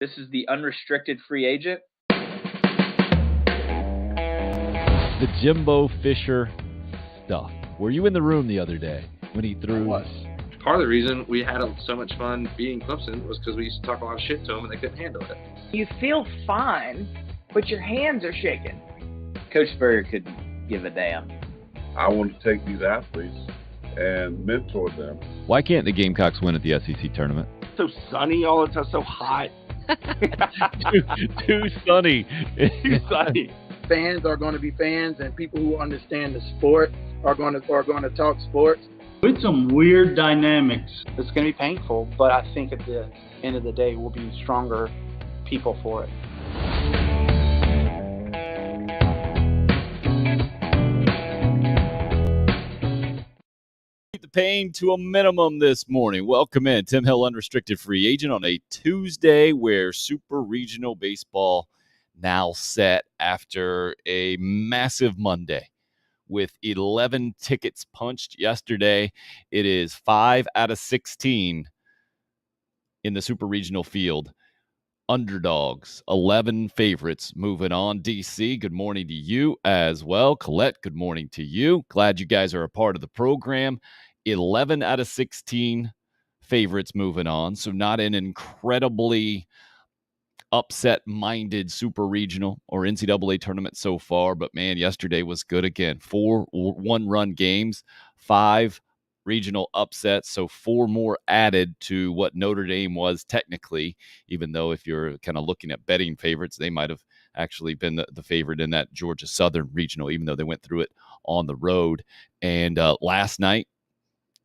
This is the unrestricted free agent. The Jimbo Fisher stuff. Were you in the room the other day when he threw? I was. Part of the reason we had so much fun beating Clemson was because we used to talk a lot of shit to them and they couldn't handle it. You feel fine, but your hands are shaking. Coach Spurrier couldn't give a damn. I want to take these athletes and mentor them. Why can't the Gamecocks win at the SEC tournament? So sunny all the time, so hot. Too sunny. Too sunny. Fans are going to be fans, and people who understand the sport are going to talk sports. With some weird dynamics. It's going to be painful, but I think at the end of the day, we'll be stronger people for it. Keep the pain to a minimum this morning. Welcome in. Tim Hill, unrestricted free agent on a Tuesday where Super Regional Baseball now set after a massive Monday. With 11 tickets punched yesterday, it is 5 out of 16 in the Super Regional field. Underdogs, 11 favorites. Moving on, DC, good morning to you as well. Colette, good morning to you. Glad you guys are a part of the program. 11 out of 16 favorites moving on, so not an incredibly upset-minded Super Regional or NCAA tournament so far, but man, yesterday was good again. 4 one-run games, 5 regional upsets, so 4 more added to what Notre Dame was technically, even though if you're kind of looking at betting favorites, they might have actually been the favorite in that Georgia Southern Regional, even though they went through it on the road. And last night,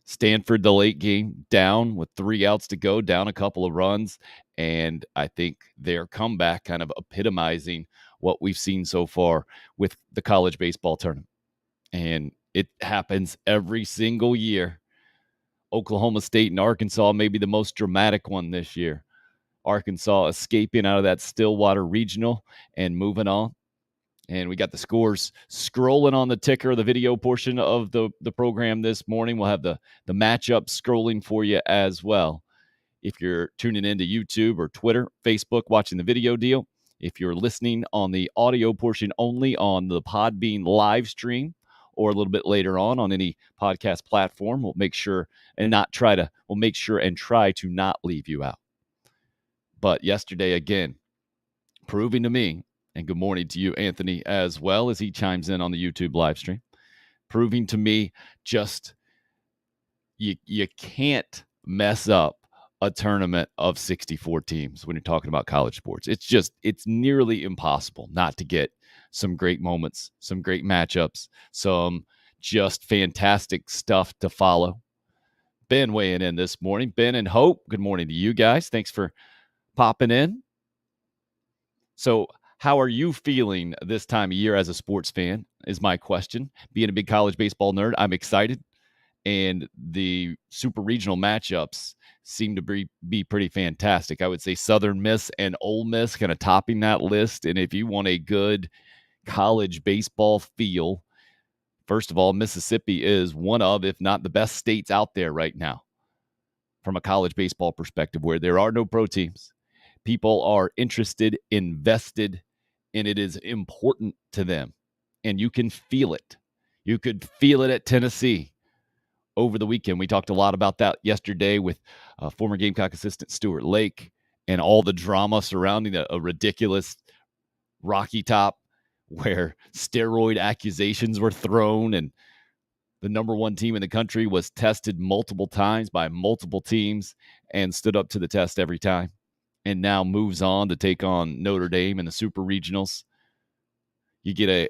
Stanford, the late game, down with 3 outs to go, down a couple of runs. And I think their comeback kind of epitomizing what we've seen so far with the college baseball tournament. And it happens every single year. Oklahoma State and Arkansas may be the most dramatic one this year. Arkansas escaping out of that Stillwater Regional and moving on. And we got the scores scrolling on the ticker, the video portion of the program this morning. We'll have the matchup scrolling for you as well. If you're tuning into YouTube or Twitter, Facebook, watching the video deal. If you're listening on the audio portion only on the Podbean live stream or a little bit later on any podcast platform, we'll make sure and try to not leave you out. But yesterday, again, proving to me, and good morning to you, Anthony, as well as he chimes in on the YouTube live stream. Proving to me just you can't mess up a tournament of 64 teams when you're talking about college sports. It's nearly impossible not to get some great moments, some great matchups, some just fantastic stuff to follow. Ben weighing in this morning. Ben and Hope, good morning to you guys. Thanks for popping in. So, how are you feeling this time of year as a sports fan is my question. Being a big college baseball nerd, I'm excited. And the super regional matchups seem to be pretty fantastic. I would say Southern Miss and Ole Miss kind of topping that list. And if you want a good college baseball feel, first of all, Mississippi is one of, if not the best states out there right now from a college baseball perspective, where there are no pro teams. People are interested, invested, and it is important to them. And you can feel it. You could feel it at Tennessee over the weekend. We talked a lot about that yesterday with former Gamecock assistant Stuart Lake and all the drama surrounding a ridiculous Rocky Top where steroid accusations were thrown and the number 1 team in the country was tested multiple times by multiple teams and stood up to the test every time. And now moves on to take on Notre Dame in the Super Regionals. You get a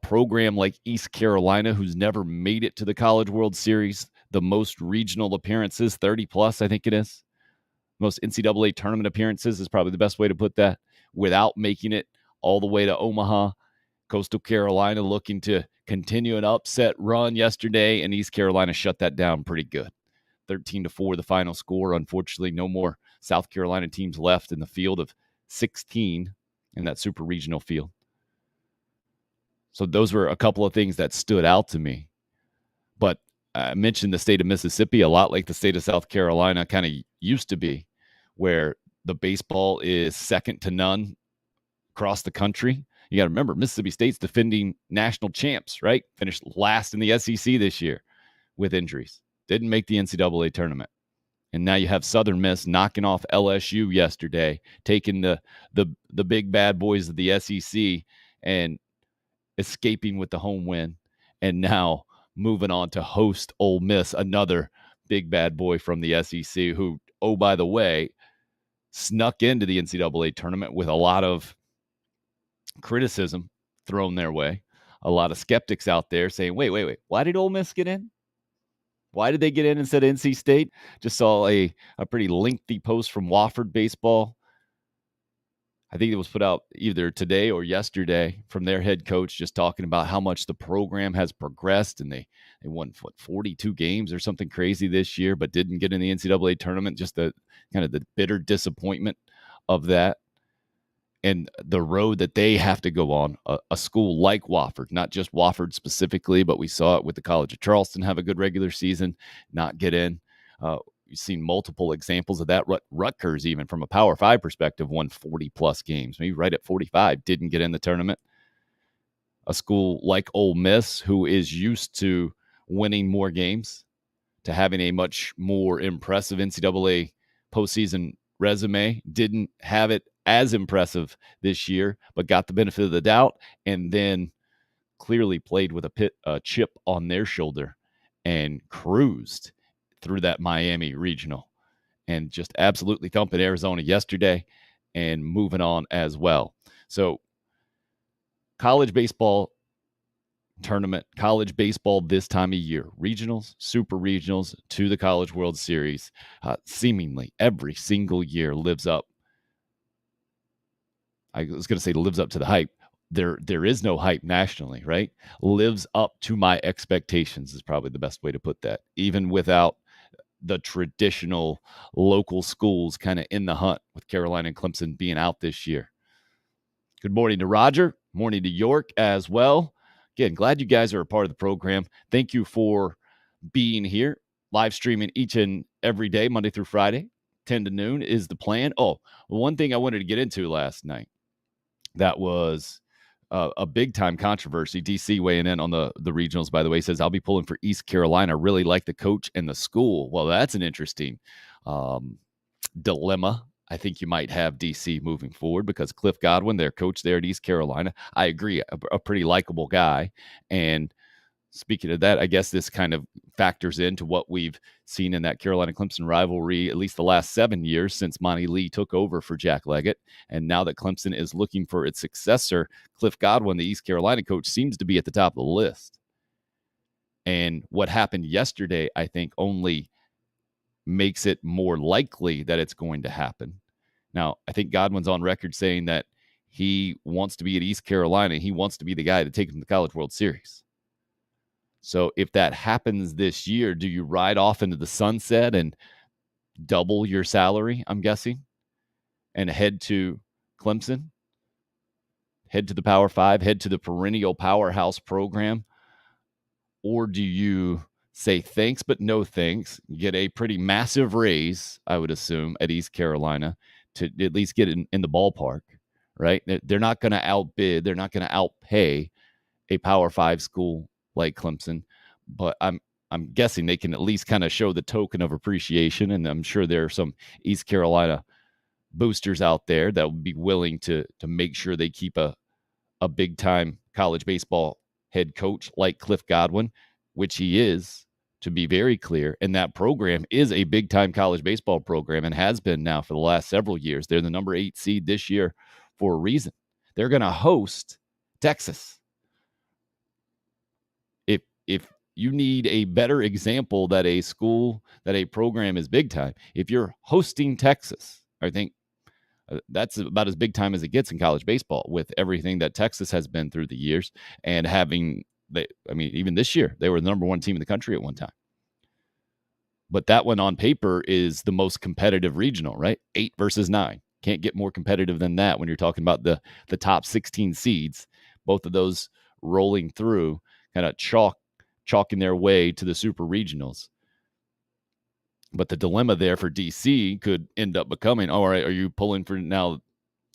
program like East Carolina, who's never made it to the College World Series, the most regional appearances, 30 plus, I think it is. Most NCAA tournament appearances is probably the best way to put that, without making it all the way to Omaha. Coastal Carolina looking to continue an upset run yesterday, and East Carolina shut that down pretty good. 13-4, the final score. Unfortunately, no more South Carolina teams left in the field of 16 in that super regional field. So those were a couple of things that stood out to me. But I mentioned the state of Mississippi, a lot like the state of South Carolina kind of used to be, where the baseball is second to none across the country. You got to remember, Mississippi State's defending national champs, right? Finished last in the SEC this year with injuries. Didn't make the NCAA tournament. And now you have Southern Miss knocking off LSU yesterday, taking the big bad boys of the SEC and escaping with the home win. And now moving on to host Ole Miss, another big bad boy from the SEC who, oh, by the way, snuck into the NCAA tournament with a lot of criticism thrown their way. A lot of skeptics out there saying, wait, why did Ole Miss get in? Why did they get in instead of NC State? Just saw a pretty lengthy post from Wofford Baseball. I think it was put out either today or yesterday from their head coach, just talking about how much the program has progressed, and they won 42 games or something crazy this year, but didn't get in the NCAA tournament. Just the kind of the bitter disappointment of that. And the road that they have to go on, a school like Wofford, not just Wofford specifically, but we saw it with the College of Charleston have a good regular season, not get in. You've seen multiple examples of that. Rutgers, even from a Power 5 perspective, won 40-plus games. Maybe right at 45, didn't get in the tournament. A school like Ole Miss, who is used to winning more games, to having a much more impressive NCAA postseason resume, didn't have it as impressive this year, but got the benefit of the doubt, and then clearly played with a chip on their shoulder and cruised through that Miami regional and just absolutely thumping Arizona yesterday and moving on as well. So college baseball tournament, college baseball this time of year, regionals, super regionals to the College World Series, seemingly every single year lives up. I was going to say lives up to the hype. There is no hype nationally, right? Lives up to my expectations is probably the best way to put that, even without the traditional local schools kind of in the hunt, with Carolina and Clemson being out this year. Good morning to Roger. Morning to York as well. Again, glad you guys are a part of the program. Thank you for being here, live streaming each and every day, Monday through Friday, 10 to noon is the plan. Oh, one thing I wanted to get into last night that was a big-time controversy. DC weighing in on the regionals, by the way, says, I'll be pulling for East Carolina. Really like the coach and the school. Well, that's an interesting dilemma. I think you might have DC moving forward because Cliff Godwin, their coach there at East Carolina, I agree, a pretty likable guy. And speaking of that, I guess this kind of factors into what we've seen in that Carolina-Clemson rivalry, at least the last 7 years since Monty Lee took over for Jack Leggett. And now that Clemson is looking for its successor, Cliff Godwin, the East Carolina coach, seems to be at the top of the list. And what happened yesterday, I think, only makes it more likely that it's going to happen. Now, I think Godwin's on record saying that he wants to be at East Carolina. He wants to be the guy to take him to the College World Series. So if that happens this year, do you ride off into the sunset and double your salary, I'm guessing, and head to Clemson, head to the Power 5, head to the perennial powerhouse program? Or do you say thanks but no thanks, get a pretty massive raise, I would assume, at East Carolina to at least get in the ballpark, right? They're not going to outbid, they're not going to outpay a Power 5 school like Clemson, but I'm guessing they can at least kind of show the token of appreciation, and I'm sure there are some East Carolina boosters out there that would be willing to make sure they keep a big-time college baseball head coach like Cliff Godwin, which he is, to be very clear, and that program is a big-time college baseball program and has been now for the last several years. They're the number 8 seed this year for a reason. They're going to host Texas. If you need a better example that a school, that a program is big time, if you're hosting Texas, I think that's about as big time as it gets in college baseball, with everything that Texas has been through the years and having, even this year, they were the number 1 team in the country at one time. But that one on paper is the most competitive regional, right? 8 versus 9. Can't get more competitive than that when you're talking about the top 16 seeds, both of those rolling through, kind of chalking their way to the super regionals. But the dilemma there for DC could end up becoming, all right, are you pulling for now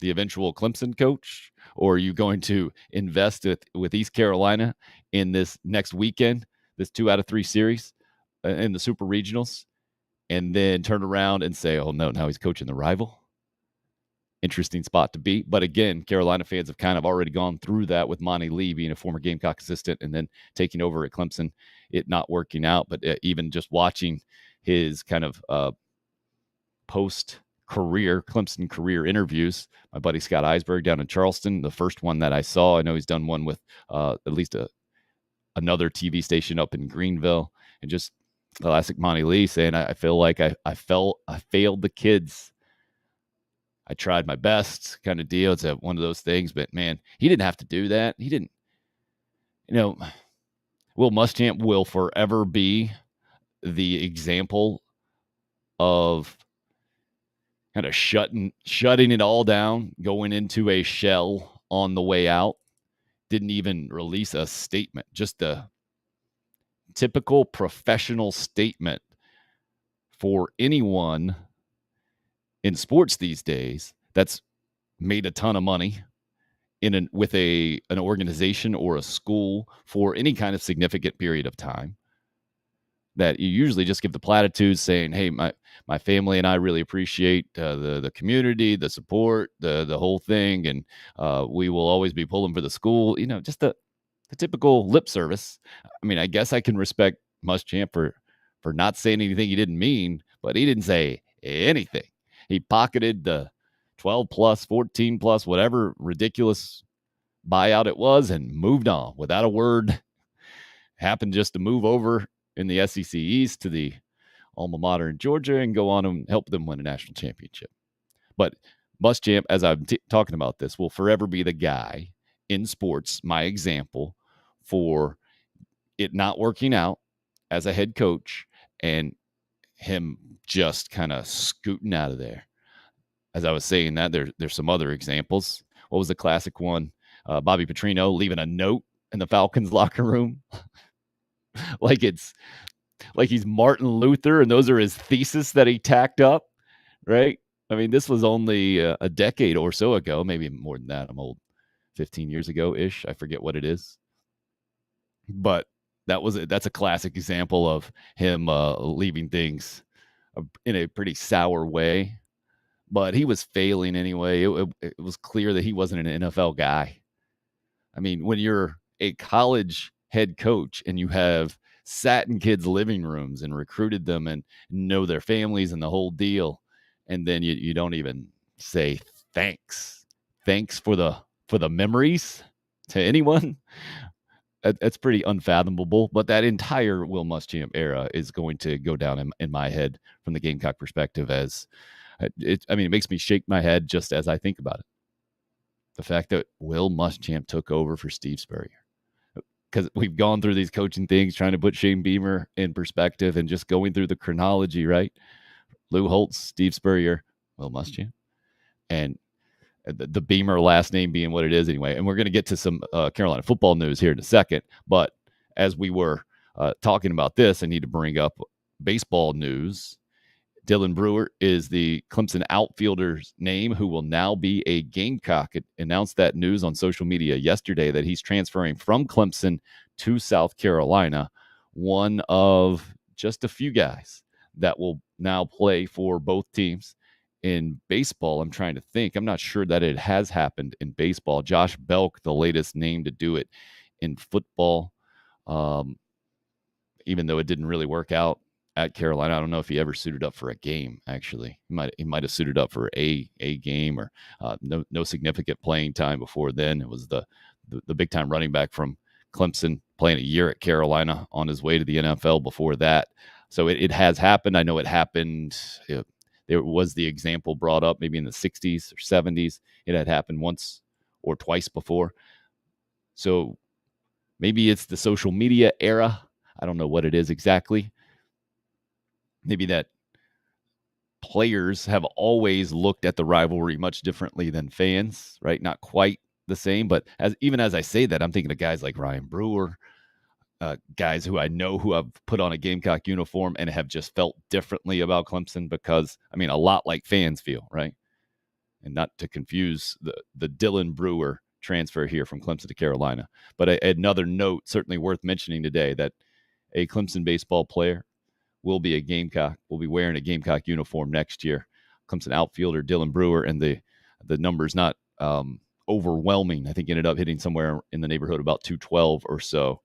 the eventual Clemson coach, or are you going to invest with East Carolina in this next weekend, this 2 out of 3 series in the super regionals, and then turn around and say, oh no, now he's coaching the rival? Interesting spot to be. But again, Carolina fans have kind of already gone through that with Monty Lee being a former Gamecock assistant and then taking over at Clemson, it not working out. But even just watching his kind of post-career, Clemson career interviews, my buddy Scott Eisberg down in Charleston, the first one that I saw, I know he's done one with at least another TV station up in Greenville, and just classic Monty Lee saying, I feel like I failed the kids. I tried my best kind of deal. It's one of those things, but man, he didn't have to do that. He didn't, Will Muschamp will forever be the example of kind of shutting it all down, going into a shell on the way out. Didn't even release a statement, just a typical professional statement for anyone in sports these days that's made a ton of money with an organization or a school for any kind of significant period of time, that you usually just give the platitudes saying, hey, my family and I really appreciate the community, the support, the whole thing, and we will always be pulling for the school, just the typical lip service. I mean, I guess I can respect Muschamp for not saying anything he didn't mean, but he didn't say anything. He pocketed the 12 plus, 14 plus, whatever ridiculous buyout it was, and moved on without a word. Happened just to move over in the SEC East to the alma mater in Georgia and go on and help them win a national championship. But Muschamp, as I'm talking about this, will forever be the guy in sports, my example, for it not working out as a head coach and him just kind of scooting out of there. As I was saying that, there's some other examples. What was the classic one? Bobby Petrino leaving a note in the Falcons locker room. like he's Martin Luther, and those are his thesis that he tacked up, right? I mean, this was only a decade or so ago, maybe more than that. I'm old, 15 years ago-ish. I forget what it is. But that's a classic example of him leaving things in a pretty sour way. But he was failing anyway. It was clear that he wasn't an NFL guy. I mean, when you're a college head coach and you have sat in kids' living rooms and recruited them and know their families and the whole deal, and then you don't even say thanks for the memories to anyone, that's pretty unfathomable. But that entire Will Muschamp era is going to go down in my head from the Gamecock perspective as it makes me shake my head just as I think about it. The fact that Will Muschamp took over for Steve Spurrier. Because we've gone through these coaching things, trying to put Shane Beamer in perspective and just going through the chronology, right? Lou Holtz, Steve Spurrier, Will Muschamp. And the Beamer last name being what it is anyway. And we're going to get to some Carolina football news here in a second. But as we were talking about this, I need to bring up baseball news. Dylan Brewer is the Clemson outfielder's name who will now be a Gamecock. It announced that news on social media yesterday that he's transferring from Clemson to South Carolina, one of just a few guys that will now play for both teams. In baseball, I'm trying to think. I'm not sure that it has happened in baseball. Josh Belk, the latest name to do it in football, even though it didn't really work out at Carolina. I don't know if he ever suited up for a game, actually. He might have suited up for a game or no significant playing time before then. It was the big-time running back from Clemson playing a year at Carolina on his way to the NFL before that. So it has happened. I know it happened. There was the example brought up maybe in the 60s or 70s. It had happened once or twice before. So maybe it's the social media era. I don't know what it is exactly. Maybe that players have always looked at the rivalry much differently than fans, right? Not quite the same, but as I say that, I'm thinking of guys like Ryan Brewer, guys who I know who have put on a Gamecock uniform and have just felt differently about Clemson because, I mean, a lot like fans feel, right? And not to confuse the Dylan Brewer transfer here from Clemson to Carolina. But another note certainly worth mentioning today that a Clemson baseball player will be a Gamecock, will be wearing a Gamecock uniform next year. Clemson outfielder Dylan Brewer, and the number's not overwhelming. I think ended up hitting somewhere in the neighborhood about 212 or so.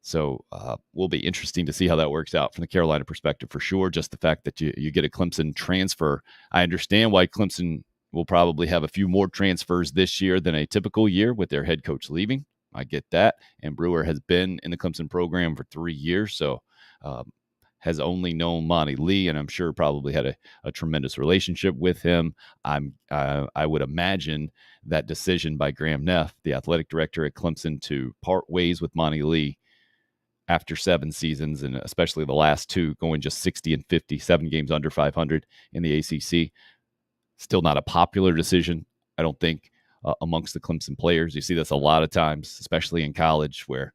So will be interesting to see how that works out from the Carolina perspective for sure. Just the fact that you get a Clemson transfer. I understand why Clemson will probably have a few more transfers this year than a typical year with their head coach leaving. I get that. And Brewer has been in the Clemson program for 3 years, so has only known Monty Lee, and I'm sure probably had a tremendous relationship with him. I would imagine that decision by Graham Neff, the athletic director at Clemson, to part ways with Monty Lee after 7 seasons, and especially the last 2, going just 60 and 50, 7 games under 500 in the ACC. Still not a popular decision, I don't think, amongst the Clemson players. You see this a lot of times, especially in college, where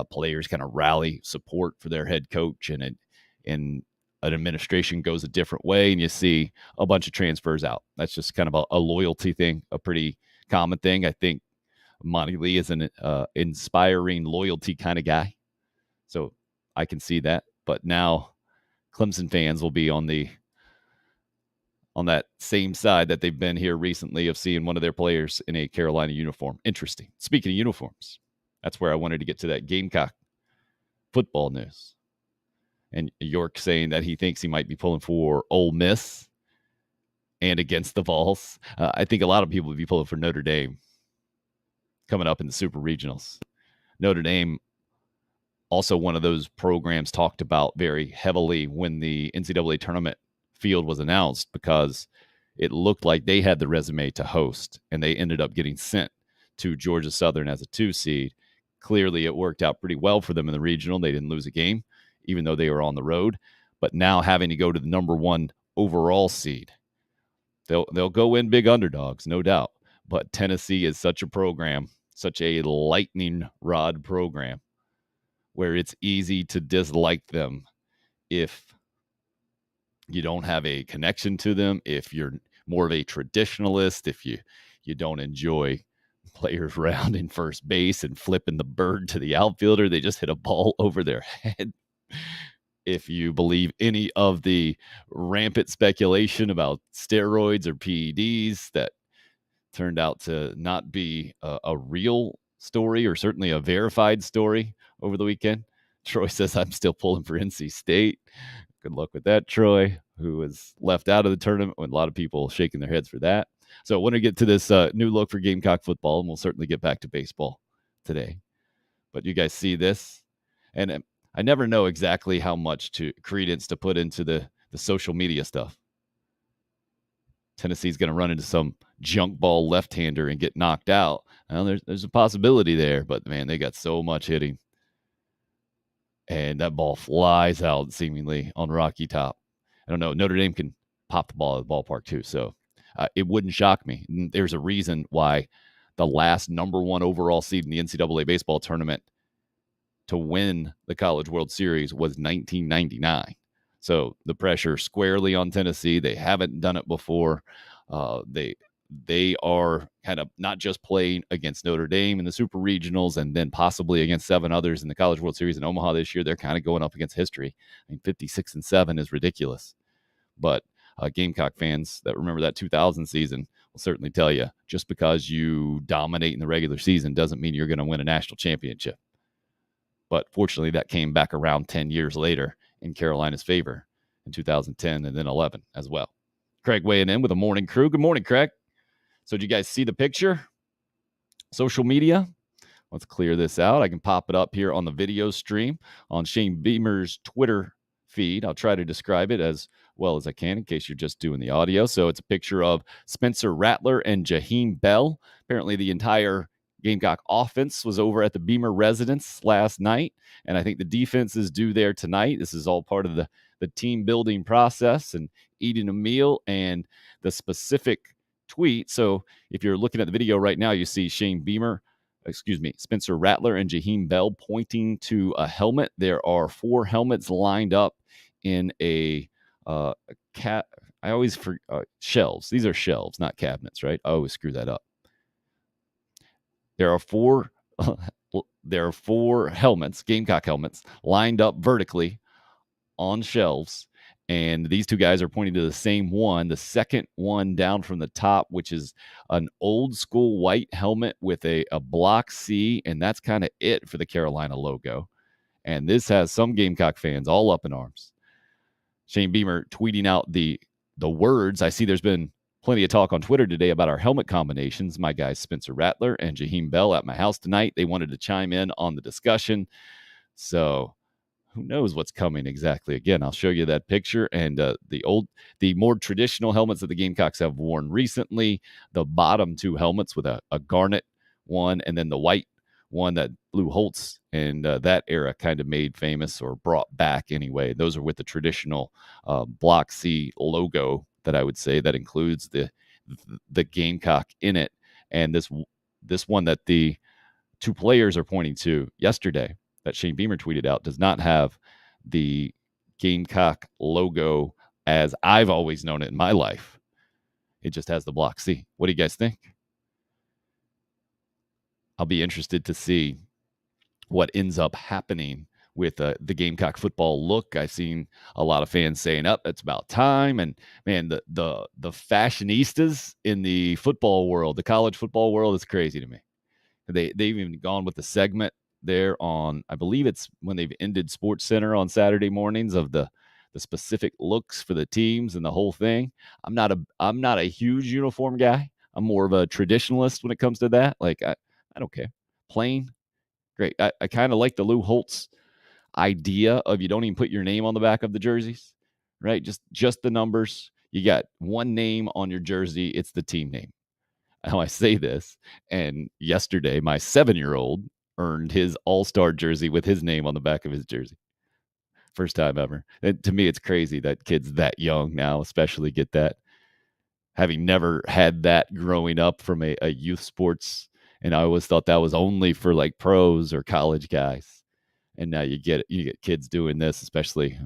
players kind of rally support for their head coach, and an administration goes a different way, and you see a bunch of transfers out. That's just kind of a loyalty thing, a pretty common thing. I think Monty Lee is an inspiring loyalty kind of guy. So I can see that. But now Clemson fans will be on that same side that they've been here recently of seeing one of their players in a Carolina uniform. Interesting. Speaking of uniforms, that's where I wanted to get to that Gamecock football news. And York saying that he thinks he might be pulling for Ole Miss and against the Vols. I think a lot of people would be pulling for Notre Dame coming up in the Super Regionals. Notre Dame, also one of those programs talked about very heavily when the NCAA tournament field was announced, because it looked like they had the resume to host, and they ended up getting sent to Georgia Southern as a 2 seed. Clearly, it worked out pretty well for them in the regional. They didn't lose a game, even though they were on the road. But now having to go to the number 1 overall seed, they'll go in big underdogs, no doubt. But Tennessee is such a program, such a lightning rod program, where it's easy to dislike them if you don't have a connection to them, if you're more of a traditionalist, if you don't enjoy players rounding first base and flipping the bird to the outfielder, they just hit a ball over their head. If you believe any of the rampant speculation about steroids or PEDs that turned out to not be a real story, or certainly a verified story over the weekend. Troy says, I'm still pulling for NC State. Good luck with that, Troy, who was left out of the tournament, with a lot of people shaking their heads for that. So I want to get to this new look for Gamecock football, and we'll certainly get back to baseball today. But you guys see this? And I never know exactly how much credence to put into the social media stuff. Tennessee's going to run into some junk ball left-hander and get knocked out. Well, there's a possibility there, but man, they got so much hitting. And that ball flies out seemingly on Rocky Top. I don't know. Notre Dame can pop the ball at the ballpark too, so it wouldn't shock me. There's a reason why the last number 1 overall seed in the NCAA baseball tournament to win the College World Series was 1999. So the pressure squarely on Tennessee. They haven't done it before. They are kind of not just playing against Notre Dame in the Super Regionals and then possibly against 7 others in the College World Series in Omaha this year. They're kind of going up against history. I mean, 56-7 is ridiculous. But Gamecock fans that remember that 2000 season will certainly tell you, just because you dominate in the regular season doesn't mean you're going to win a national championship. But fortunately, that came back around 10 years later in Carolina's favor in 2010 and then 11 as well. Craig weighing in with the morning crew. Good morning, Craig. So did you guys see the picture? Social media? Let's clear this out. I can pop it up here on the video stream on Shane Beamer's Twitter feed. I'll try to describe it as well as I can in case you're just doing the audio. So it's a picture of Spencer Rattler and Jaheim Bell. Apparently the entire Gamecock offense was over at the Beamer residence last night, and I think the defense is due there tonight. This is all part of the team building process and eating a meal and the specific tweet. So if you're looking at the video right now, you see Shane Beamer Spencer Rattler and Jaheim Bell pointing to a helmet. There are 4 helmets lined up in a shelves. These are shelves, not cabinets, right? I always screw that up. There are 4 helmets, Gamecock helmets, lined up vertically on shelves, and these 2 guys are pointing to the same one, the second one down from the top, which is an old school white helmet with a block C, and that's kind of it for the Carolina logo. And this has some Gamecock fans all up in arms. Shane Beamer tweeting out the words. I see there's been plenty of talk on Twitter today about our helmet combinations. My guys Spencer Rattler and Jaheim Bell at my house tonight. They wanted to chime in on the discussion. So who knows what's coming exactly. Again, I'll show you that picture. And the more traditional helmets that the Gamecocks have worn recently, the bottom 2 helmets with a garnet one, and then the white one that Lou Holtz and that era kind of made famous or brought back anyway. Those are with the traditional Block C logo that I would say that includes the Gamecock in it. And this one that the 2 players are pointing to yesterday that Shane Beamer tweeted out does not have the Gamecock logo as I've always known it in my life. It just has the Block C. What do you guys think? I'll be interested to see what ends up happening with the Gamecock football look. I've seen a lot of fans saying, it's about time. And man, the fashionistas in the football world, the college football world, is crazy to me. They've even gone with the segment there on, I believe it's when they've ended Sports Center on Saturday mornings, of the specific looks for the teams and the whole thing. I'm not a huge uniform guy. I'm more of a traditionalist when it comes to that. Like I don't care. Plain, great. I kind of like the Lou Holtz idea of you don't even put your name on the back of the jerseys, right? Just the numbers. You got one name on your jersey. It's the team name. How I say this, and yesterday my 7-year-old earned his all-star jersey with his name on the back of his jersey. First time ever. And to me, it's crazy that kids that young now especially get that. Having never had that growing up from a youth sports, and I always thought that was only for like pros or college guys. And now you get kids doing this, especially.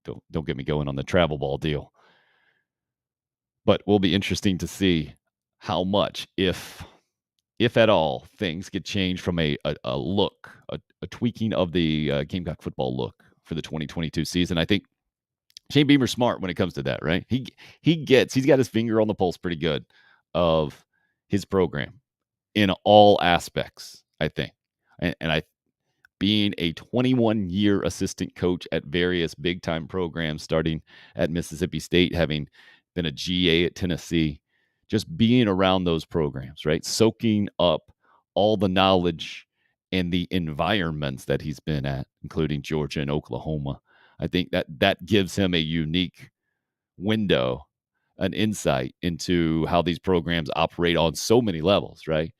Don't get me going on the travel ball deal. But will be interesting to see how much, if at all, things get changed from a look, a tweaking of the Gamecock football look for the 2022 season. I think Shane Beamer's smart when it comes to that, right? He's got his finger on the pulse pretty good of his program in all aspects, I think. And being a 21-year assistant coach at various big-time programs, starting at Mississippi State, having been a GA at Tennessee, just being around those programs, right? Soaking up all the knowledge and the environments that he's been at, including Georgia and Oklahoma. I think that gives him a unique window, an insight into how these programs operate on so many levels, right?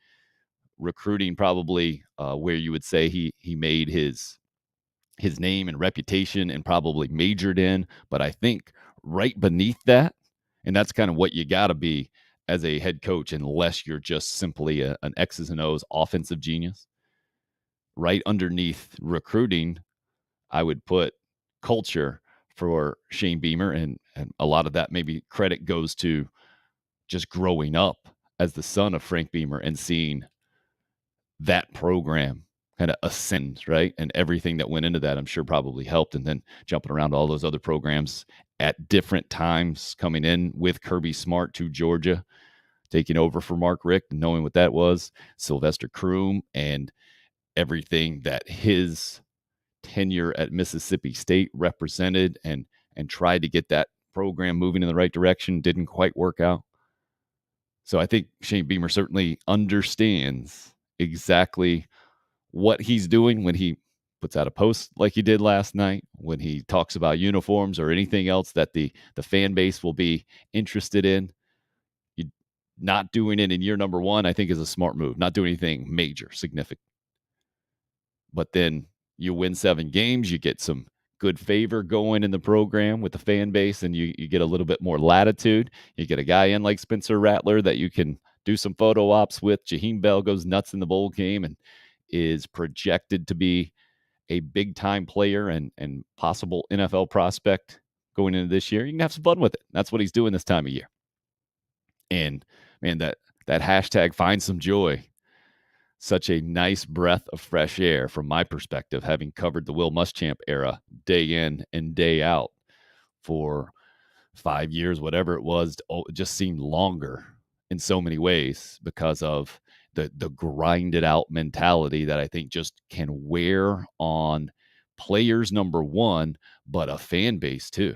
Recruiting, probably where you would say he made his name and reputation and probably majored in. But I think right beneath that, and that's kind of what you got to be as a head coach, unless you're just simply an X's and O's offensive genius. Right underneath recruiting, I would put culture for Shane Beamer, and a lot of that maybe credit goes to just growing up as the son of Frank Beamer and seeing that program kind of ascend, right? And everything that went into that, I'm sure, probably helped. And then jumping around all those other programs at different times, coming in with Kirby Smart to Georgia, taking over for Mark Richt, knowing what that was, Sylvester Croom, and everything that his tenure at Mississippi State represented, and tried to get that program moving in the right direction. Didn't quite work out. So I think Shane Beamer certainly understands exactly what he's doing when he puts out a post like he did last night, when he talks about uniforms or anything else that the fan base will be interested in. You not doing it in year number 1, I think, is a smart move. Not doing anything major, significant. But then you win 7 games, you get some good favor going in the program with the fan base, and you get a little bit more latitude. You get a guy in like Spencer Rattler that you can do some photo ops with. Jaheim Bell goes nuts in the bowl game and is projected to be a big-time player and possible NFL prospect going into this year. You can have some fun with it. That's what he's doing this time of year. And, man, that hashtag find some joy, such a nice breath of fresh air from my perspective, having covered the Will Muschamp era day in and day out for 5 years, whatever it was. It just seemed longer in so many ways because of the grinded out mentality that I think just can wear on players, number one, but a fan base too.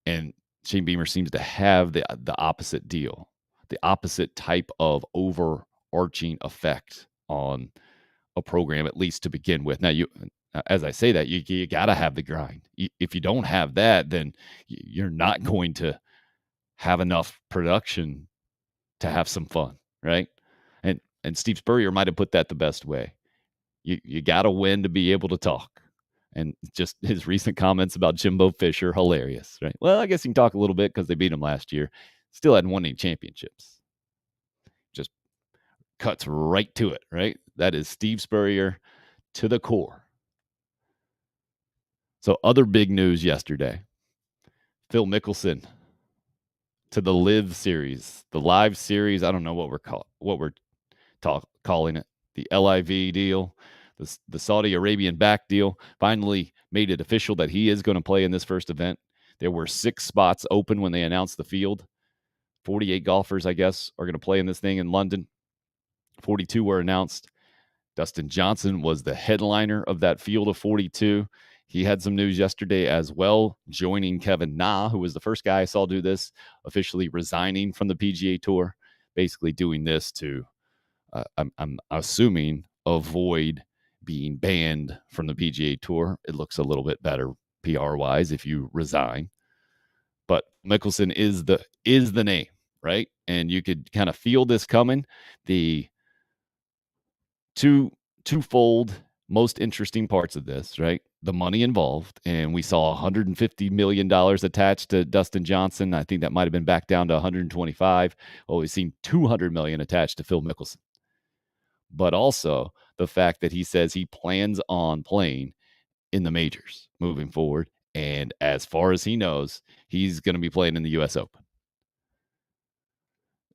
And Shane Beamer seems to have the opposite deal, the opposite type of overarching effect on a program, at least to begin with. Now, as I say that, you got to have the grind. If you don't have that, then you're not going to have enough production to have some fun, right? And Steve Spurrier might have put that the best way. You got to win to be able to talk. And just his recent comments about Jimbo Fisher, hilarious, right? Well, I guess you can talk a little bit because they beat him last year. Still hadn't won any championships. Just cuts right to it, right? That is Steve Spurrier to the core. So other big news yesterday. Phil Mickelson to the live series, the live series. I don't know what we're calling it. The LIV deal, the Saudi Arabian back deal, finally made it official that he is going to play in this first event. There were 6 spots open when they announced the field. 48 golfers, I guess, are going to play in this thing in London. 42 were announced. Dustin Johnson was the headliner of that field of 42. He had some news yesterday as well, joining Kevin Na, who was the first guy I saw do this, officially resigning from the PGA Tour, basically doing this to, I'm assuming, avoid being banned from the PGA Tour. It looks a little bit better PR-wise if you resign. But Mickelson is the name, right? And you could kind of feel this coming. The twofold most interesting parts of this, right? The money involved, and we saw $150 million attached to Dustin Johnson. I think that might have been back down to 125. Well, we've seen $200 million attached to Phil Mickelson. But also the fact that he says he plans on playing in the majors moving forward. And as far as he knows, he's going to be playing in the U.S. Open.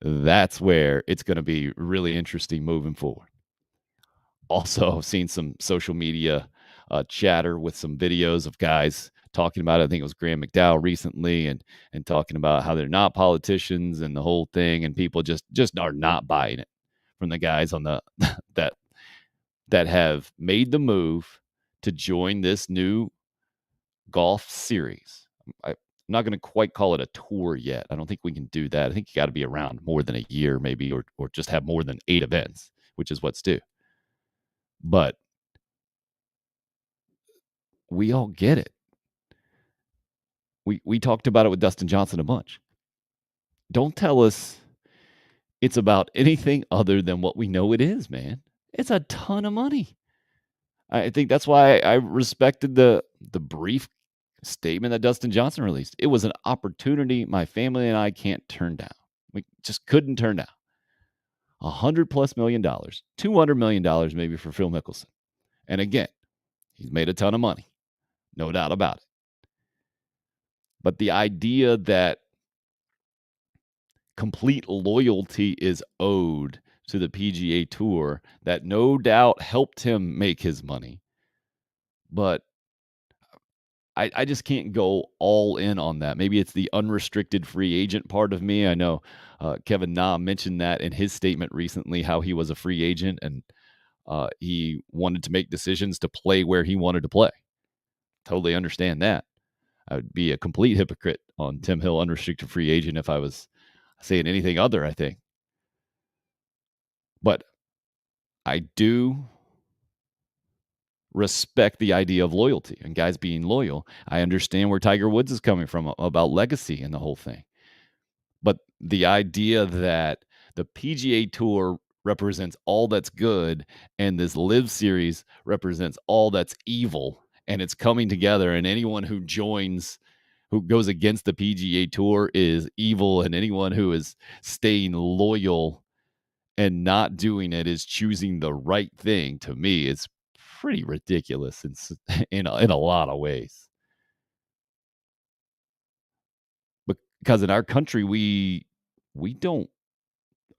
That's where it's going to be really interesting moving forward. Also, seen some social media chatter with some videos of guys talking about it. I think it was Graham McDowell recently and talking about how they're not politicians and the whole thing, and people just are not buying it from the guys on the that have made the move to join this new golf series. I'm not going to quite call it a tour yet. I don't think we can do that. I think you got to be around more than a year maybe, or just have more than 8 events, which is what's due. But we all get it. We talked about it with Dustin Johnson a bunch. Don't tell us it's about anything other than what we know it is, man. It's a ton of money. I think that's why I respected the brief statement that Dustin Johnson released. It was an opportunity my family and I can't turn down. We just couldn't turn down. $100+ million, $200 million maybe for Phil Mickelson. And again, he's made a ton of money. No doubt about it. But the idea that complete loyalty is owed to the PGA Tour, that no doubt helped him make his money. But I just can't go all in on that. Maybe it's the unrestricted free agent part of me. I know Kevin Na mentioned that in his statement recently, how he was a free agent and he wanted to make decisions to play where he wanted to play. Totally understand that. I would be a complete hypocrite on Tim Hill, unrestricted free agent, if I was saying anything other, I think. But I do respect the idea of loyalty and guys being loyal. I understand where Tiger Woods is coming from about legacy and the whole thing. But the idea that the PGA Tour represents all that's good and this live series represents all that's evil, and it's coming together, and anyone who who goes against the PGA Tour is evil, and anyone who is staying loyal and not doing it is choosing the right thing. To me, it's pretty ridiculous in a lot of ways. Because in our country, we don't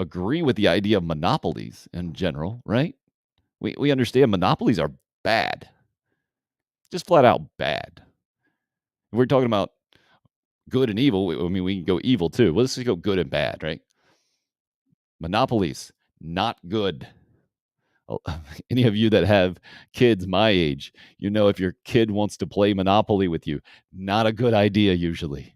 agree with the idea of monopolies in general, right? We understand monopolies are bad, just flat out bad. If we're talking about good and evil, we can go evil too. Well, let's just go good and bad, right? Monopolies, not good. Any of you that have kids my age, if your kid wants to play Monopoly with you, not a good idea usually.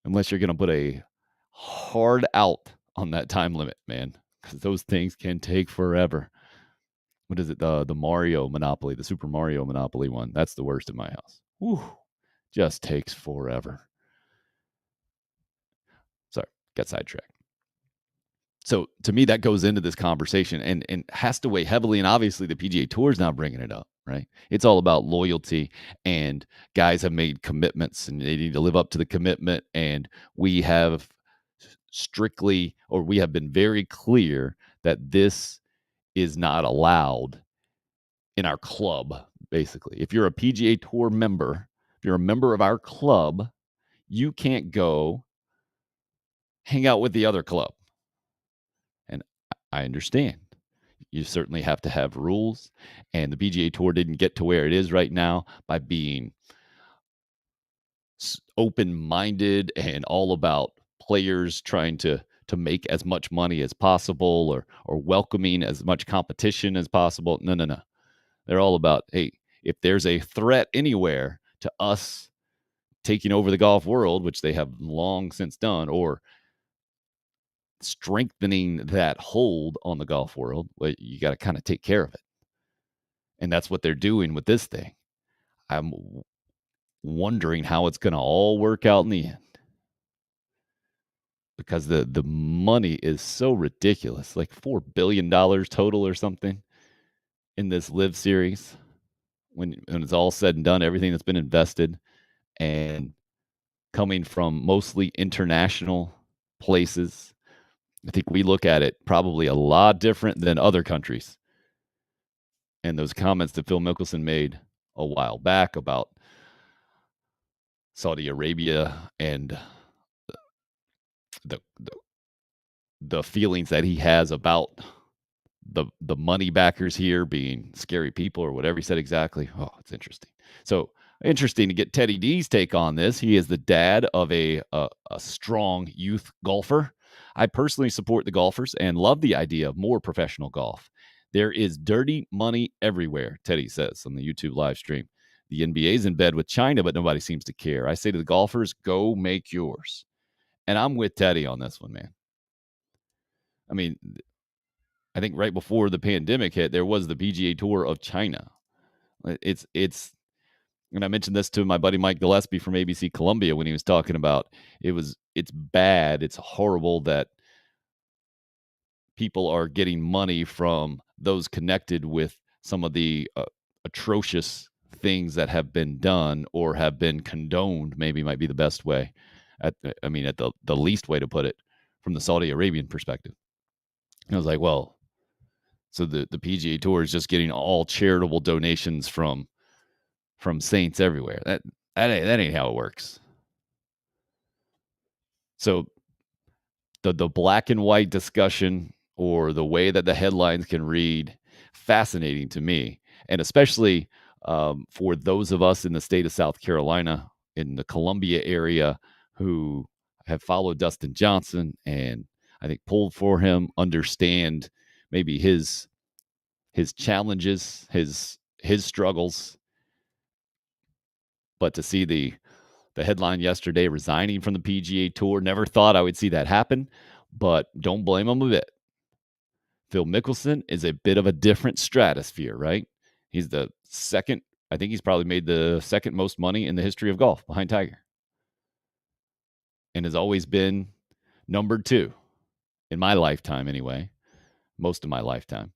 Unless you're going to put a hard out on that time limit, man, because those things can take forever. What is it? The Mario Monopoly, the Super Mario Monopoly one. That's the worst in my house. Whew, just takes forever. Sorry, got sidetracked. So to me, that goes into this conversation and has to weigh heavily. And obviously, the PGA Tour is now bringing it up, right? It's all about loyalty, and guys have made commitments, and they need to live up to the commitment. And we have we have been very clear that this is not allowed in our club. Basically, if you're a PGA Tour member, if you're a member of our club, you can't go hang out with the other club. And I understand. You certainly have to have rules, and the PGA Tour didn't get to where it is right now by being open-minded and all about players trying to make as much money as possible or welcoming as much competition as possible. No. They're all about, hey, if there's a threat anywhere to us taking over the golf world, which they have long since done, or strengthening that hold on the golf world, well, you got to kind of take care of it. And that's what they're doing with this thing. I'm wondering how it's going to all work out in the end. Because the money is so ridiculous, like $4 billion total or something in this Live series. When it's all said and done, everything that's been invested and coming from mostly international places. I think we look at it probably a lot different than other countries. And those comments that Phil Mickelson made a while back about Saudi Arabia and the feelings that he has about the money backers here being scary people or whatever he said exactly. Oh, it's interesting. So interesting to get Teddy D's take on this. He is the dad of a strong youth golfer. I personally support the golfers and love the idea of more professional golf. There is dirty money everywhere, Teddy says on the YouTube live stream. The NBA's in bed with China, but nobody seems to care. I say to the golfers, go make yours. And I'm with Teddy on this one, man. I mean, I think right before the pandemic hit, there was the PGA Tour of China. It's, and I mentioned this to my buddy Mike Gillespie from ABC Columbia when he was talking about it's bad. It's horrible that people are getting money from those connected with some of the atrocious things that have been done or have been condoned, maybe might be the best way. At the least way to put it from the Saudi Arabian perspective. And I was like, well, so the PGA Tour is just getting all charitable donations from saints everywhere. That ain't how it works. So the black and white discussion or the way that the headlines can read, fascinating to me. And especially for those of us in the state of South Carolina, in the Columbia area, who have followed Dustin Johnson and I think pulled for him, understand maybe his challenges, his struggles. But to see the headline yesterday, resigning from the PGA Tour, never thought I would see that happen, but don't blame him a bit. Phil Mickelson is a bit of a different stratosphere, right? He's the second, I think he's probably made the second most money in the history of golf behind Tiger. And has always been number 2 in my lifetime anyway, most of my lifetime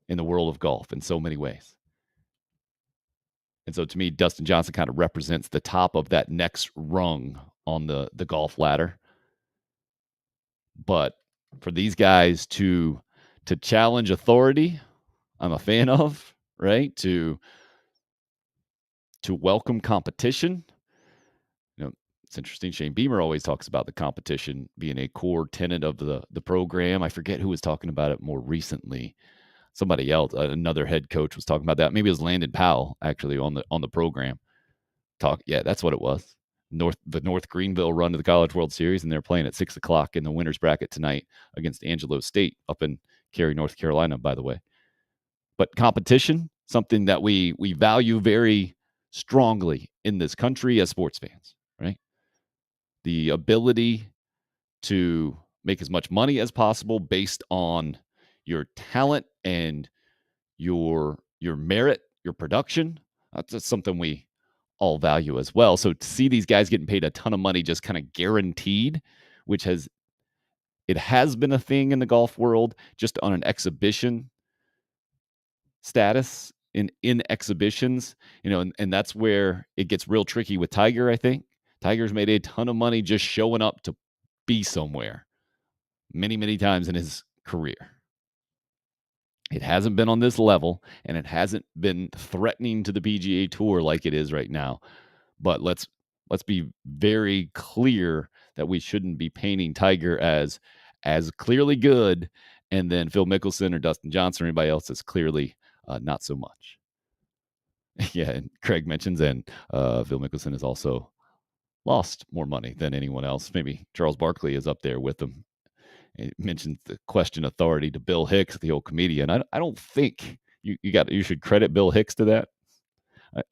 in the world of golf in so many ways. And so to me, Dustin Johnson kind of represents the top of that next rung on the golf ladder. But for these guys to challenge authority, I'm a fan of, right? To welcome competition. It's interesting. Shane Beamer always talks about the competition being a core tenet of the program. I forget who was talking about it more recently. Somebody else, another head coach was talking about that. Maybe it was Landon Powell actually on the program. Yeah, that's what it was. The North Greenville run to the College World Series, and they're playing at 6:00 in the winners bracket tonight against Angelo State up in Cary, North Carolina, by the way. But competition, something that we value very strongly in this country as sports fans, right? The ability to make as much money as possible based on your talent and your merit, your production. That's something we all value as well. So to see these guys getting paid a ton of money just kind of guaranteed, which has been a thing in the golf world just on an exhibition status in exhibitions, and that's where it gets real tricky with Tiger. I think Tiger's made a ton of money just showing up to be somewhere many times in his career. It hasn't been on this level, and it hasn't been threatening to the PGA Tour like it is right now. But let's be very clear that we shouldn't be painting Tiger as clearly good, and then Phil Mickelson or Dustin Johnson or anybody else is clearly not so much. Yeah, and Craig mentions, and Phil Mickelson has also lost more money than anyone else. Maybe Charles Barkley is up there with him. It mentions the question authority to Bill Hicks, the old comedian. I don't think you should credit Bill Hicks to that.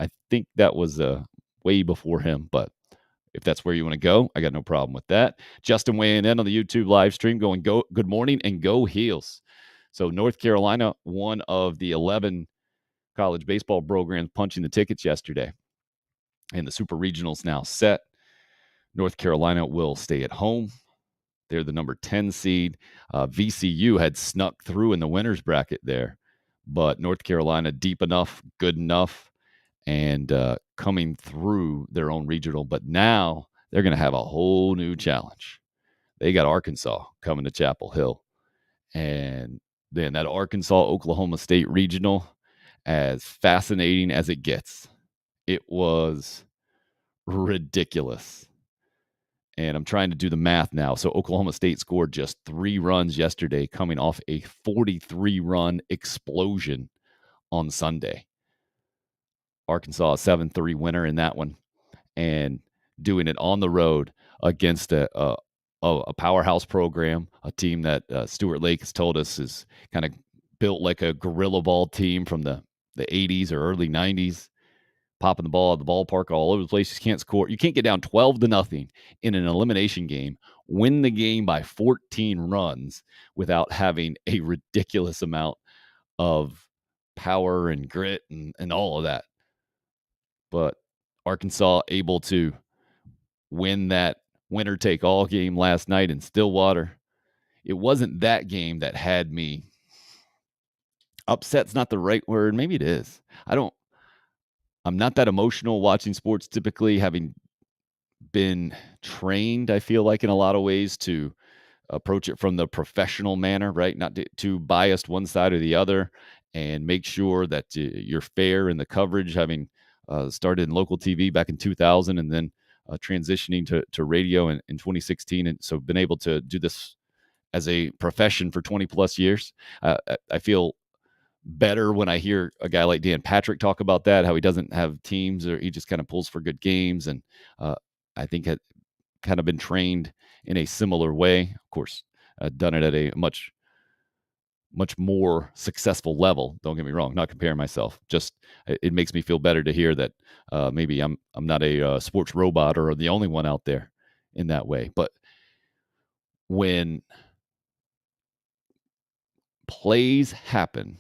I think that was way before him, but if that's where you want to go, I got no problem with that. Justin weighing in on the YouTube live stream going, good morning and go Heels. So North Carolina, one of the 11 college baseball programs punching the tickets yesterday. And the super regionals now set. North Carolina will stay at home. They're the number 10 seed. VCU had snuck through in the winners bracket there, but North Carolina deep enough, good enough, and coming through their own regional. But now they're going to have a whole new challenge. They got Arkansas coming to Chapel Hill. And then that Arkansas-Oklahoma State regional, as fascinating as it gets, it was ridiculous. And I'm trying to do the math now. So Oklahoma State scored just 3 runs yesterday, coming off a 43-run explosion on Sunday. Arkansas, a 7-3 winner in that one, and doing it on the road against a powerhouse program, a team that Stuart Lake has told us is kind of built like a gorilla ball team from the 80s or early 90s. Popping the ball at the ballpark all over the place. You can't score. You can't get down 12-0 in an elimination game, win the game by 14 runs without having a ridiculous amount of power and grit and all of that. But Arkansas able to win that winner-take-all game last night in Stillwater. It wasn't that game that had me. Upset's not the right word. Maybe it is. I'm not that emotional watching sports typically, having been trained, I feel like, in a lot of ways to approach it from the professional manner, right? Not too biased one side or the other, and make sure that you're fair in the coverage, having started in local TV back in 2000 and then transitioning to radio in 2016. And so been able to do this as a profession for 20 plus years. I feel better when I hear a guy like Dan Patrick talk about that, how he doesn't have teams or he just kind of pulls for good games. And I think had kind of been trained in a similar way. Of course, done it at a much more successful level. Don't get me wrong, not comparing myself. Just it makes me feel better to hear that maybe I'm not a sports robot or the only one out there in that way. But when plays happen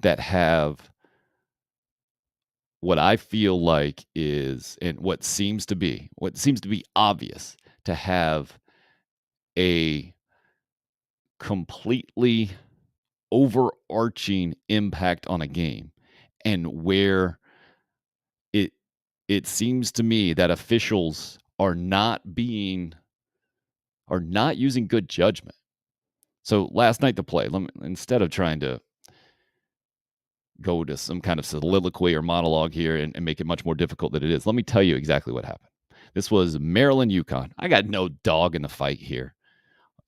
that have what I feel like is, and what seems to be obvious, to have a completely overarching impact on a game, and where it seems to me that officials are not using good judgment. So last night, the play, instead of trying to go to some kind of soliloquy or monologue here and make it much more difficult than it is, let me tell you exactly what happened. This was Maryland UConn. I got no dog in the fight here.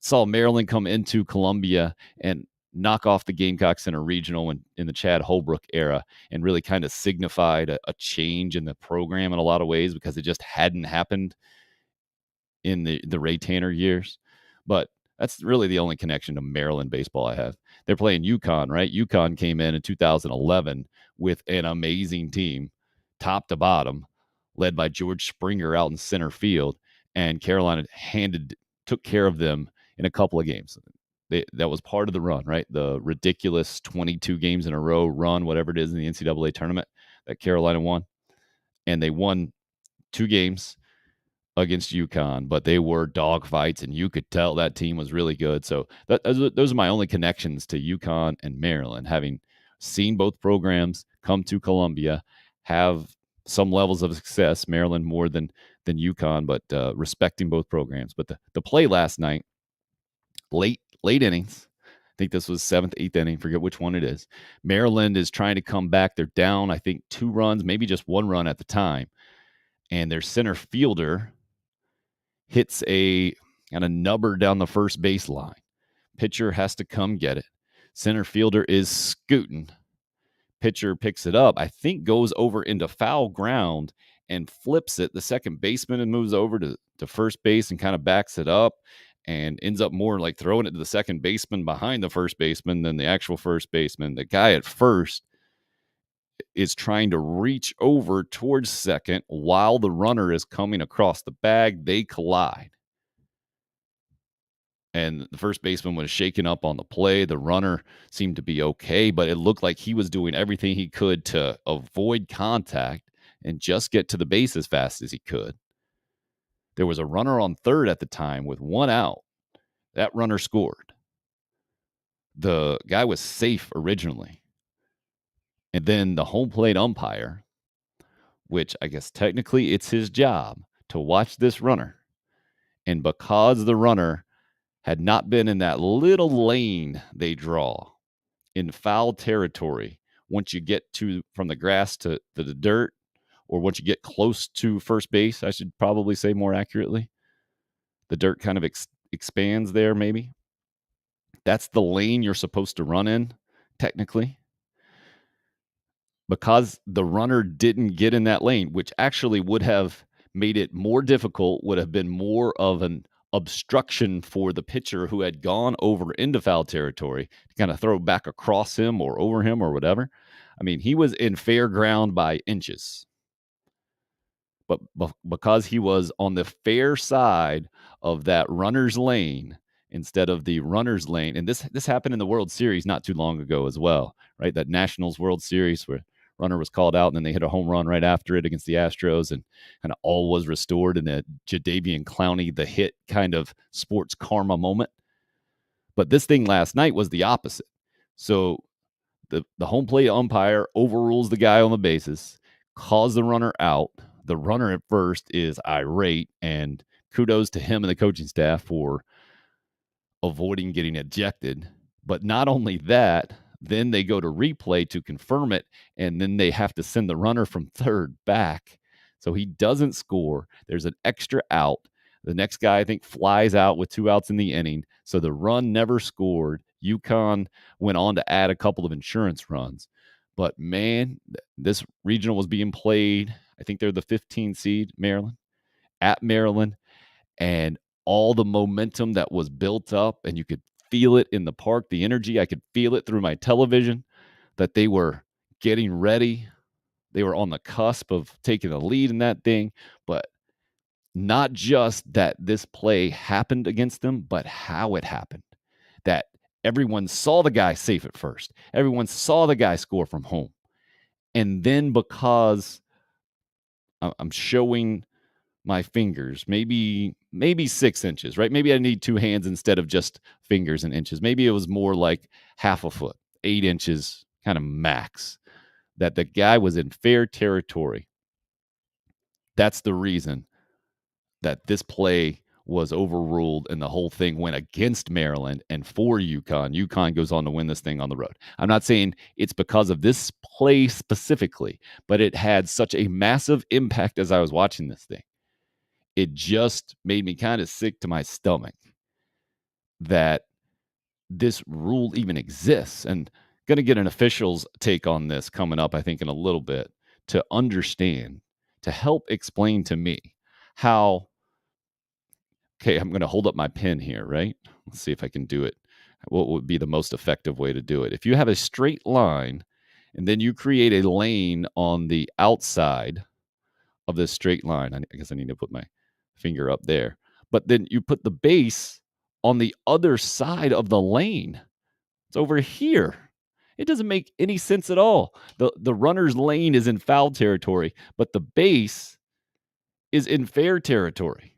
Saw Maryland come into Columbia and knock off the Gamecocks in a regional in the Chad Holbrook era, and really kind of signified a change in the program in a lot of ways, because it just hadn't happened in the Ray Tanner years. But that's really the only connection to Maryland baseball I have. They're playing UConn, right? UConn came in 2011 with an amazing team, top to bottom, led by George Springer out in center field, and Carolina took care of them in a couple of games. That was part of the run, right? The ridiculous 22 games in a row run, whatever it is, in the NCAA tournament that Carolina won. And they won 2 games against UConn, but they were dogfights, and you could tell that team was really good. So those are my only connections to UConn and Maryland, having seen both programs come to Columbia, have some levels of success, Maryland more than UConn, but respecting both programs. But the play last night, late innings, I think this was 7th, 8th inning, forget which one it is. Maryland is trying to come back. They're down, I think, 2 runs, maybe just 1 run at the time. And their center fielder hits a kind of nubber down the first base line. Pitcher has to come get it. Center fielder is scooting. Pitcher picks it up, I think goes over into foul ground and flips it. The second baseman and moves over to first base and kind of backs it up, and ends up more like throwing it to the second baseman behind the first baseman than the actual first baseman. The guy at first is trying to reach over towards second while the runner is coming across the bag. They collide. And the first baseman was shaken up on the play. The runner seemed to be okay, but it looked like he was doing everything he could to avoid contact and just get to the base as fast as he could. There was a runner on third at the time with 1 out. That runner scored. The guy was safe originally. And then the home plate umpire, which I guess technically it's his job to watch this runner. And because the runner had not been in that little lane they draw in foul territory, once you get from the grass to the dirt, or once you get close to first base, I should probably say more accurately, the dirt kind of expands there maybe. That's the lane you're supposed to run in, technically. Because the runner didn't get in that lane, which actually would have made it more difficult, would have been more of an obstruction for the pitcher who had gone over into foul territory to kind of throw back across him or over him or whatever. I mean, he was in fair ground by inches. But because he was on the fair side of that runner's lane instead of the runner's lane, and this happened in the World Series not too long ago as well, right? That Nationals World Series where runner was called out and then they hit a home run right after it against the Astros, and kind of all was restored in the Jadeveon Clowney, the hit kind of sports karma moment. But this thing last night was the opposite. So the home plate umpire overrules the guy on the bases, calls the runner out. The runner at first is irate, and kudos to him and the coaching staff for avoiding getting ejected. But not only that, then they go to replay to confirm it, and then they have to send the runner from third back. So he doesn't score. There's an extra out. The next guy, I think, flies out with 2 outs in the inning. So the run never scored. UConn went on to add a couple of insurance runs. But, man, this regional was being played. I think they're the 15 seed, Maryland, at Maryland. And all the momentum that was built up, and you could feel it in the park, the energy. I could feel it through my television that they were getting ready. They were on the cusp of taking the lead in that thing. But not just that this play happened against them, but how it happened. That everyone saw the guy safe at first. Everyone saw the guy score from home. And then because I'm showing my fingers, maybe 6 inches, right? Maybe I need 2 hands instead of just fingers and inches. Maybe it was more like half a foot, 8 inches, kind of max, that the guy was in fair territory. That's the reason that this play was overruled and the whole thing went against Maryland and for UConn. UConn goes on to win this thing on the road. I'm not saying it's because of this play specifically, but it had such a massive impact as I was watching this thing. It just made me kind of sick to my stomach that this rule even exists. And going to get an official's take on this coming up, I think, in a little bit to understand, to help explain to me how. Okay, I'm going to hold up my pen here, right? Let's see if I can do it. What would be the most effective way to do it? If you have a straight line and then you create a lane on the outside of this straight line, I guess I need to put my finger up there, but then you put the base on the other side of the lane. It's over here. It doesn't make any sense at all. The runner's lane is in foul territory, but the base is in fair territory.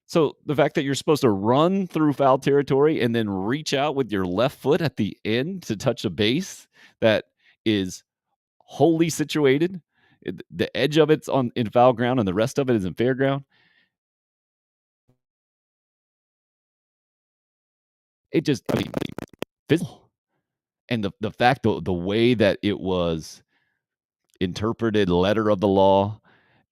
So the fact that you're supposed to run through foul territory and then reach out with your left foot at the end to touch a base that is wholly situated, the edge of it's in foul ground and the rest of it is in fair ground. It just, physical. And the fact, the way that it was interpreted, letter of the law,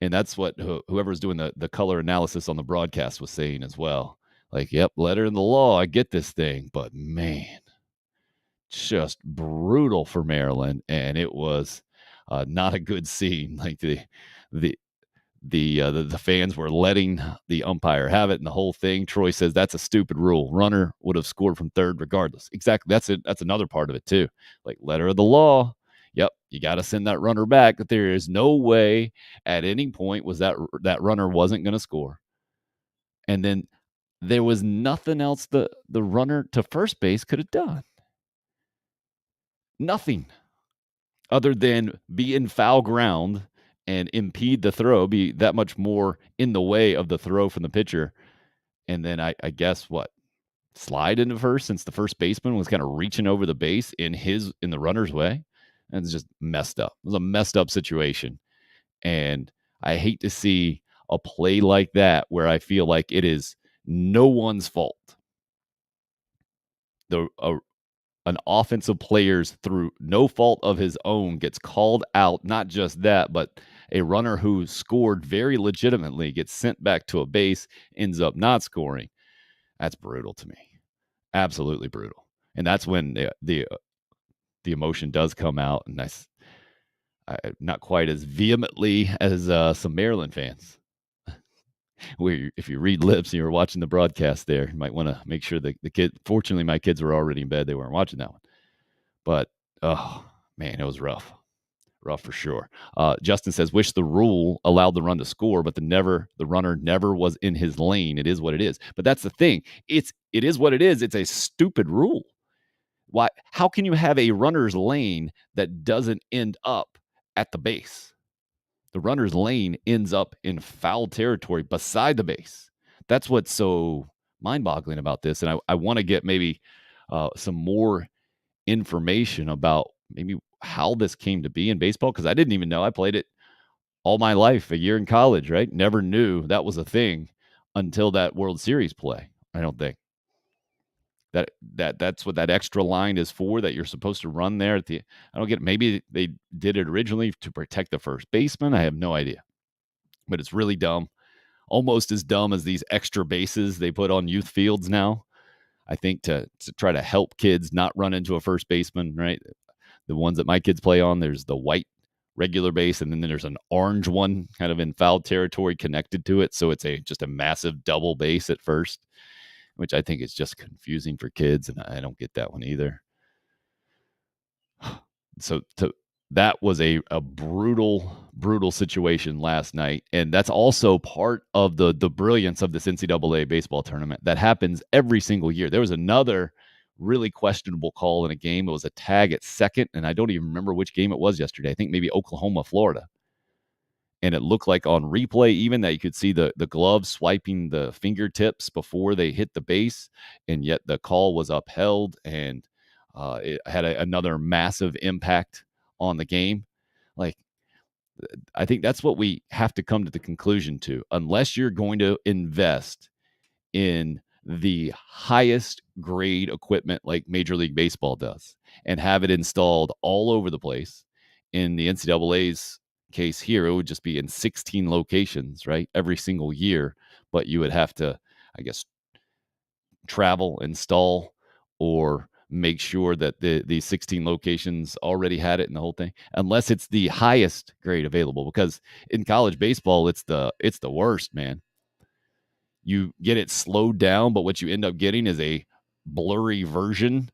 and that's what whoever's doing the color analysis on the broadcast was saying as well. Like, yep, letter in the law, I get this thing, but man, just brutal for Maryland, and it was not a good scene. Like the fans were letting the umpire have it, and the whole thing. Troy says that's a stupid rule. Runner would have scored from third regardless. Exactly. That's it. That's another part of it too. Like, letter of the law. Yep, you got to send that runner back. But there is no way at any point was that runner wasn't going to score. And then there was nothing else the runner to first base could have done. Nothing other than be in foul ground and impede the throw, be that much more in the way of the throw from the pitcher. And then I guess slide into first, since the first baseman was kind of reaching over the base in the runner's way. And it's just messed up. It was a messed up situation. And I hate to see a play like that where I feel like it is no one's fault. An offensive player's through no fault of his own gets called out. Not just that, but a runner who scored very legitimately gets sent back to a base, ends up not scoring. That's brutal to me. Absolutely brutal. And that's when the emotion does come out, and I not quite as vehemently as some Maryland fans. If you read lips and you were watching the broadcast there, you might want to make sure that the kid. Fortunately, my kids were already in bed; they weren't watching that one. But oh man, it was rough for sure. Justin says, "Wish the rule allowed the run to score, but the runner never was in his lane. It is what it is." But that's the thing; it is what it is. It's a stupid rule. Why? How can you have a runner's lane that doesn't end up at the base? The runner's lane ends up in foul territory beside the base. That's what's so mind-boggling about this. And I want to get maybe some more information about maybe how this came to be in baseball, because I didn't even know. I played it all my life, a year in college, right? Never knew that was a thing until that World Series play. I don't think that's what that extra line is for, that you're supposed to run there at the. I don't get it. Maybe they did it originally to protect the first baseman. I have no idea, but it's really dumb. Almost as dumb as these extra bases they put on youth fields now. I think to try to help kids not run into a first baseman, right? The ones that my kids play on, there's the white regular base, and then there's an orange one kind of in foul territory connected to it. So it's just a massive double base at first, which I think is just confusing for kids, and I don't get that one either. So that was a brutal situation last night, and that's also part of the brilliance of this NCAA baseball tournament that happens every single year. There was another really questionable call in a game. It was a tag at second, and I don't even remember which game it was yesterday. I think maybe Oklahoma, Florida. And it looked like on replay even that you could see the glove swiping the fingertips before they hit the base, and yet the call was upheld, and it had another massive impact on the game. Like, I think that's what we have to come to the conclusion to. Unless you're going to invest in the highest grade equipment like Major League Baseball does and have it installed all over the place. In the NCAA's case here, it would just be in 16 locations, right? Every single year. But you would have to, I guess, travel, install, or make sure that the 16 locations already had it and the whole thing, unless it's the highest grade available. Because in college baseball, it's the worst, man. You get it slowed down, but what you end up getting is a blurry version,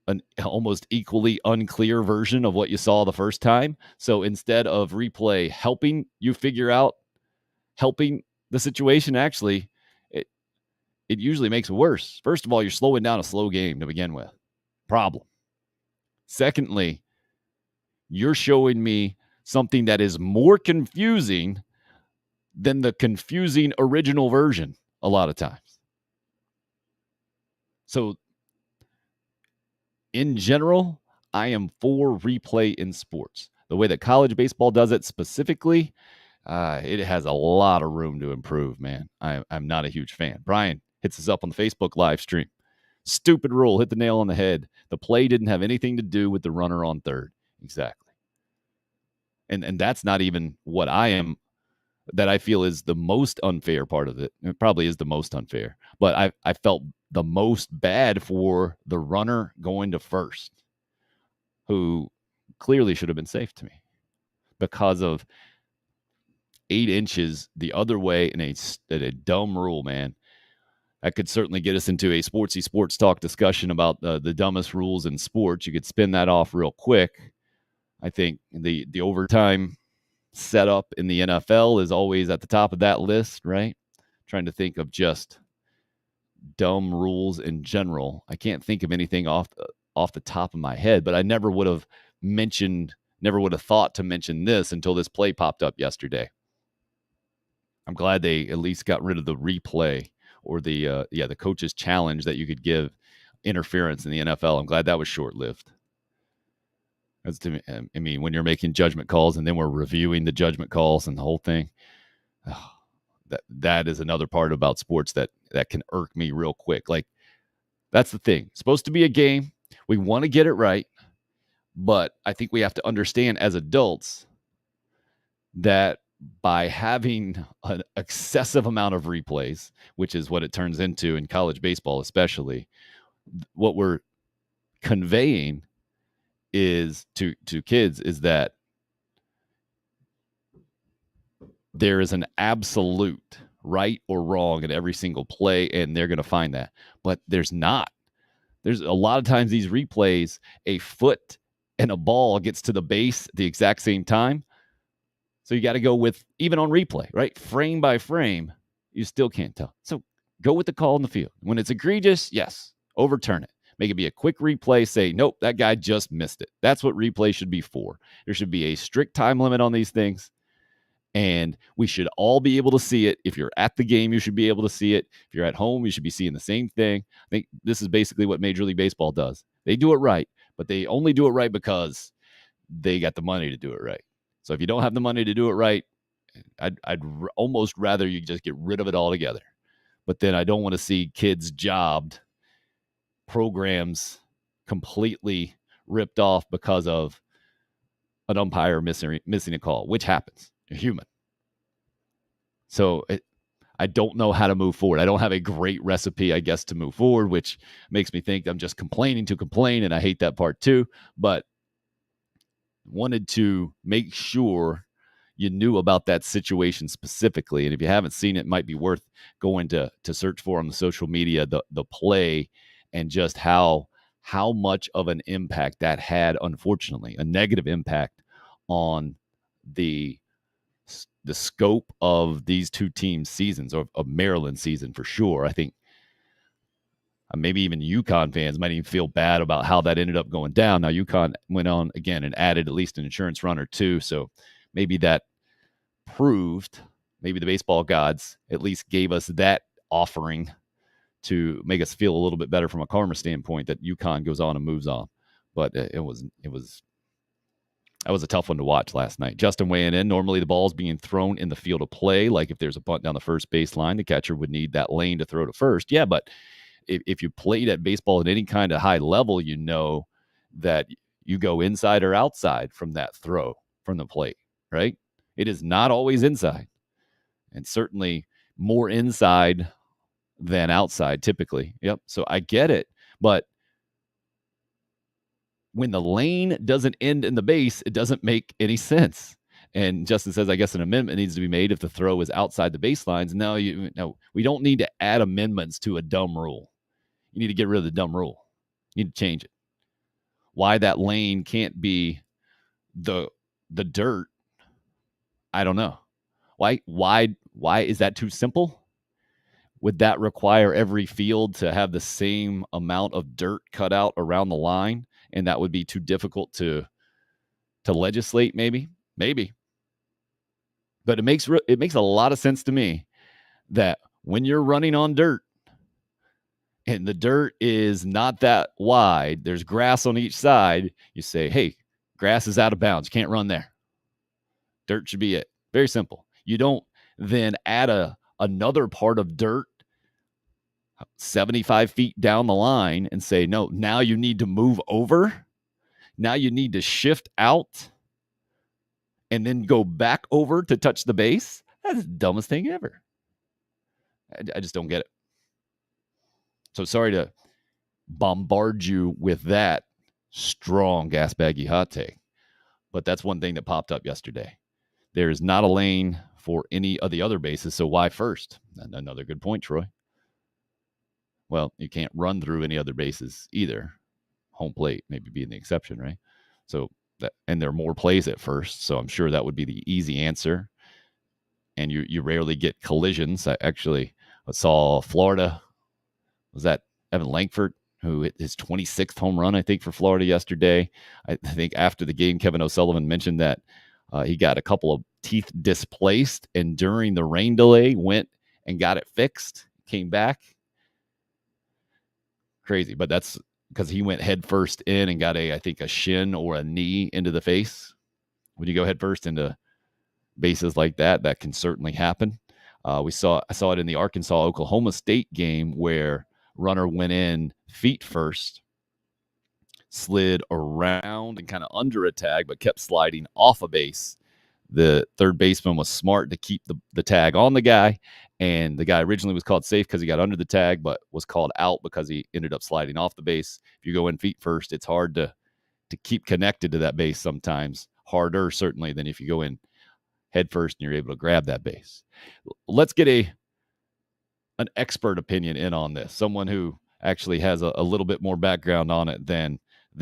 an almost equally unclear version of what you saw the first time. So instead of replay helping you figure out, helping the situation, actually, it usually makes it worse. First of all, you're slowing down a slow game to begin with. Problem. Secondly, you're showing me something that is more confusing than the confusing original version a lot of times. So, in general, I am for replay in sports. The way that college baseball does it specifically, it has a lot of room to improve, man. I'm not a huge fan. Brian hits us up on the Facebook live stream. Stupid rule, hit the nail on the head. The play didn't have anything to do with the runner on third. Exactly. And that's not even what I feel is the most unfair part of it. It probably is the most unfair. But I felt the most bad for the runner going to first, who clearly should have been safe to me because of 8 inches the other way in a dumb rule, man. That could certainly get us into a sportsy sports talk discussion about the dumbest rules in sports. You could spin that off real quick. I think the overtime setup in the NFL is always at the top of that list, right? Trying to think of just dumb rules in general. I can't think of anything off the top of my head, but I never would have thought to mention this until this play popped up yesterday. I'm glad they at least got rid of the replay or the coach's challenge that you could give interference in the NFL. I'm glad that was short-lived. That's to me, I mean, when you're making judgment calls and then we're reviewing the judgment calls and the whole thing, that is another part about sports that can irk me real quick. Like, that's the thing. It's supposed to be a game. We want to get it right, but I think we have to understand as adults that by having an excessive amount of replays, which is what it turns into in college baseball especially, what we're conveying is to kids is that there is an absolute right or wrong in every single play, and they're going to find that. But there's not. There's a lot of times these replays, a foot and a ball gets to the base at the exact same time. So you got to go with, even on replay, right? Frame by frame, you still can't tell. So go with the call in the field. When it's egregious, yes, overturn it. Make it be a quick replay. Say, nope, that guy just missed it. That's what replay should be for. There should be a strict time limit on these things. And we should all be able to see it. If you're at the game, you should be able to see it. If you're at home, you should be seeing the same thing. I think this is basically what Major League Baseball does. They do it right, but they only do it right because they got the money to do it right. So if you don't have the money to do it right, I'd almost rather you just get rid of it altogether. But then I don't want to see kids jobbed, programs completely ripped off because of an umpire missing a call, which happens. You're human. So I don't know how to move forward. I don't have a great recipe, I guess, to move forward, which makes me think I'm just complaining to complain, and I hate that part too. But wanted to make sure you knew about that situation specifically. And if you haven't seen it, it might be worth going to search for on the social media, the play, and just how much of an impact that had, unfortunately, a negative impact on the scope of these two teams' seasons, or of Maryland's season for sure. I think maybe even UConn fans might even feel bad about how that ended up going down. Now, UConn went on again and added at least an insurance run or two, so maybe that proved, maybe the baseball gods at least gave us that offering to make us feel a little bit better from a karma standpoint that UConn goes on and moves on. But it was That was a tough one to watch last night. Justin weighing in. Normally the ball's being thrown in the field of play. Like if there's a bunt down the first baseline, the catcher would need that lane to throw to first. Yeah, but if you played at baseball at any kind of high level, you know that you go inside or outside from that throw from the plate, right? It is not always inside, and certainly more inside than outside typically. Yep. So I get it. But when the lane doesn't end in the base, it doesn't make any sense. And Justin says, I guess an amendment needs to be made if the throw is outside the baselines. No, we don't need to add amendments to a dumb rule. You need to get rid of the dumb rule. You need to change it. Why that lane can't be the dirt, I don't know. Why is that too simple? Would that require every field to have the same amount of dirt cut out around the line? And that would be too difficult to legislate, maybe. But it makes a lot of sense to me that when you're running on dirt and the dirt is not that wide, there's grass on each side, you say, hey, grass is out of bounds. You can't run there. Dirt should be it. Very simple. You don't then add another part of dirt 75 feet down the line and say, no, now you need to move over. Now you need to shift out and then go back over to touch the base. That's the dumbest thing ever. I just don't get it. So sorry to bombard you with that strong gas baggy hot take, but that's one thing that popped up yesterday. There is not a lane for any of the other bases, so why first? Another good point, Troy. Well, you can't run through any other bases either. Home plate maybe being the exception, right? So and there are more plays at first, so I'm sure that would be the easy answer. And you rarely get collisions. I actually saw Florida. Was that Evan Langford, who hit his 26th home run, I think, for Florida yesterday? I think after the game, Kevin O'Sullivan mentioned that he got a couple of teeth displaced, and during the rain delay, went and got it fixed, came back. Crazy, but that's because he went head first in and got I think a shin or a knee into the face. When you go head first into bases like that, that can certainly happen. I saw it in the Arkansas-Oklahoma State game where runner went in feet first, slid around and kind of under a tag, but kept sliding off a base. The third baseman was smart to keep the tag on the guy, and the guy originally was called safe because he got under the tag, but was called out because he ended up sliding off the base. If you go in feet first, it's hard to keep connected to that base sometimes. Harder, certainly, than if you go in head first and you're able to grab that base. Let's get an expert opinion in on this, someone who actually has a little bit more background on it than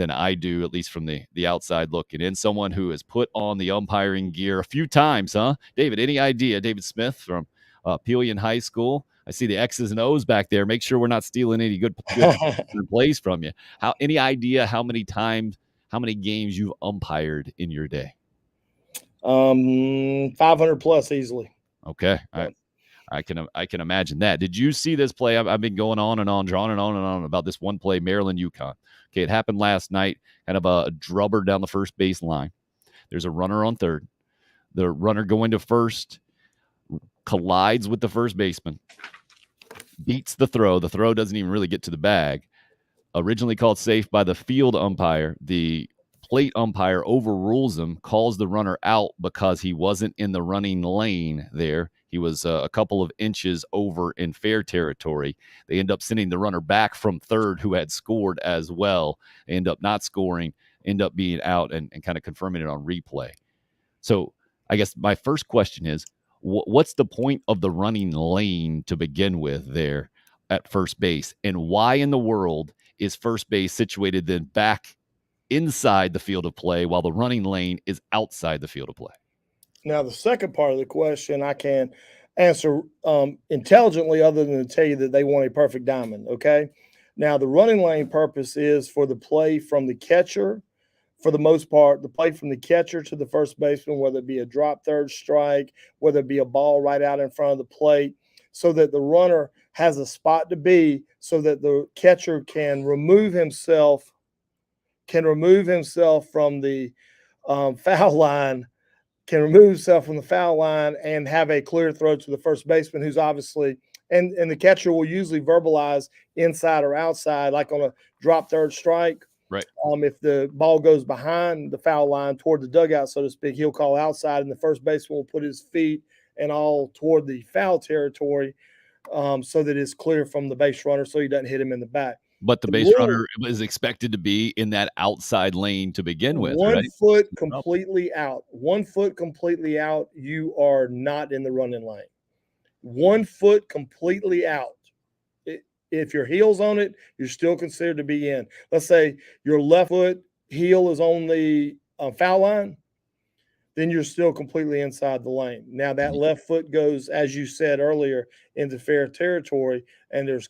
I do, at least from the outside looking in. Someone who has put on the umpiring gear a few times, huh? David, any idea? David Smith from Pelion High School. I see the X's and O's back there. Make sure we're not stealing any good plays from you. Any idea how many games you've umpired in your day? 500 plus easily. Okay. I can imagine that. Did you see this play? I've been going on and on, drawn and on about this one play, Maryland, UConn. Okay, it happened last night, kind of a drubber down the first base line. There's a runner on third. The runner going to first collides with the first baseman, beats the throw. The throw doesn't even really get to the bag. Originally called safe by the field umpire. The plate umpire overrules him, calls the runner out because he wasn't in the running lane there. He was a couple of inches over in fair territory. They end up sending the runner back from third who had scored as well. They end up not scoring, end up being out and kind of confirming it on replay. So I guess my first question is, what's the point of the running lane to begin with there at first base? And why in the world is first base situated then back inside the field of play while the running lane is outside the field of play? Now, the second part of the question I can answer intelligently, other than to tell you that they want a perfect diamond, okay? Now, the running lane purpose is for the play from the catcher, for the most part, the play from the catcher to the first baseman, whether it be a drop third strike, whether it be a ball right out in front of the plate, so that the runner has a spot to be, so that the catcher can remove himself from the foul line can remove himself from the foul line and have a clear throw to the first baseman, who's obviously and the catcher will usually verbalize inside or outside, like on a drop third strike. Right. If the ball goes behind the foul line toward the dugout, so to speak, he'll call outside, and the first baseman will put his feet and all toward the foul territory, so that it's clear from the base runner, so he doesn't hit him in the back. But the base runner is expected to be in that outside lane to begin with, right? 1 foot completely out. 1 foot completely out, you are not in the running lane. 1 foot completely out. If your heel's on it, you're still considered to be in. Let's say your left foot heel is on the foul line, then you're still completely inside the lane. Now that left foot goes, as you said earlier, into fair territory, and there's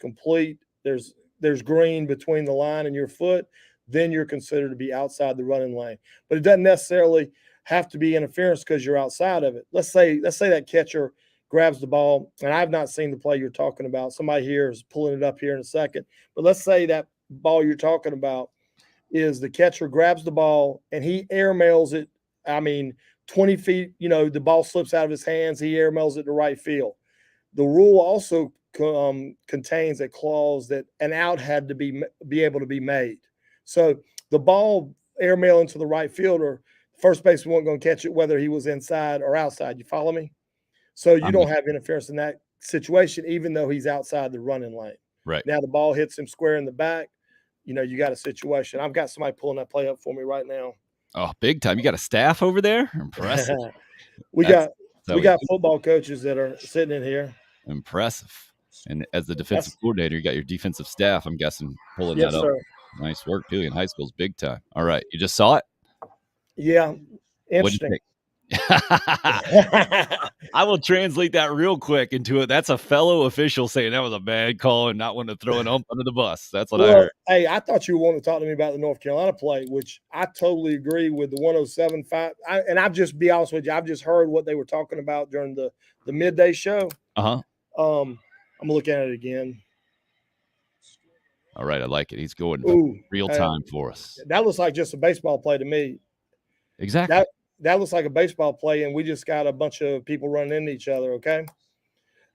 green between the line and your foot, then you're considered to be outside the running lane. But it doesn't necessarily have to be interference because you're outside of it. Let's say that catcher grabs the ball, and I've not seen the play you're talking about. Somebody here is pulling it up here in a second. But let's say that ball you're talking about is the catcher grabs the ball and he airmails it. 20 feet, the ball slips out of his hands. He airmails it to right field. The rule also contains a clause that an out had to be able to be made. So the ball airmail into the right fielder, first baseman wasn't going to catch it whether he was inside or outside. You follow me? So you don't have interference in that situation, even though he's outside the running lane. Right. Now the ball hits him square in the back. You got a situation. I've got somebody pulling that play up for me right now. Oh, big time. You got a staff over there? Impressive. we got football coaches that are sitting in here. Impressive. And as the defensive coordinator, you got your defensive staff, I'm guessing, pulling that up. Sir. Nice work. Pelion High School's big time. All right. You just saw it? Yeah. Interesting. I will translate that real quick into it. That's a fellow official saying that was a bad call and not wanting to throw an ump under the bus. That's what I heard. Hey, I thought you wanted to talk to me about the North Carolina play, which I totally agree with the 107.5. And I'll just be honest with you. I've just heard what they were talking about during the midday show. Uh-huh. I'm looking at it again. All right. I like it. He's going real time for us. That looks like just a baseball play to me. Exactly. That looks like a baseball play, and we just got a bunch of people running into each other, okay?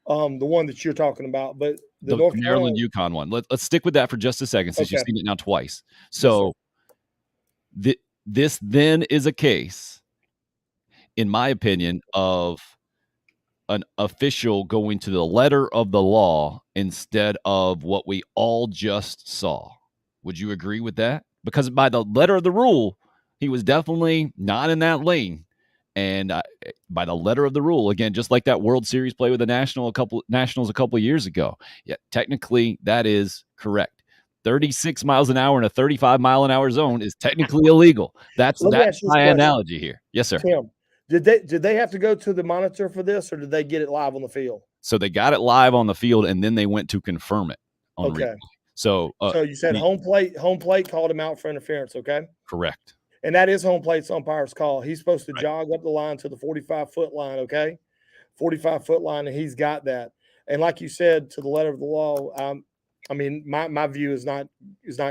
The one that you're talking about, but the North Maryland UConn one. Let's stick with that for just a second since you've seen it now twice. So this then is a case, in my opinion, of an official going to the letter of the law instead of what we all just saw. Would you agree with that? Because by the letter of the rule, he was definitely not in that lane. And by the letter of the rule, again, just like that World Series play with the Nationals a couple of years ago. Yeah, technically that is correct. 36 miles an hour in a 35-mile-an-hour zone is technically illegal. That's my analogy here. Yes, sir. Tim, did they have to go to the monitor for this, or did they get it live on the field? So they got it live on the field, and then they went to confirm it on replay. So you said home plate called him out for interference, okay? Correct. And that is home plate's umpire's call. He's supposed to jog up the line to the 45-foot line, okay? 45-foot line, and he's got that. And like you said, to the letter of the law, my view is not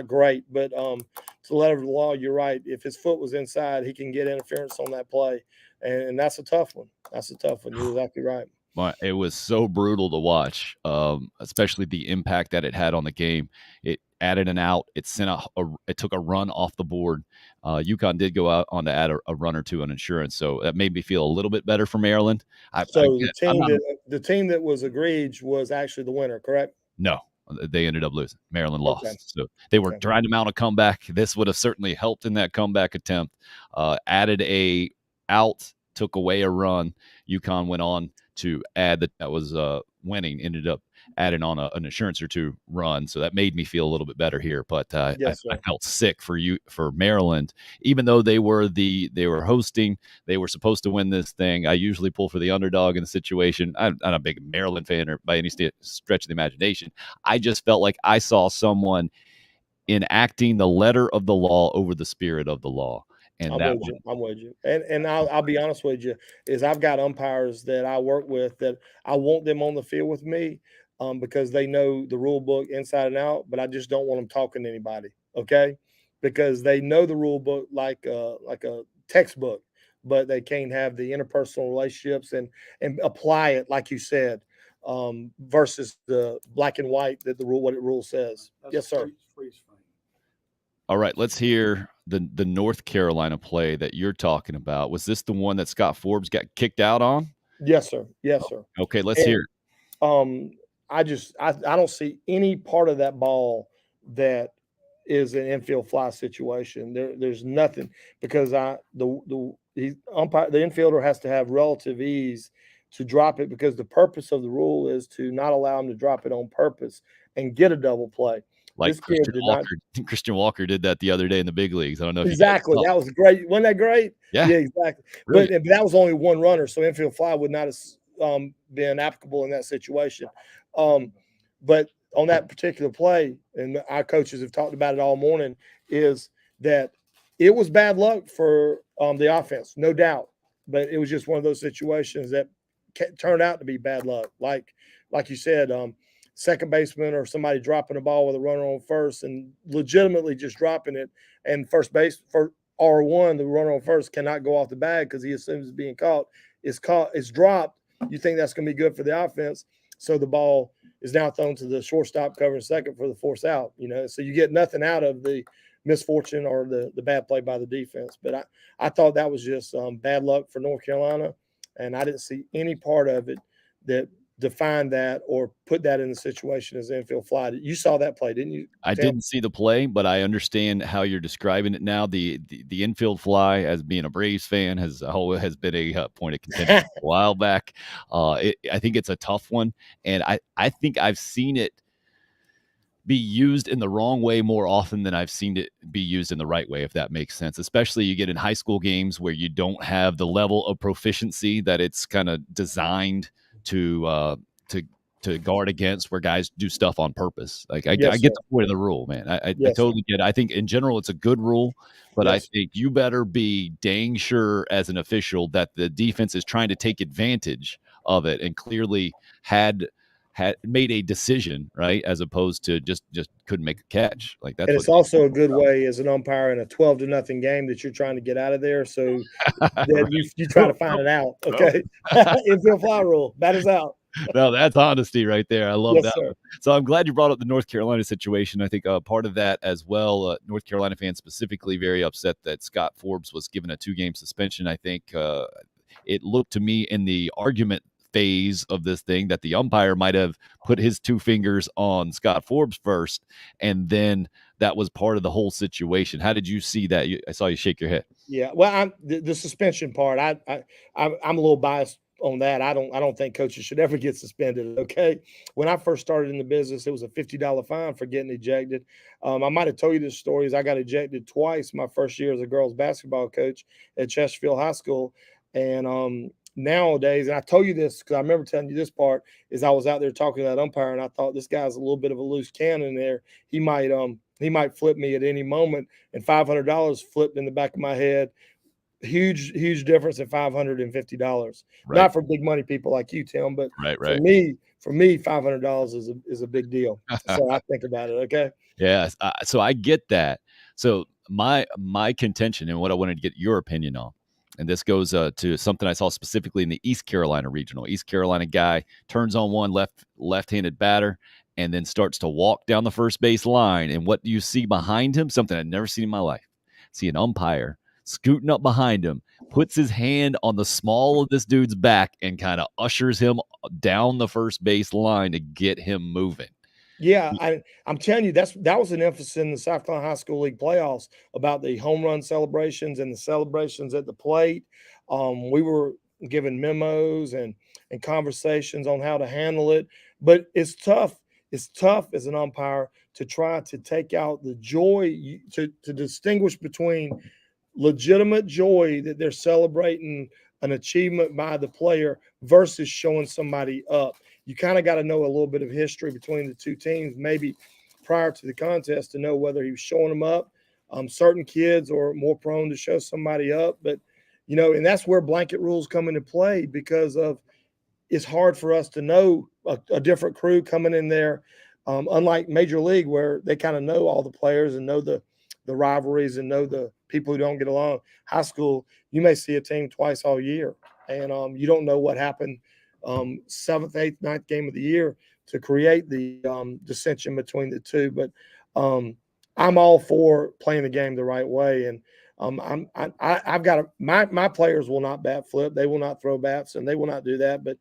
great, but to the letter of the law, you're right. If his foot was inside, he can get interference on that play, and that's a tough one. You're exactly right. It was so brutal to watch, especially the impact that it had on the game. It added an out. It it took a run off the board. UConn did go out on to add a run or two on insurance, so that made me feel a little bit better for Maryland. The team that was egregious was actually the winner, correct? No, they ended up losing. Maryland lost. So they were trying to mount a comeback. This would have certainly helped in that comeback attempt. Added a out, took away a run. UConn went on to add that was winning, ended up adding on an insurance or two run. So that made me feel a little bit better here. But I felt sick for Maryland, even though they were hosting, they were supposed to win this thing. I usually pull for the underdog in the situation. I'm not a big Maryland fan or by any stretch of the imagination. I just felt like I saw someone enacting the letter of the law over the spirit of the law. And I'm with you. And I'll be honest with you, is I've got umpires that I work with that I want them on the field with me because they know the rule book inside and out, but I just don't want them talking to anybody, okay? Because they know the rule book like a textbook, but they can't have the interpersonal relationships and apply it like you said, versus the black and white that what it rule says. Yes, sir. All right, let's hear the North Carolina play that you're talking about. Was this the one that Scott Forbes got kicked out on? Yes, sir. Yes, sir. Okay, let's hear it. I don't see any part of that ball that is an infield fly situation. There's nothing, because the infielder has to have relative ease to drop it, because the purpose of the rule is to not allow him to drop it on purpose and get a double play. Like Christian Walker did that the other day in the big leagues. I don't know if exactly. That was great. Wasn't that great? Yeah, exactly. But that was only one runner, so infield fly would not have been applicable in that situation. But on that particular play, and our coaches have talked about it all morning, is that it was bad luck for the offense, no doubt. But it was just one of those situations that turned out to be bad luck. Like you said, second baseman or somebody dropping a ball with a runner on first and legitimately just dropping it, and first base for R1, the runner on first cannot go off the bag because he assumes it's being caught. It's dropped. You think that's going to be good for the offense, so the ball is now thrown to the shortstop covering second for the force out. So you get nothing out of the misfortune or the bad play by the defense. But I thought that was just bad luck for North Carolina, and I didn't see any part of it that defined that or put that in the situation as infield fly. You saw that play, didn't you? I didn't see the play, but I understand how you're describing it now. The infield fly, as being a Braves fan, has been a point of contention a while back. I think it's a tough one, and I think I've seen it be used in the wrong way more often than I've seen it be used in the right way, if that makes sense. Especially you get in high school games where you don't have the level of proficiency that it's kind of designed to guard against, where guys do stuff on purpose. Like I get the point of the rule, man. I totally get it. I think in general it's a good rule, but I think you better be dang sure as an official that the defense is trying to take advantage of it and clearly had made a decision, right, as opposed to just couldn't make a catch. Like that's. And it's also a good way as an umpire in a 12-0 game that you're trying to get out of there, so that you try to find it out. Okay, infield fly rule, bat is out. No, that's honesty right there. I love that. Sir. So I'm glad you brought up the North Carolina situation. I think part of that as well, North Carolina fans specifically very upset that Scott Forbes was given a 2-game suspension. I think it looked to me in the argument phase of this thing that the umpire might have put his 2 fingers on Scott Forbes first, and then that was part of the whole situation. How did you see that? I saw you shake your head. Yeah, well, the suspension part, I'm a little biased on that. I don't think coaches should ever get suspended. Okay, when I first started in the business, it was a $50 fine for getting ejected. I might have told you this story. Is I got ejected twice my first year as a girls basketball coach at Chesterfield High School, and nowadays, and I told you this because I remember telling you this part, is I was out there talking to that umpire, and I thought, this guy's a little bit of a loose cannon there. He might flip me at any moment, and $500 flipped in the back of my head. Huge difference in $550. Right. Not for big money people like you, Tim, but for me, $500 is a big deal. So I think about it. Okay. Yeah. So I get that. So my contention and what I wanted to get your opinion on, and this goes to something I saw specifically in the East Carolina regional. East Carolina guy turns on one left-handed batter and then starts to walk down the first base line. And what do you see behind him? Something I'd never seen in my life. See an umpire scooting up behind him, puts his hand on the small of this dude's back and kind of ushers him down the first base line to get him moving. Yeah, I'm telling you, that was an emphasis in the South Carolina High School League playoffs about the home run celebrations and the celebrations at the plate. We were given memos and conversations on how to handle it, but it's tough. It's tough as an umpire to try to take out the joy, to distinguish between legitimate joy that they're celebrating an achievement by the player versus showing somebody up. You kind of got to know a little bit of history between the two teams, maybe prior to the contest, to know whether he was showing them up. Certain kids are more prone to show somebody up, but and that's where blanket rules come into play, because of it's hard for us to know a different crew coming in there, unlike Major League, where they kind of know all the players and know the the rivalries and know the people who don't get along. High school, you may see a team twice all year, and you don't know what happened 7th, 8th, 9th game of the year to create the dissension between the two. But I'm all for playing the game the right way, and I've got my players will not bat flip, they will not throw bats, and they will not do that. But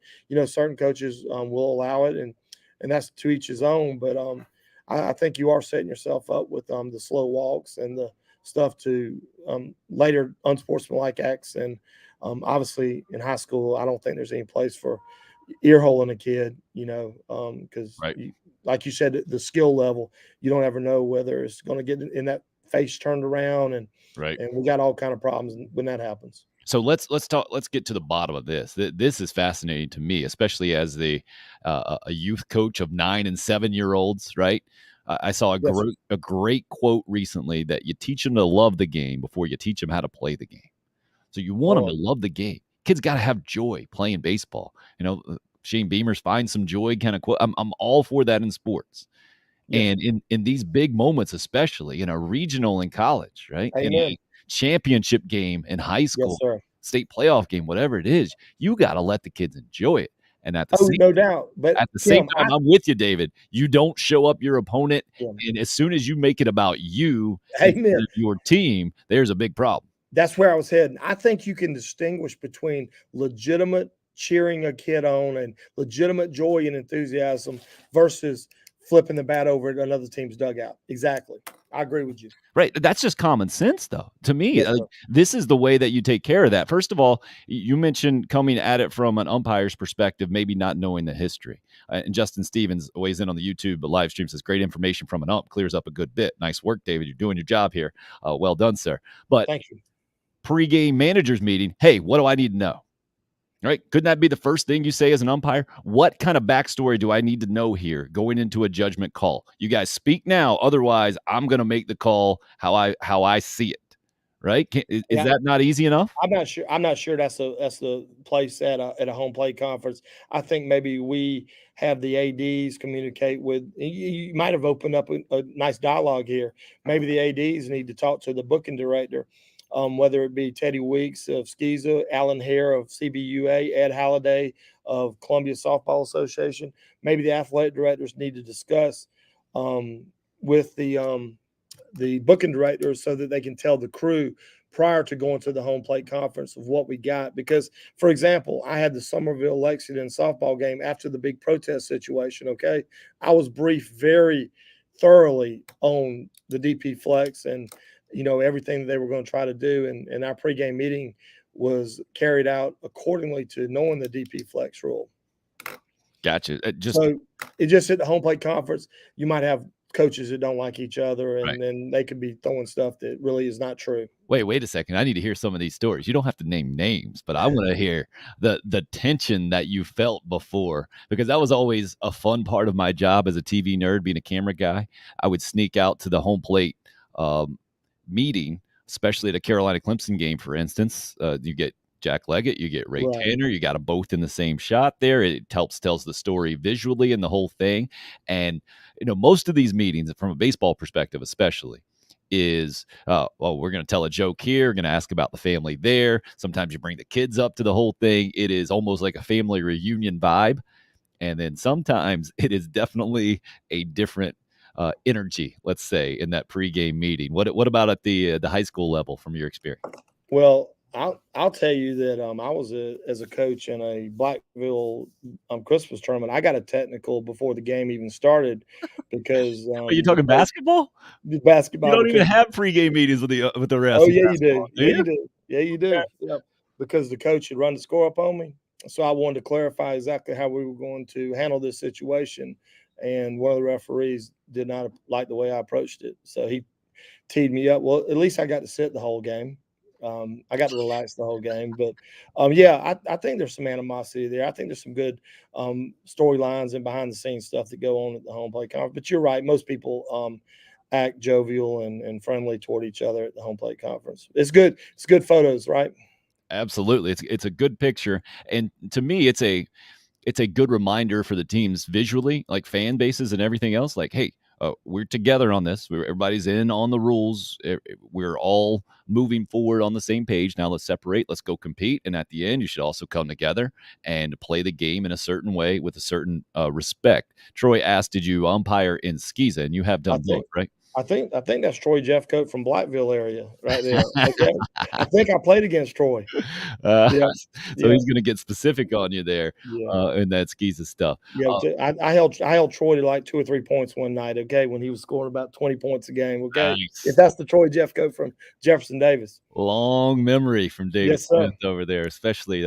certain coaches will allow it, and that's to each his own. But I think you are setting yourself up with the slow walks and the stuff to later unsportsmanlike acts. And obviously in high school, I don't think there's any place for earholing a kid, because like you said, the skill level, you don't ever know whether it's going to get in that face turned around, and we got all kind of problems when that happens. So let's get to the bottom of this. This is fascinating to me, especially as a youth coach of 9 and 7-year-olds, right? I saw a great quote recently that you teach them to love the game before you teach them how to play the game. So you want them to love the game. Kids got to have joy playing baseball. Shane Beamer's find some joy kind of quote. I'm all for that in sports. Yes. And in these big moments, especially in a regional in college, right? Amen. In a championship game in high school, yes, state playoff game, whatever it is, you got to let the kids enjoy it. And at the same, no doubt. But at the same time, I'm with you, David. You don't show up your opponent, and as soon as you make it about you, your team, there's a big problem. That's where I was heading. I think you can distinguish between legitimate cheering a kid on and legitimate joy and enthusiasm versus flipping the bat over at another team's dugout. Exactly. I agree with you. Right. That's just common sense, though. To me, this is the way that you take care of that. First of all, you mentioned coming at it from an umpire's perspective, maybe not knowing the history. And Justin Stevens weighs in on the YouTube live stream, says, great information from an ump, clears up a good bit. Nice work, David. You're doing your job here. Well done, sir. But thank you. Pre-game managers meeting, hey, what do I need to know? Right? Couldn't that be the first thing you say as an umpire? What kind of backstory do I need to know here going into a judgment call? You guys speak now. Otherwise, I'm going to make the call how I see it. Right? Is that not easy enough? I'm not sure that's the place at a home plate conference. I think maybe we have the ADs communicate with. You might have opened up a nice dialogue here. Maybe the ADs need to talk to the booking director. Whether it be Teddy Weeks of SCISA, Alan Hare of CBUA, Ed Halliday of Columbia Softball Association. Maybe the athletic directors need to discuss with the booking directors so that they can tell the crew prior to going to the home plate conference of what we got. Because, for example, I had the Somerville-Lexington softball game after the big protest situation, okay? I was briefed very thoroughly on the DP flex and everything that they were going to try to do. And our pregame meeting was carried out accordingly to knowing the DP flex rule. Gotcha. So it just at the home plate conference, you might have coaches that don't like each other, and then they could be throwing stuff that really is not true. Wait a second. I need to hear some of these stories. You don't have to name names, but I want to hear the tension that you felt before, because that was always a fun part of my job as a TV nerd, being a camera guy. I would sneak out to the home plate meeting, especially at a Carolina Clemson game, for instance. You get Jack Leggett, you get Ray Tanner, you got them both in the same shot there. It tells the story visually and the whole thing. And most of these meetings, from a baseball perspective especially, is we're going to tell a joke here, we're going to ask about the family there. Sometimes you bring the kids up to the whole thing. It is almost like a family reunion vibe. And then sometimes it is definitely a different energy, let's say, in that pregame meeting. What about at the high school level from your experience? Well, I'll tell you that I was as a coach in a Blackville Christmas tournament. I got a technical before the game even started because are you talking basketball? Basketball. You don't even have pregame meetings with the rest. Oh yeah, you do. Yeah, you do. Yeah, you do. Yeah. Because the coach had run the score up on me, so I wanted to clarify exactly how we were going to handle this situation. And one of the referees did not like the way I approached it, so he teed me up. Well, at least I got to sit the whole game. I got to relax the whole game. But, I think there's some animosity there. I think there's some good storylines and behind-the-scenes stuff that go on at the home plate conference. But you're right. Most people act jovial and friendly toward each other at the home plate conference. It's good. It's good photos, right? Absolutely. It's a good picture. And to me, it's a good reminder for the teams visually, like fan bases and everything else. Like, hey, we're together on this. Everybody's in on the rules. We're all moving forward on the same page. Now let's separate. Let's go compete. And at the end, you should also come together and play the game in a certain way with a certain respect. Troy asked, did you umpire in Skeeza? And you have done both, right? I think that's Troy Jeffcoat from Blackville area right there. Okay, I think I played against Troy. So he's going to get specific on you there, Yeah. and that Skeeza stuff. Yeah, I held Troy to like 2 or 3 points one night. Okay, when he was scoring about 20 points a game. Okay, Nice. if that's the Troy Jeffcoat from Jefferson Davis. Long memory from David Yes, sir. Smith over there, especially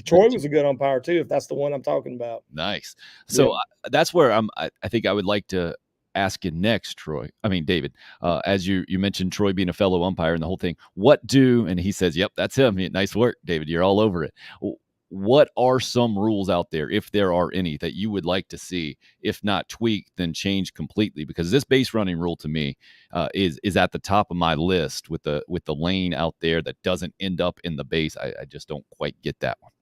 Troy was a good umpire too. If that's the one I'm talking about. Nice. So that's where I think I would like to ask you next, David, as you mentioned Troy being a fellow umpire and the whole thing, and he says, yep, that's him. Nice work, David. You're all over it. What are some rules out there, if there are any, that you would like to see, if not tweaked, then change completely? Because this base running rule to me is at the top of my list with the lane out there that doesn't end up in the base. I just don't quite get that one.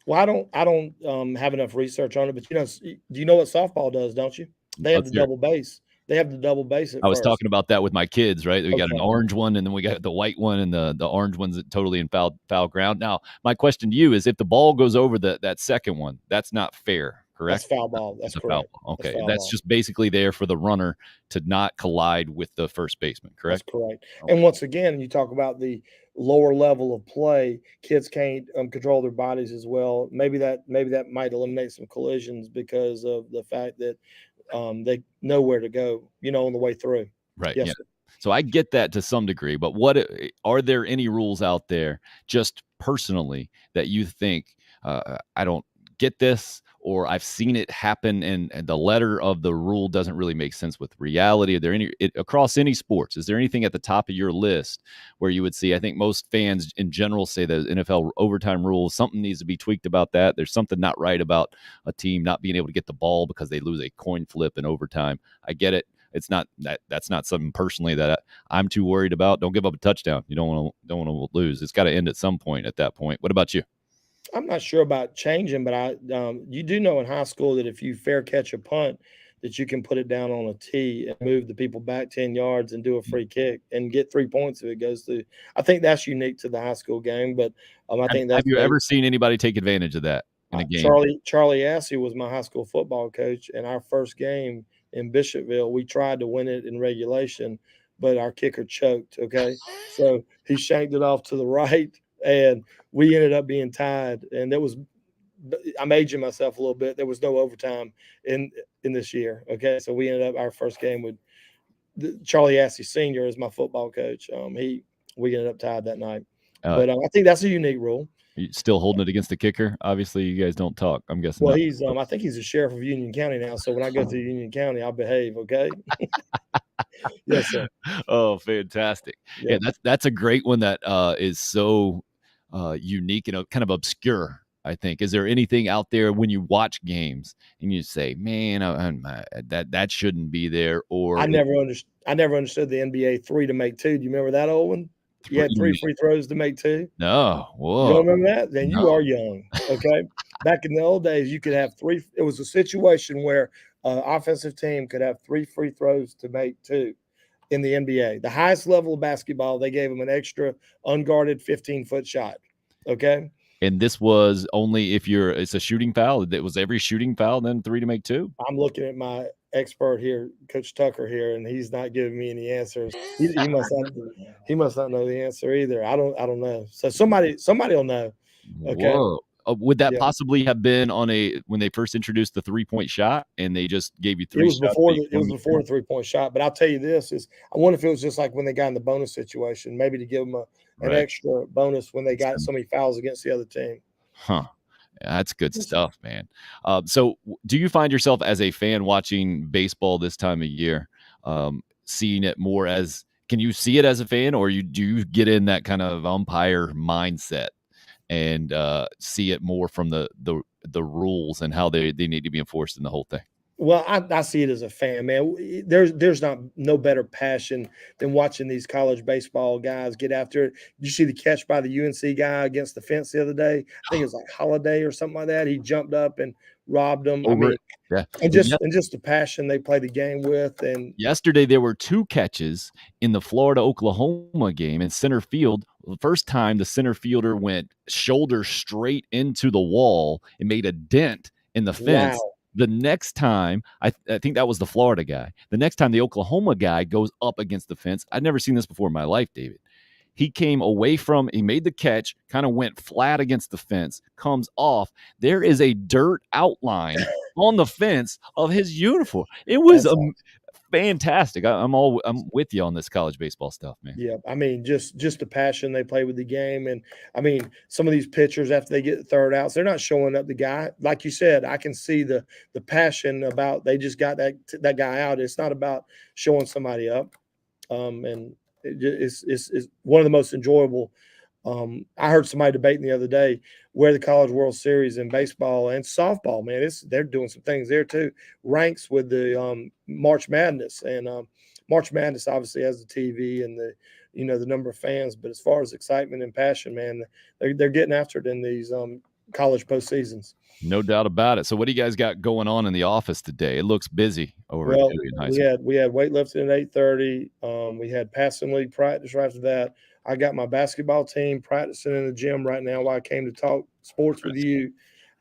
Well, I don't have enough research on it, but do you know what softball does? Don't you? They have the double base. They have the double base. I was talking about that with my kids, right? We got an Okay. orange one, and then we got the white one, and the orange one's totally in foul ground. Now, my question to you is, if the ball goes over that second one, that's not fair, correct? That's foul ball. That's It's a correct. foul ball. Okay, That's that's foul just basically there for the runner to not collide with the first baseman, correct? That's correct. Okay. And once again, you talk about the lower level of play. Kids can't control their bodies as well. Maybe that might eliminate some collisions because of the fact that they know where to go, on the way through. Right. Yes, Yeah. sir. So I get that to some degree, but are there any rules out there, just personally, that you think I don't get this, or I've seen it happen, and the letter of the rule doesn't really make sense with reality? Are there across any sports? Is there anything at the top of your list where you would see? I think most fans in general say that NFL overtime rules, something needs to be tweaked about that. There's something not right about a team not being able to get the ball because they lose a coin flip in overtime. I get it. It's not that's not something personally that I'm too worried about. Don't give up a touchdown. You don't want to lose. It's got to end at some point. At that point, what about you? I'm not sure about changing, but you do know in high school that if you fair catch a punt, that you can put it down on a tee and move the people back 10 yards and do a free kick and get 3 points if it goes through. I think that's unique to the high school game, but I think that's. Have you ever seen anybody take advantage of that in a game? Charlie Assey was my high school football coach, and our first game in Bishopville, we tried to win it in regulation, but our kicker choked. Okay, so he shanked it off to the right, and we ended up being tied. And I'm aging myself a little bit. There was no overtime in this year. Okay, so we ended up our first game with Charlie Assey Sr. as my football coach. We ended up tied that night, but I think that's a unique rule. You still holding it against the kicker? Obviously, you guys don't talk. I'm guessing. Well, not. I think he's a sheriff of Union County now. So when I go to Union County, I'll behave. Okay. Yes, sir. Oh, fantastic! Yeah, that's a great one that is so unique and kind of obscure. I think. Is there anything out there when you watch games and you say, "Man, that shouldn't be there"? Or I never understood the NBA 3 to make 2. Do you remember that old one? You had 3 free throws to make 2. No, whoa. You don't remember that? Then you are young. Okay. Back in the old days, you could have 3. It was a situation where an offensive team could have 3 free throws to make 2 in the NBA. The highest level of basketball, they gave them an extra unguarded 15-foot shot. Okay. And this was only if it's a shooting foul. It was every shooting foul, then 3 to make 2. I'm looking at my expert here, Coach Tucker here, and he's not giving me any answers. He must not know the answer either. I don't know. So somebody will know. Okay. Whoa. Would that possibly have been when they first introduced the 3-point shot and they just gave you 3 shots? It was before the 3-point shot. But I'll tell you this I wonder if it was just like when they got in the bonus situation, maybe to give them an extra bonus when they got so many fouls against the other team. Huh. Yeah, that's good stuff, man. So do you find yourself as a fan watching baseball this time of year, seeing it more as, can you see it as a fan, or do you get in that kind of umpire mindset and see it more from the rules and how they need to be enforced in the whole thing? Well, I see it as a fan, man. There's no better passion than watching these college baseball guys get after it. Did you see the catch by the UNC guy against the fence the other day? I think it was like Holiday or something like that. He jumped up and robbed him. I Over mean, it. Yeah. and just the passion they play the game with. And Yesterday, there were 2 catches in the Florida-Oklahoma game in center field. The first time, the center fielder went shoulder straight into the wall and made a dent in the fence. wow, The next time, I think that was the Florida guy. The next time, the Oklahoma guy goes up against the fence. I'd never seen this before in my life, David. He came away from, he made the catch, kind of went flat against the fence, comes off. There is a dirt outline on the fence of his uniform. It was fantastic. I'm with you on this college baseball stuff, man. yeah. I mean, just the passion they play with the game, and I mean, some of these pitchers after they get third outs, they're not showing up the guy. Like you said, I can see the passion about they just got that guy out. It's not about showing somebody up, and it's one of the most enjoyable. I heard somebody debating the other day where the College World Series in baseball and softball, man, they're doing some things there too. Ranks with the March Madness, and March Madness obviously has the TV and the number of fans, but as far as excitement and passion, man, they're getting after it in these college postseasons. No doubt about it. So, what do you guys got going on in the office today? It looks busy over at Julian High School. We had weightlifting at 8:30. We had passing league practice right after that. I got my basketball team practicing in the gym right now while I came to talk sports with you.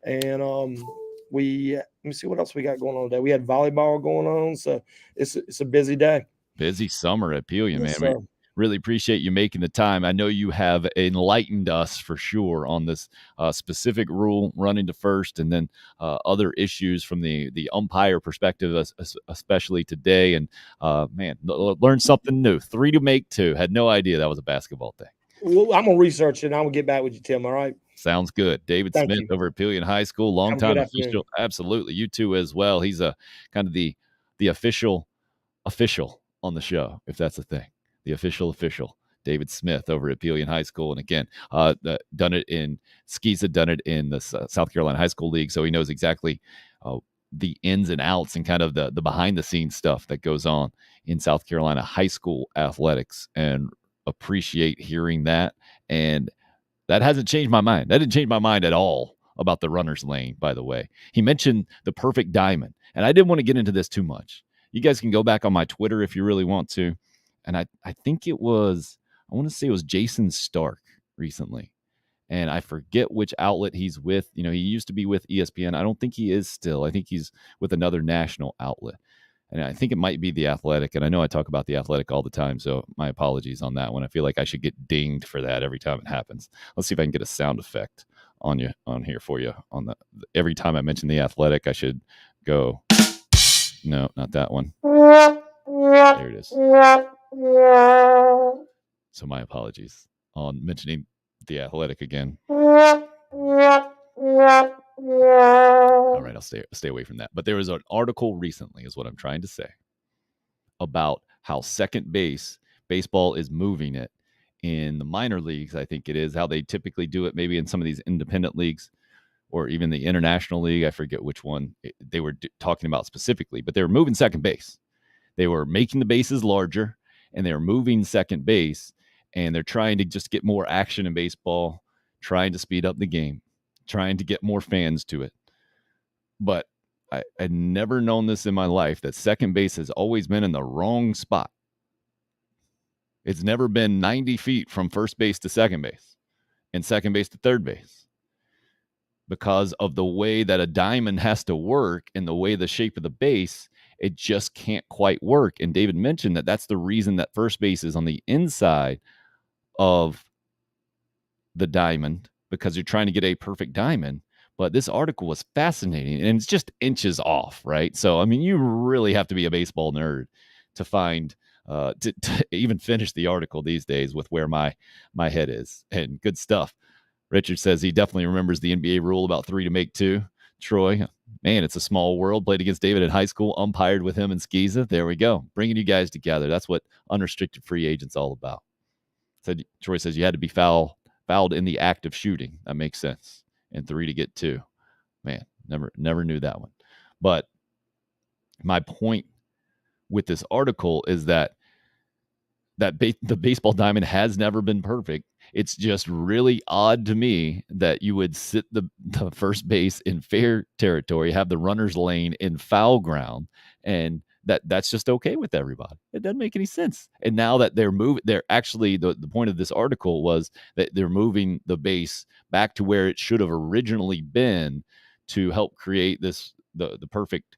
And let me see what else we got going on today. We had volleyball going on, so it's a busy day. Busy summer at Pelion, Yes, man. sir. We really appreciate you making the time. I know you have enlightened us for sure on this specific rule running to first, and then other issues from the umpire perspective, especially today. And man, learned something new. 3 to make 2. Had no idea that was a basketball thing. Well, I'm gonna research it and I'm gonna get back with you, Tim. All right. Sounds good. David Thank Smith you. over at Pelion High School, longtime official. Absolutely, you too as well. He's a kind of the official on the show, if that's a thing. The official, David Smith over at Pelion High School. And again, done it in Skeeza, done it in the South Carolina High School League. So he knows exactly the ins and outs and kind of the behind the scenes stuff that goes on in South Carolina high school athletics, and appreciate hearing that. And that hasn't changed my mind. That didn't change my mind at all about the runner's lane, by the way. He mentioned the perfect diamond, and I didn't want to get into this too much. You guys can go back on my Twitter if you really want to. And I think I want to say it was Jason Stark recently. And I forget which outlet he's with. He used to be with ESPN. I don't think he is still. I think he's with another national outlet. And I think it might be The Athletic. And I know I talk about The Athletic all the time, so my apologies on that one. I feel like I should get dinged for that every time it happens. Let's see if I can get a sound effect on here for you. Every time I mention The Athletic, I should go. No, not that one. There it is. So my apologies on mentioning The Athletic again. All right, I'll stay away from that. But there was an article recently, is what I'm trying to say, about how second base baseball is moving it in the minor leagues. I think it is how they typically do it, maybe in some of these independent leagues or even the international league. I forget which one they were talking about specifically, but they were moving second base. They were making the bases larger, and they were moving second base, and they're trying to just get more action in baseball, trying to speed up the game, trying to get more fans to it. But I'd never known this in my life, that second base has always been in the wrong spot. It's never been 90 feet from first base to second base and second base to third base, because of the way that a diamond has to work and the way the shape of the base, it just can't quite work. And David mentioned that that's the reason that first base is on the inside of the diamond, because you're trying to get a perfect diamond. But this article was fascinating, and it's just inches off, right? So, I mean, you really have to be a baseball nerd to find, to even finish the article these days with where my head is. And good stuff. Richard says he definitely remembers the NBA rule about 3 to make 2. Troy, man, it's a small world. Played against David in high school, umpired with him in Skeeza. There we go. Bringing you guys together. That's what unrestricted free agent's all about. Troy says you had to be fouled in the act of shooting. That makes sense. And 3 to get 2. Man, never knew that one. But my point with this article is that the baseball diamond has never been perfect. It's just really odd to me that you would sit the first base in fair territory, have the runner's lane in foul ground, and that's just okay with everybody. It doesn't make any sense. And now that they're actually, the point of this article was that they're moving the base back to where it should have originally been to help create the perfect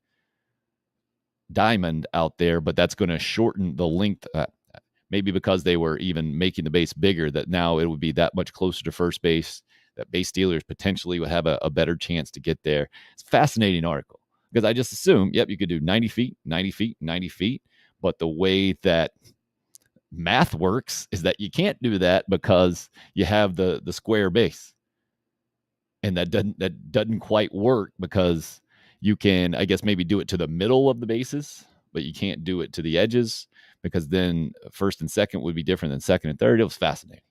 diamond out there, but that's going to shorten the length. Maybe because they were even making the base bigger, that now it would be that much closer to first base, that base stealers potentially would have a better chance to get there. It's a fascinating article because I just assume, yep, you could do 90 feet, 90 feet, 90 feet. But the way that math works is that you can't do that because you have the square base. And that doesn't quite work because you can, I guess, maybe do it to the middle of the bases, but you can't do it to the edges, because then first and second would be different than second and third. It was fascinating.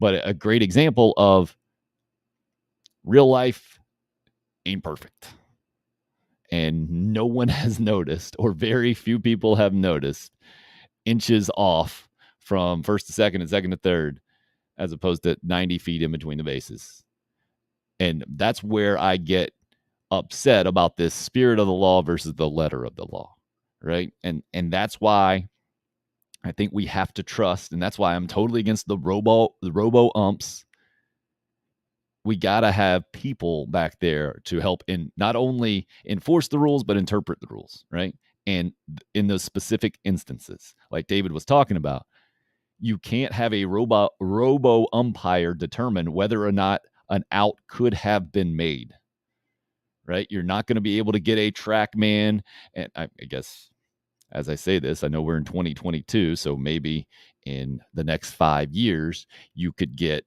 But a great example of real life ain't perfect. And no one has noticed, or very few people have noticed, inches off from first to second and second to third, as opposed to 90 feet in between the bases. And that's where I get upset about this spirit of the law versus the letter of the law, right? And that's why I think we have to trust, and that's why I'm totally against the robo umps. We got to have people back there to help in not only enforce the rules, but interpret the rules, right? And in those specific instances, like David was talking about, you can't have a robo umpire determine whether or not an out could have been made, right? You're not going to be able to get a track man. And I guess, as I say this, I know we're in 2022, so maybe in the next 5 years, you could get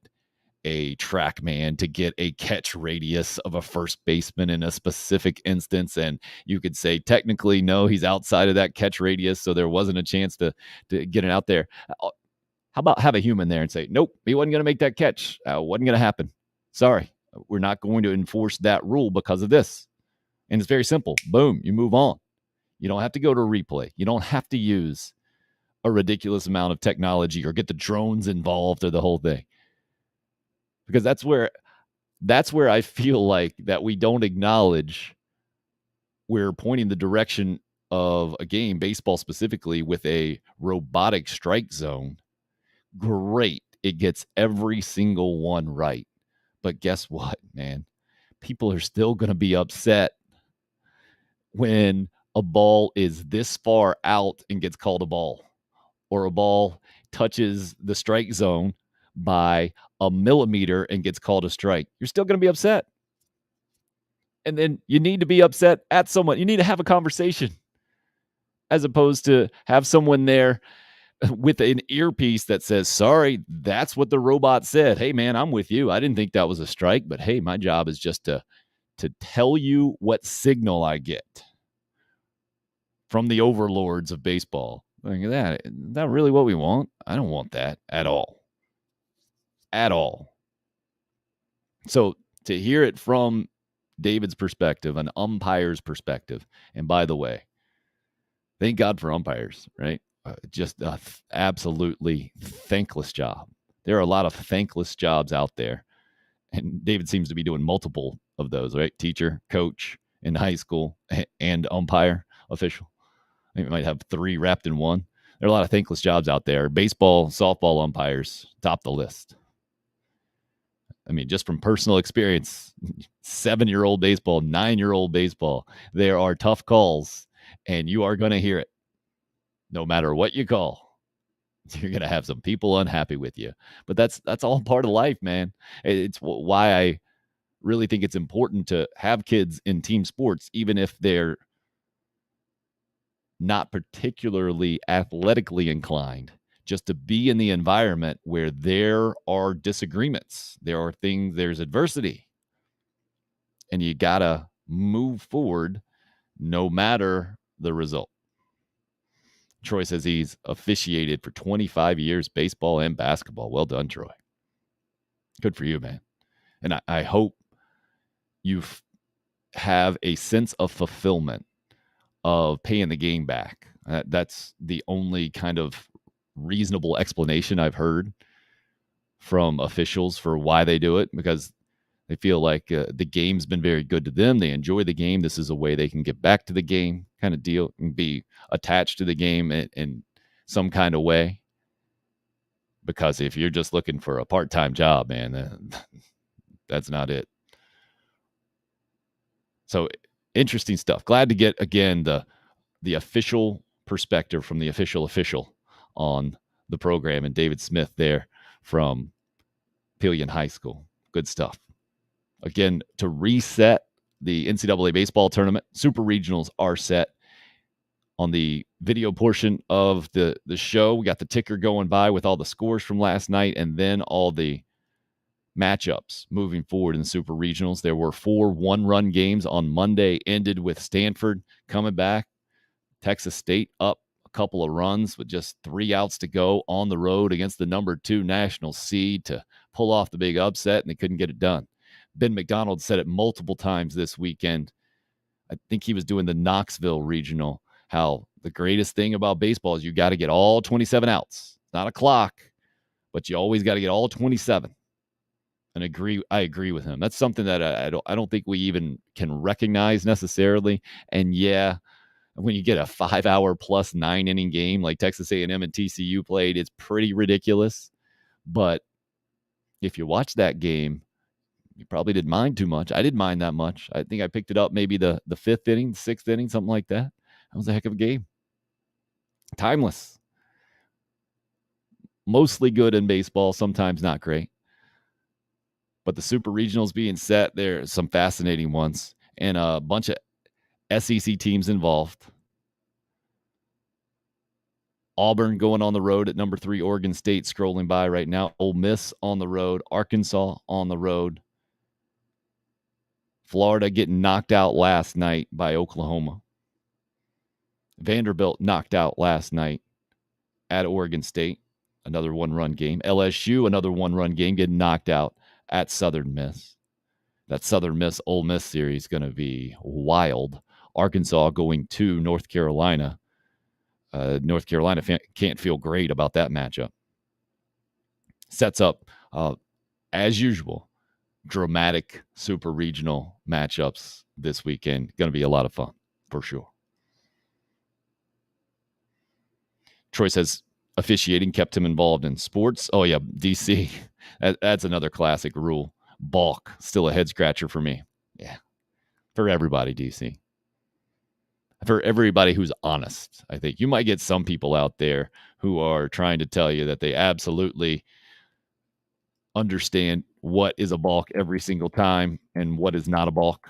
a track man to get a catch radius of a first baseman in a specific instance. And you could say, technically, no, he's outside of that catch radius, so there wasn't a chance to get it out there. How about have a human there and say, nope, he wasn't going to make that catch. Wasn't going to happen. Sorry, we're not going to enforce that rule because of this. And it's very simple. Boom, you move on. You don't have to go to a replay. You don't have to use a ridiculous amount of technology or get the drones involved or the whole thing. Because that's where I feel like that we don't acknowledge we're pointing the direction of a game, baseball specifically, with a robotic strike zone. Great. It gets every single one right. But guess what, man? People are still going to be upset when a ball is this far out and gets called a ball, or a ball touches the strike zone by a millimeter and gets called a strike. You're still going to be upset. And then you need to be upset at someone. You need to have a conversation, as opposed to have someone there with an earpiece that says, sorry, that's what the robot said. Hey, man, I'm with you. I didn't think that was a strike, but hey, my job is just to tell you what signal I get from the overlords of baseball. Like that, is that really what we want? I don't want that at all. At all. So to hear it from David's perspective, an umpire's perspective, and by the way, thank God for umpires, right? Just a absolutely thankless job. There are a lot of thankless jobs out there. And David seems to be doing multiple of those, right? Teacher, coach in high school, and umpire official. I think we might have 3 wrapped in one. There are a lot of thankless jobs out there. Baseball, softball umpires top the list. I mean, just from personal experience, 7-year-old baseball, 9-year-old baseball, there are tough calls, and you are going to hear it. No matter what you call, you're going to have some people unhappy with you. But that's all part of life, man. It's why I really think it's important to have kids in team sports, even if they're not particularly athletically inclined, just to be in the environment where there are disagreements, there's adversity, and you got to move forward no matter the result. Troy says he's officiated for 25 years, baseball and basketball. Well done, Troy. Good for you, man. And I hope you have a sense of fulfillment of paying the game back. That's the only kind of reasonable explanation I've heard from officials for why they do it, because they feel like the game's been very good to them. They enjoy the game. This is a way they can get back to the game kind of deal and be attached to the game in some kind of way. Because if you're just looking for a part-time job, man, that's not it. So interesting stuff. Glad to get, again, the official perspective from the official on the program, and David Smith there from Pillion High School. Good stuff. Again, to reset the NCAA baseball tournament, super regionals are set. On the video portion of the show, we got the ticker going by with all the scores from last night, and then all the matchups moving forward in the super regionals. There were 4 one-run games on Monday, ended with Stanford coming back. Texas State up a couple of runs with just 3 outs to go on the road against the number 2 national seed to pull off the big upset, and they couldn't get it done. Ben McDonald said it multiple times this weekend. I think he was doing the Knoxville regional, how the greatest thing about baseball is you got to get all 27 outs. It's not a clock, but you always got to get all 27. And I agree with him. That's something that I don't think we even can recognize necessarily. And yeah, when you get a 5-hour plus 9-inning game like Texas A&M and TCU played, it's pretty ridiculous. But if you watch that game, you probably didn't mind too much. I didn't mind that much. I think I picked it up maybe the 5th inning, 6th inning, something like that. That was a heck of a game. Timeless. Mostly good in baseball, sometimes not great. But the super regionals being set, there's some fascinating ones. And a bunch of SEC teams involved. Auburn going on the road at number 3, Oregon State scrolling by right now. Ole Miss on the road. Arkansas on the road. Florida getting knocked out last night by Oklahoma. Vanderbilt knocked out last night at Oregon State. Another one-run game. LSU, another one-run game, getting knocked out at Southern Miss. That Southern Miss Ole Miss series is going to be wild. Arkansas going to North Carolina. North Carolina can't feel great about that matchup. Sets up, as usual, dramatic super regional matchups this weekend. Going to be a lot of fun, for sure. Troy says officiating kept him involved in sports. Oh, yeah, DC. That's another classic rule. Balk, still a head-scratcher for me. Yeah, for everybody, DC. For everybody who's honest, I think. You might get some people out there who are trying to tell you that they absolutely understand what is a balk every single time and what is not a balk.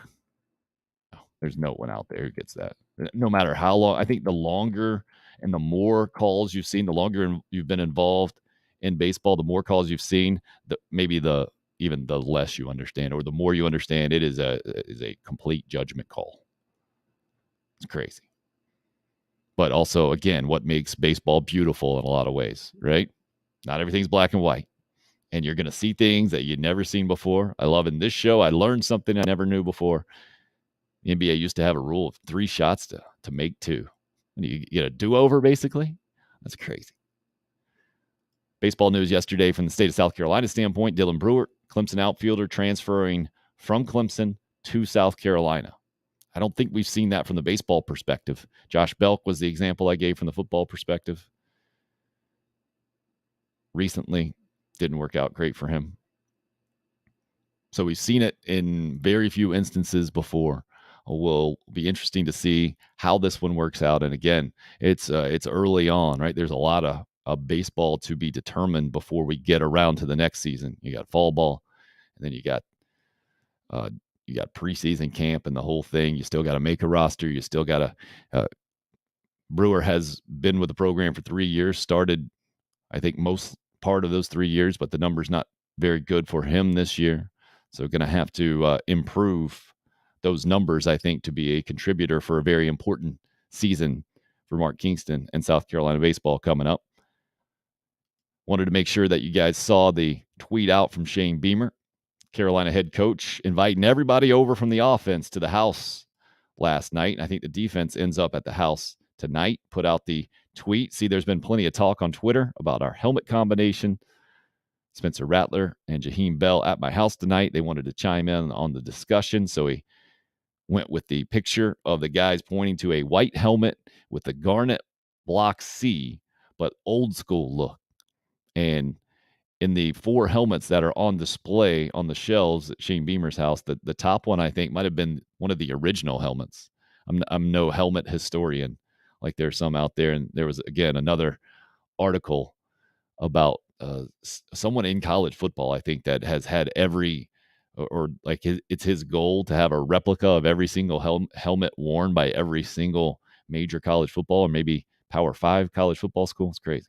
There's no one out there who gets that. No matter how long. I think the longer and the more calls you've seen, the longer you've been involved in baseball, the more calls you've seen, even the less you understand, or the more you understand, it is a complete judgment call. It's crazy. But also, again, what makes baseball beautiful in a lot of ways, right? Not everything's black and white. And you're going to see things that you'd never seen before. I love in this show, I learned something I never knew before. The NBA used to have a rule of 3 shots to make 2. And you get a do-over, basically. That's crazy. Baseball news yesterday from the state of South Carolina standpoint, Dylan Brewer, Clemson outfielder, transferring from Clemson to South Carolina. I don't think we've seen that from the baseball perspective. Josh Belk was the example I gave from the football perspective. Recently, didn't work out great for him. So we've seen it in very few instances before. Will be interesting to see how this one works out. And again, it's early on, right? There's a lot of baseball to be determined before we get around to the next season. You got fall ball, and then you got preseason camp and the whole thing. You still got to make a roster. You still got to. Brewer has been with the program for 3 years. Started, I think, most part of those 3 years, but the number's not very good for him this year. So going to have to improve those numbers, I think, to be a contributor for a very important season for Mark Kingston and South Carolina baseball coming up. Wanted to make sure that you guys saw the tweet out from Shane Beamer, Carolina head coach, inviting everybody over from the offense to the house last night. And I think the defense ends up at the house tonight. Put out the tweet. See, there's been plenty of talk on Twitter about our helmet combination. Spencer Rattler and Jaheim Bell at my house tonight. They wanted to chime in on the discussion. So he went with the picture of the guys pointing to a white helmet with the garnet block C, but old school look. And in the 4 helmets that are on display on the shelves at Shane Beamer's house, the top one, I think, might have been one of the original helmets. I'm no helmet historian like there's some out there. And there was, again, another article about someone in college football, I think, that has had every, or like it's his goal to have a replica of every single helmet worn by every single major college football or maybe Power 5 college football school. It's crazy.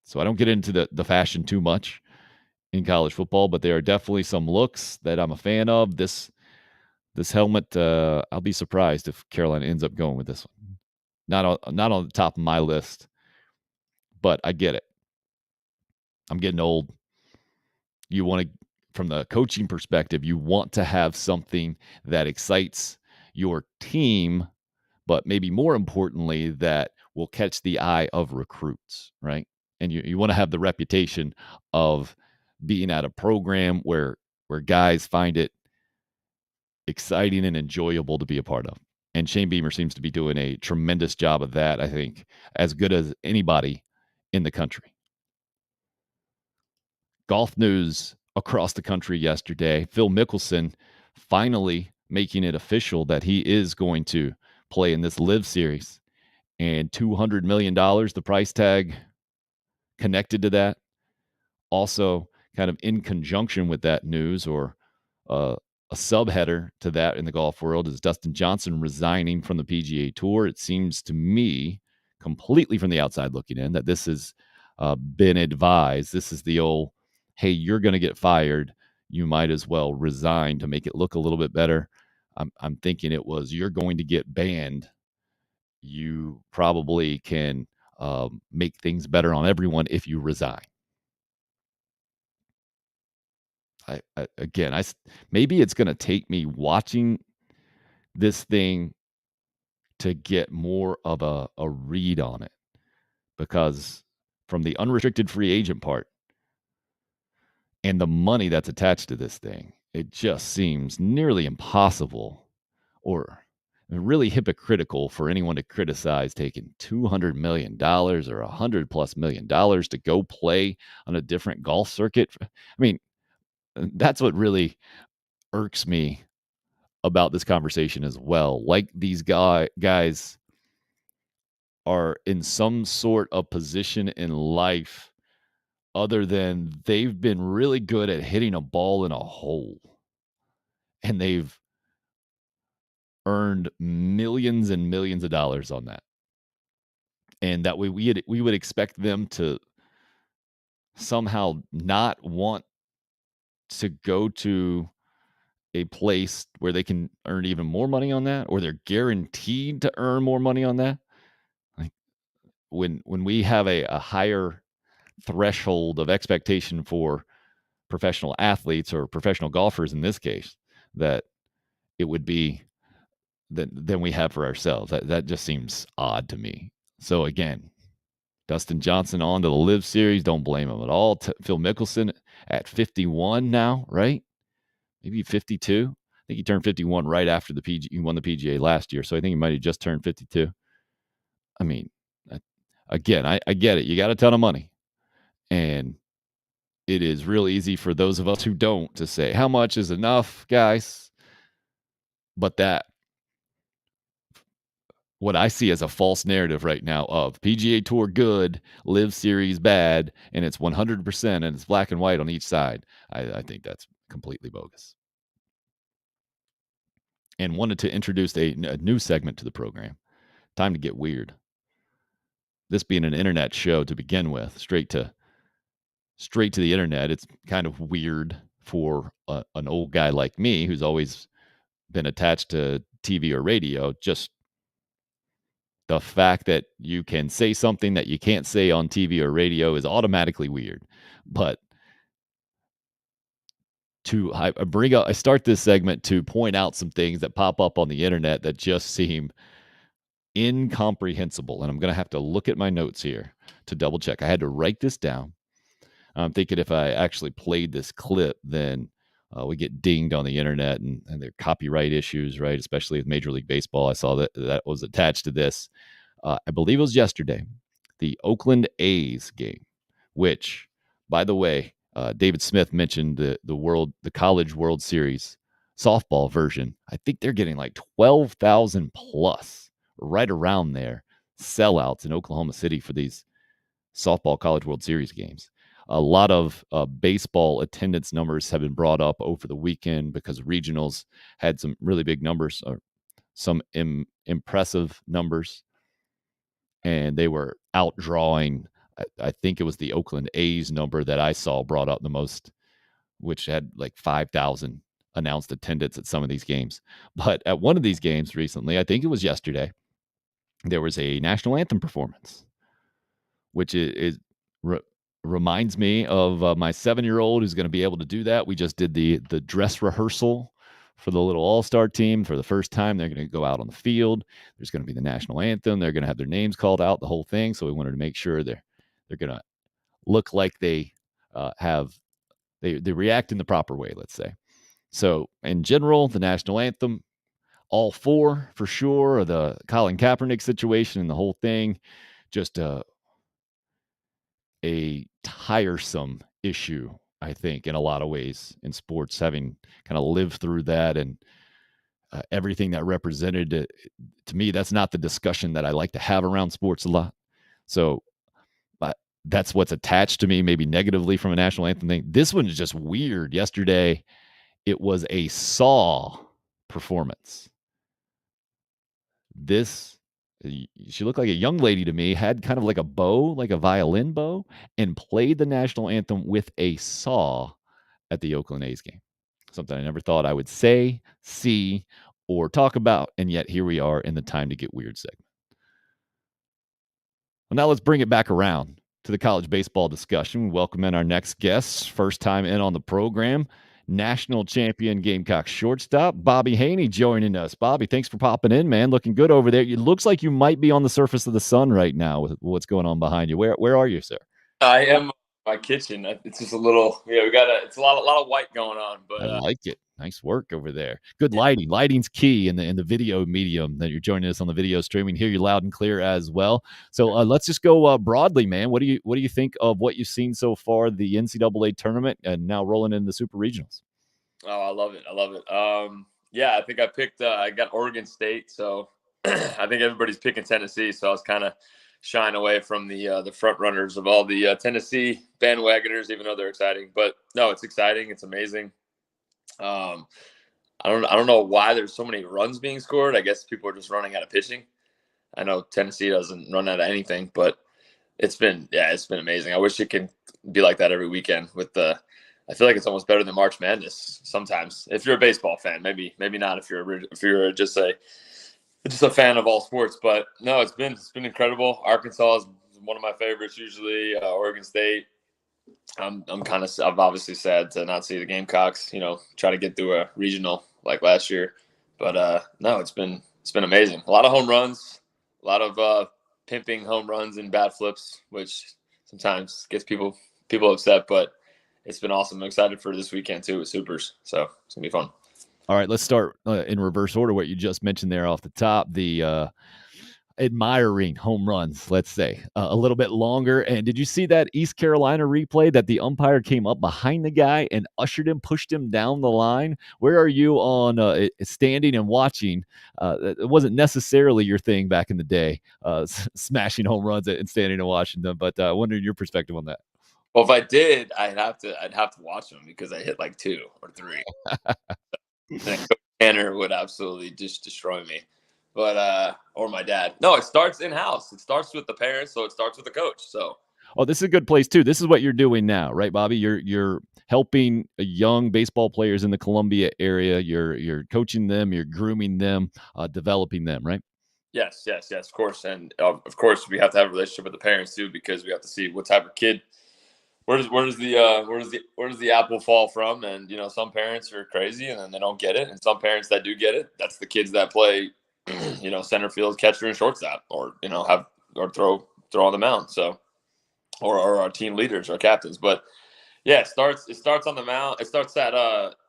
So I don't get into the fashion too much in college football, but there are definitely some looks that I'm a fan of. This helmet, I'll be surprised if Carolina ends up going with this one. Not on the top of my list, but I get it. I'm getting old. You want to, from the coaching perspective, you want to have something that excites your team, but maybe more importantly, that will catch the eye of recruits, right? And you want to have the reputation of being at a program where guys find it exciting and enjoyable to be a part of. And Shane Beamer seems to be doing a tremendous job of that, I think, as good as anybody in the country. Golf news across the country yesterday. Phil Mickelson finally making it official that he is going to play in this LIV series. And $200 million, the price tag connected to that. Also, kind of in conjunction with that news, or a subheader to that in the golf world, is Dustin Johnson resigning from the PGA Tour. It seems to me, completely from the outside looking in, that this has been advised. This is the old, hey, you're going to get fired. You might as well resign to make it look a little bit better. I'm thinking it was, you're going to get banned. You probably can make things better on everyone if you resign. Maybe it's going to take me watching this thing to get more of a read on it, because from the unrestricted free agent part and the money that's attached to this thing, it just seems nearly impossible or really hypocritical for anyone to criticize taking $200 million or $100+ million to go play on a different golf circuit. I mean, that's what really irks me about this conversation as well. Like, these guys are in some sort of position in life other than they've been really good at hitting a ball in a hole, and they've earned millions and millions of dollars on that. And that way we would expect them to somehow not want to go to a place where they can earn even more money on that, or they're guaranteed to earn more money on that. Like, when we have a higher threshold of expectation for professional athletes or professional golfers in this case, that it would be than we have for ourselves. That just seems odd to me. So again, Dustin Johnson on to the LIV series. Don't blame him at all. Phil Mickelson at 51 now, right? Maybe 52. I think he turned 51 right after he won the PGA last year. So I think he might have just turned 52. I mean, again, I get it. You got a ton of money. And it is real easy for those of us who don't to say, how much is enough, guys? But that, what I see as a false narrative right now of PGA Tour good, LIV series bad, and it's 100% and it's black and white on each side, I think that's completely bogus. And wanted to introduce a new segment to the program. Time to get weird. This being an internet show to begin with, straight to the internet, it's kind of weird for an old guy like me who's always been attached to TV or radio. Just the fact that you can say something that you can't say on TV or radio is automatically weird. But I start this segment to point out some things that pop up on the internet that just seem incomprehensible. And I'm going to have to look at my notes here to double check. I had to write this down. I'm thinking if I actually played this clip, then we get dinged on the internet and there are copyright issues, right? Especially with Major League Baseball. I saw that was attached to this. I believe it was yesterday, the Oakland A's game, which, by the way, David Smith mentioned the College World Series softball version. I think they're getting like 12,000 plus, right around there, sellouts in Oklahoma City for these softball College World Series games. A lot of baseball attendance numbers have been brought up over the weekend because regionals had some really big numbers, or some impressive numbers, and they were outdrawing. I think it was the Oakland A's number that I saw brought up the most, which had like 5,000 announced attendance at some of these games. But at one of these games recently, I think it was yesterday, there was a national anthem performance, which reminds me of my 7-year-old who's going to be able to do that. We just did the dress rehearsal for the little all-star team for the first time. They're going to go out on the field. There's going to be the national anthem. They're going to have their names called out, the whole thing. So we wanted to make sure they're going to look like they react in the proper way, let's say. So in general, the national anthem, all four for sure. The Colin Kaepernick situation and the whole thing, just a tiresome issue, I think, in a lot of ways in sports, having kind of lived through that and everything that represented it. To me, that's not the discussion that I like to have around sports a lot. So that's what's attached to me, maybe negatively, from a national anthem thing. This one is just weird. Yesterday, it was a saw performance. She looked like a young lady to me, had kind of like a bow, like a violin bow, and played the national anthem with a saw at the Oakland A's game. Something I never thought I would say, see, or talk about, and yet here we are in the Time to Get Weird segment. Well, now let's bring it back around to the college baseball discussion. We welcome in our next guest, first time in on the program, national champion Gamecock shortstop Bobby Haney joining us. Bobby, thanks for popping in, man. Looking good over there. It looks like you might be on the surface of the sun right now with what's going on behind you. Where are you, sir? I am in my kitchen. It's just a little, it's a lot of white going on, but I like it. Nice work over there. Good lighting. Lighting's key in the video medium that you're joining us on the video streaming. Hear you loud and clear as well. So let's just go broadly, man. What do you think of what you've seen so far, the NCAA tournament, and now rolling into the super regionals? Oh, I love it. Yeah, I think I got Oregon State, so I think everybody's picking Tennessee. So I was kind of shying away from the front runners of all the Tennessee bandwagoners, even though they're exciting. But no, it's exciting. It's amazing. I don't know why there's so many runs being scored. I guess people are just running out of pitching. I know Tennessee doesn't run out of anything, but it's been amazing. I wish it could be like that every weekend I feel like it's almost better than March Madness sometimes. If you're a baseball fan, maybe not if you're just a fan of all sports. But no, it's been incredible. Arkansas is one of my favorites usually. Oregon State. I've obviously sad to not see the Gamecocks, try to get through a regional like last year. But no, it's been amazing. A lot of home runs, a lot of pimping home runs and bat flips, which sometimes gets people upset, but it's been awesome. I'm excited for this weekend too with Supers. So it's gonna be fun. All right, let's start in reverse order. What you just mentioned there off the top, the admiring home runs, let's say, a little bit longer. And did you see that East Carolina replay that the umpire came up behind the guy and pushed him down the line? Where are you on standing and watching? It wasn't necessarily your thing back in the day, smashing home runs and standing and watching them. But I wonder your perspective on that. Well, if I did, I'd have to watch them because I hit like 2 or 3. Coach Tanner would absolutely just destroy me. But or my dad. No, it starts in-house. It starts with the parents, so it starts with the coach. So this is a good place too. This is what you're doing now, right, Bobby? You're helping young baseball players in the Columbia area. You're coaching them, you're grooming them, developing them, right? Yes, of course. And of course we have to have a relationship with the parents too, because we have to see what type of kid where does the apple fall from? And some parents are crazy and then they don't get it, and some parents that do get it, that's the kids that play center field, catcher, and shortstop, or throw on the mound. So or our team leaders or captains. But yeah, it starts on the mound. It starts at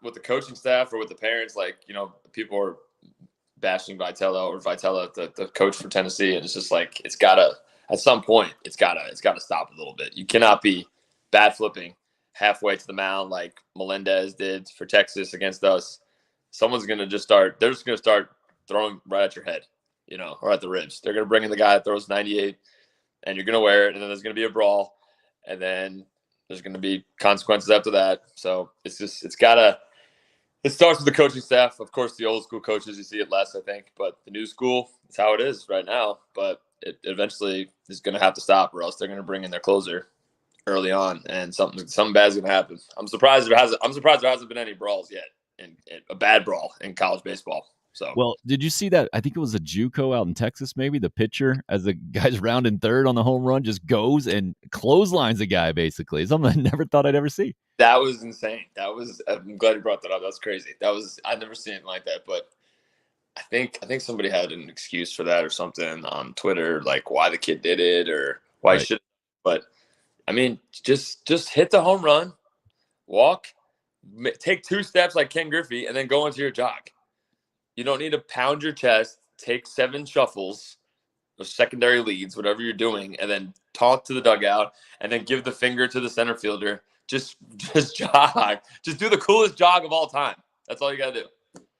with the coaching staff or with the parents. Like, people are bashing Vitella, the coach for Tennessee, and it's just like at some point it's gotta stop a little bit. You cannot be bat flipping halfway to the mound like Melendez did for Texas against us. Someone's gonna they're just gonna start throwing right at your head, or at the ribs. They're gonna bring in the guy that throws 98, and you're gonna wear it, and then there's gonna be a brawl, and then there's gonna be consequences after that. So it starts with the coaching staff. Of course, the old school coaches, you see it less, I think. But the new school, it's how it is right now. But it eventually is going to have to stop, or else they're going to bring in their closer early on, and something bad is going to happen. I'm surprised there hasn't been any brawls yet, in a bad brawl in college baseball. So, well, did you see that? I think it was a JUCO out in Texas, maybe the pitcher, as the guy's rounding third on the home run, just goes and clotheslines a guy. Basically, something I never thought I'd ever see. That was insane. I'm glad you brought that up. That's crazy. I've never seen anything like that. But I think somebody had an excuse for that or something on Twitter, like why the kid did it or why he should. But I mean, just hit the home run, walk, take 2 steps like Ken Griffey, and then go into your jog. You don't need to pound your chest, take 7 shuffles or secondary leads, whatever you're doing, and then talk to the dugout, and then give the finger to the center fielder. Just jog. Just do the coolest jog of all time. That's all you got to do.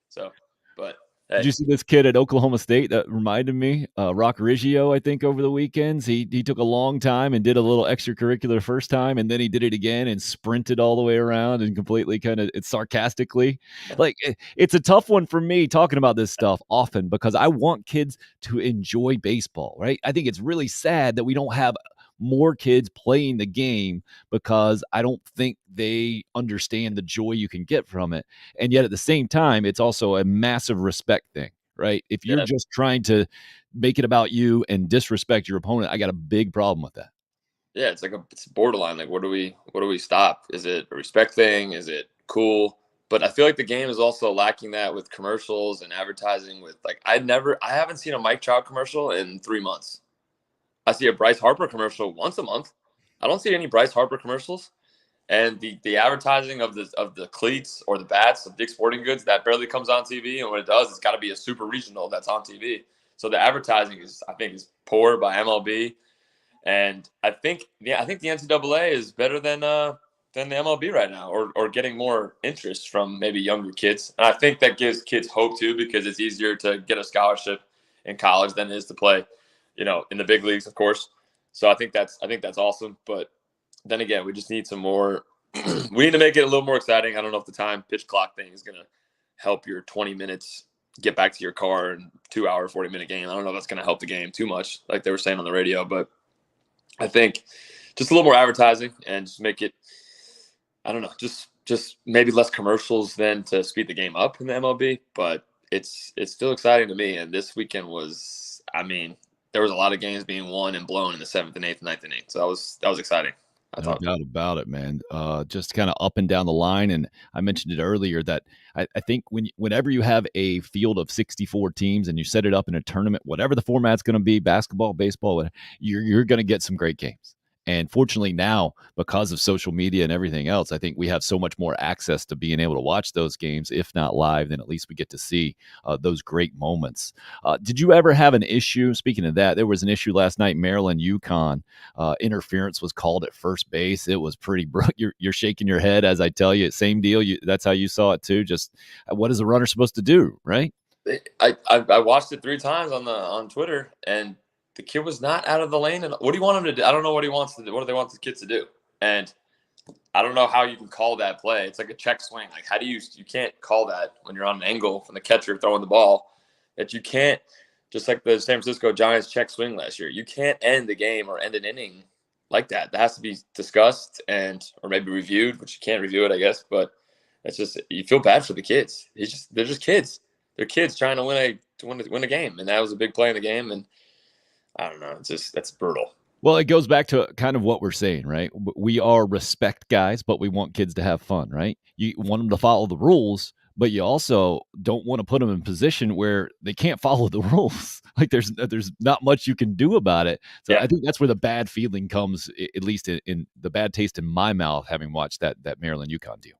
So, but hey. Did you see this kid at Oklahoma State that reminded me? Rock Riggio, I think, over the weekends. He took a long time and did a little extracurricular first time, and then he did it again and sprinted all the way around and completely it's sarcastically. Like, it's a tough one for me talking about this stuff often because I want kids to enjoy baseball, right? I think it's really sad that we don't have more kids playing the game because I don't think they understand the joy you can get from it. And yet at the same time, it's also a massive respect thing, right? If you're just trying to make it about you and disrespect your opponent, I got a big problem with that. Yeah, it's borderline. Like, what do we stop? Is it a respect thing? Is it cool? But I feel like the game is also lacking that with commercials and advertising with I haven't seen a Mike Trout commercial in 3 months. I see a Bryce Harper commercial once a month. I don't see any Bryce Harper commercials. And the advertising of the cleats or the bats of Dick's Sporting Goods, that barely comes on TV. And when it does, it's got to be a super regional that's on TV. So the advertising is poor by MLB. And I think the NCAA is better than the MLB right now, or getting more interest from maybe younger kids. And I think that gives kids hope too, because it's easier to get a scholarship in college than it is to play in the big leagues, of course. So I think that's awesome. But then again, we just need some more. We need to make it a little more exciting. I don't know if the time pitch clock thing is going to help your 20 minutes get back to your car and 2 hour, 40-minute game. I don't know if that's going to help the game too much, like they were saying on the radio. But I think just a little more advertising and just make it, I don't know, just maybe less commercials than to speed the game up in the MLB. But it's still exciting to me. And this weekend was, there was a lot of games being won and blown in the 7th and 8th, 9th and 8th. So that was exciting. No doubt about it, man. Just kind of up and down the line. And I mentioned it earlier that I think whenever you have a field of 64 teams and you set it up in a tournament, whatever the format's going to be, basketball, baseball, you're going to get some great games. And fortunately now, because of social media and everything else, I think we have so much more access to being able to watch those games. If not live, then at least we get to see those great moments. Did you ever have an issue? Speaking of that, there was an issue last night, Maryland, UConn. Interference was called at first base. It was pretty you're shaking your head as I tell you. Same deal. That's how you saw it too. Just what is a runner supposed to do, right? I watched it 3 times on Twitter, and the kid was not out of the lane. And what do you want him to do? I don't know what he wants to do. What do they want the kids to do? And I don't know how you can call that play. It's like a check swing. Like, how do you can't call that when you're on an angle from the catcher throwing the ball, that you can't, just like the San Francisco Giants check swing last year. You can't end the game or end an inning like that. That has to be discussed or maybe reviewed, which you can't review it, I guess. But it's just, you feel bad for the kids. They're just kids. They're kids trying to win a game. And that was a big play in the game. And I don't know. That's brutal. Well, it goes back to kind of what we're saying, right? We are respect guys, but we want kids to have fun, right? You want them to follow the rules, but you also don't want to put them in a position where they can't follow the rules. Like there's not much you can do about it. So Yeah. I think that's where the bad feeling comes, at least in the bad taste in my mouth, having watched that Maryland UConn deal.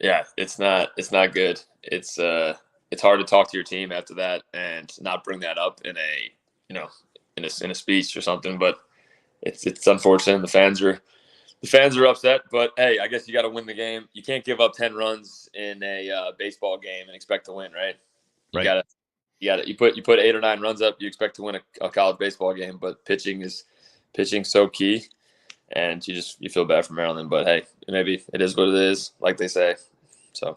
Yeah, it's not good. It's hard to talk to your team after that and not bring that up in a in a speech or something. But it's unfortunate. The fans are upset. But hey, I guess you got to win the game. You can't give up 10 runs in a baseball game and expect to win, right? You put 8 or 9 runs up, you expect to win a college baseball game. But pitching so key. And you feel bad for Maryland, but hey, maybe it is what it is, like they say. So,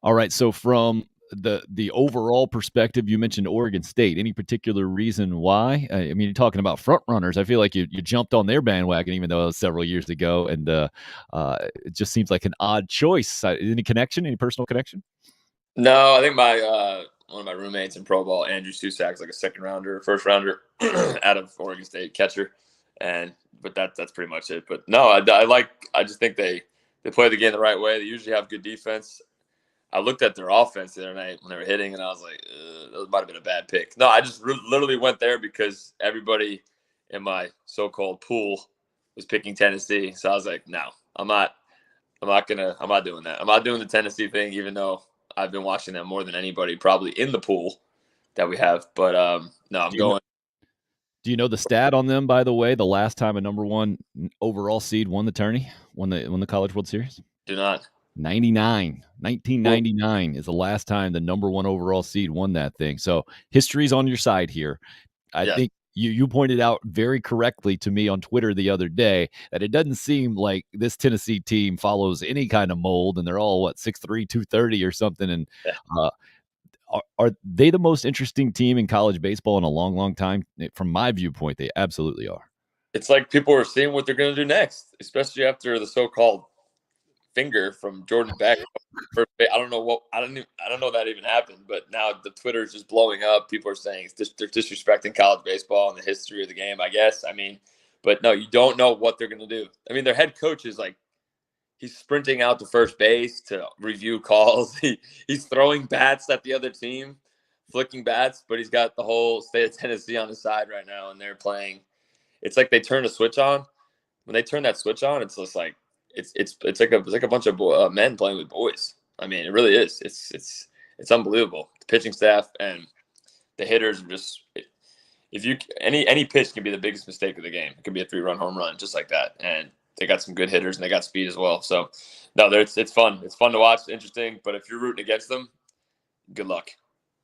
all right. So from the overall perspective, you mentioned Oregon State. Any particular reason why? I mean, you're talking about front runners. I feel like you jumped on their bandwagon, even though it was several years ago, and it just seems like an odd choice. Any connection? Any personal connection? No, I think my one of my roommates in pro ball, Andrew Susak's like a first rounder out of Oregon State catcher, but that's pretty much it. But no, I just think they play the game the right way. They usually have good defense. I looked at their offense the other night when they were hitting, and I was like, that might have been a bad pick. No, I just literally went there because everybody in my so-called pool was picking Tennessee. So I was like, no, I'm not doing that. I'm not doing the Tennessee thing, even though I've been watching them more than anybody probably in the pool that we have. But no, I'm going. Do you know the stat on them, by the way? The last time a number 1 overall seed won the tourney, won the College World Series? Do not. 1999 is the last time the number 1 overall seed won that thing. So history's on your side here. I think you pointed out very correctly to me on Twitter the other day that it doesn't seem like this Tennessee team follows any kind of mold, and they're all 6'3", 230 or something. And are they the most interesting team in college baseball in a long, long time? From my viewpoint, they absolutely are. It's like people are seeing what they're going to do next, especially after the so-called finger from Jordan Beck. I don't know that even happened, but now the Twitter is just blowing up. People are saying they're disrespecting college baseball and the history of the game, I guess. I mean, but no, you don't know what they're going to do. I mean, their head coach is like, he's sprinting out to first base to review calls. He's throwing bats at the other team, flicking bats, but he's got the whole state of Tennessee on his side right now, and they're playing. It's like they turn a switch on. When they turn that switch on, it's just like it's like a bunch of men playing with boys. I mean, it really is. It's unbelievable. The pitching staff and the hitters are just. If you any pitch can be the biggest mistake of the game. It could be a 3-run home run just like that, and they got some good hitters and they got speed as well. So, no, it's fun. It's fun to watch. It's interesting. But if you're rooting against them, good luck.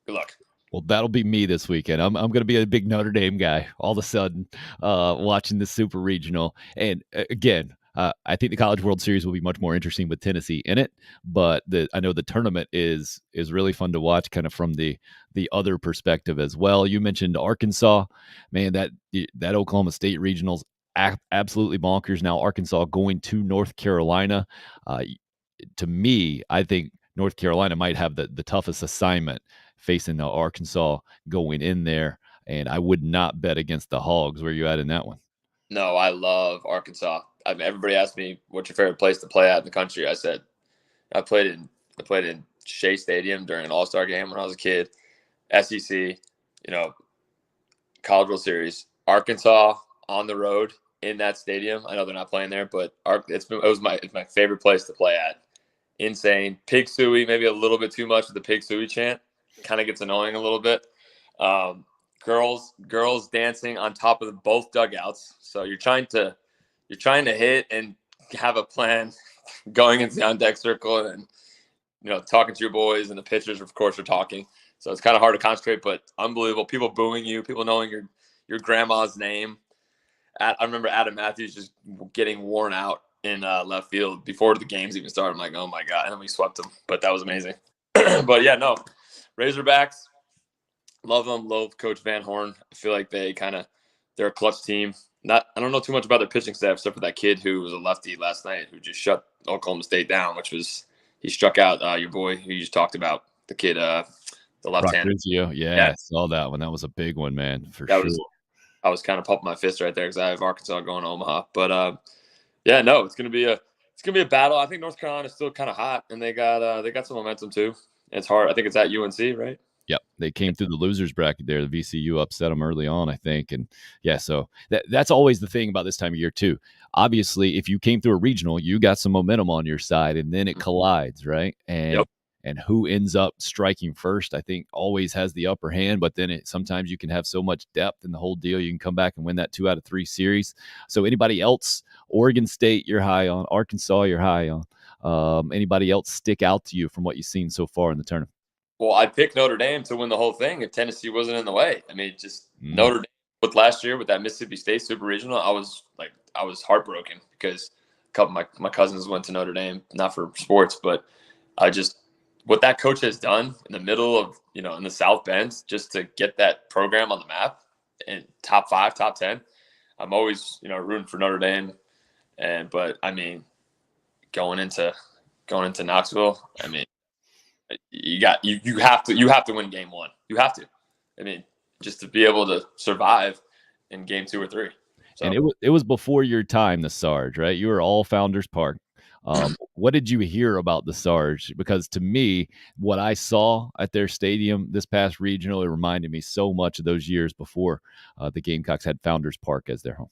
Good luck. Well, that'll be me this weekend. I'm going to be a big Notre Dame guy all of a sudden watching the Super Regional. And again, I think the College World Series will be much more interesting with Tennessee in it. But I know the tournament is really fun to watch kind of from the other perspective as well. You mentioned Arkansas. Man, that Oklahoma State Regional's absolutely bonkers. Now Arkansas going to North Carolina. To me, I think North Carolina might have the toughest assignment facing Arkansas going in there, and I would not bet against the Hogs. Where are you at in that one? No, I love Arkansas. I mean, everybody asked me what's your favorite place to play at in the country. I said I played in Shea Stadium during an All-Star game when I was a kid. SEC, College World Series, Arkansas on the road in that stadium. I know they're not playing there, but it's my favorite place to play at. Insane. Pig Suey, maybe a little bit too much of the Pig Suey chant. Kind of gets annoying a little bit. Girls dancing on top of both dugouts. So you're trying to hit and have a plan going into the on deck circle and talking to your boys, and the pitchers of course are talking. So it's kind of hard to concentrate, but unbelievable. People booing you, people knowing your grandma's name. I remember Adam Matthews just getting worn out in left field before the games even started. I'm like, oh my God. And then we swept them, but that was amazing. But yeah, no, Razorbacks, love them. Love Coach Van Horn. I feel like they're a clutch team. I don't know too much about their pitching staff except for that kid who was a lefty last night who just shut Oklahoma State down, he struck out your boy who you just talked about, the kid, the left hand. Yeah, I saw that one. That was a big one, man, for sure. I was kind of pumping my fist right there because I have Arkansas going to Omaha. But yeah, no, it's gonna be a battle. I think North Carolina is still kind of hot, and they got some momentum too. It's hard. I think it's at UNC, right? Yep, they came through the losers bracket there. The VCU upset them early on, I think, and yeah, so that's always the thing about this time of year too. Obviously, if you came through a regional, you got some momentum on your side, and then it collides, right? And who ends up striking first, I think, always has the upper hand. But then sometimes you can have so much depth in the whole deal, you can come back and win that 2 out of 3 series. So anybody else, Oregon State, you're high on, Arkansas, you're high on. Anybody else stick out to you from what you've seen so far in the tournament? Well, I picked Notre Dame to win the whole thing if Tennessee wasn't in the way. I mean, just Notre Dame with last year with that Mississippi State Super Regional, I was heartbroken because a couple of my cousins went to Notre Dame, not for sports, but what that coach has done in the middle of, in the South Bend, just to get that program on the map in top 5, top 10. I'm always, rooting for Notre Dame. But I mean, going into Knoxville, I mean, you have to win game 1. You have to. I mean, just to be able to survive in game 2 or 3. So. And it was before your time, the Sarge, right? You were all Founders Park. What did you hear about the Sarge? Because to me, what I saw at their stadium this past regional, it reminded me so much of those years before the Gamecocks had Founders Park as their home.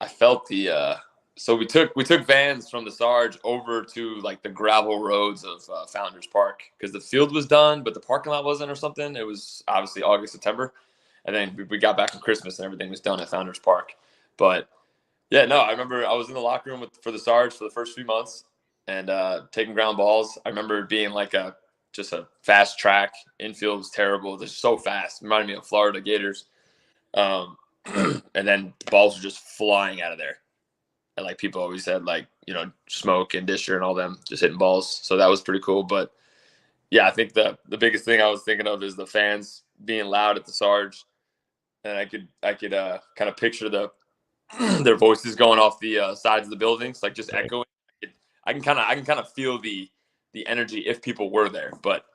I felt so we took vans from the Sarge over to like the gravel roads of Founders Park because the field was done, but the parking lot wasn't or something. It was obviously August, September. And then we got back on Christmas and everything was done at Founders Park. But yeah, no, I remember I was in the locker room for the Sarge for the first few months and taking ground balls. I remember it being like just a fast track. Infield was terrible. It was so fast. It reminded me of Florida Gators. And then the balls were just flying out of there. And like people always said, like, Smoke and Disher and all them just hitting balls. So that was pretty cool. But yeah, I think the biggest thing I was thinking of is the fans being loud at the Sarge. And I could kind of picture their voices going off the sides of the buildings, like just echoing. I can kind of feel the energy if people were there, but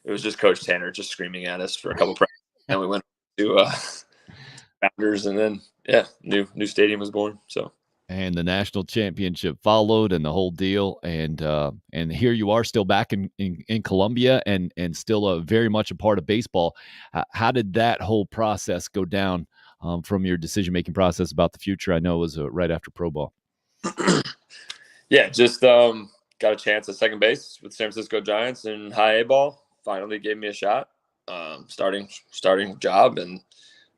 it was just Coach Tanner just screaming at us for a couple of practices, and we went to Founders, and then new stadium was born. So. And the national championship followed, and the whole deal, and here you are, still back in Columbia, and still very much a part of baseball. How did that whole process go down from your decision-making process about the future? I know it was right after pro ball. Yeah, just got a chance at second base with San Francisco Giants in high A ball. Finally gave me a shot, starting job, and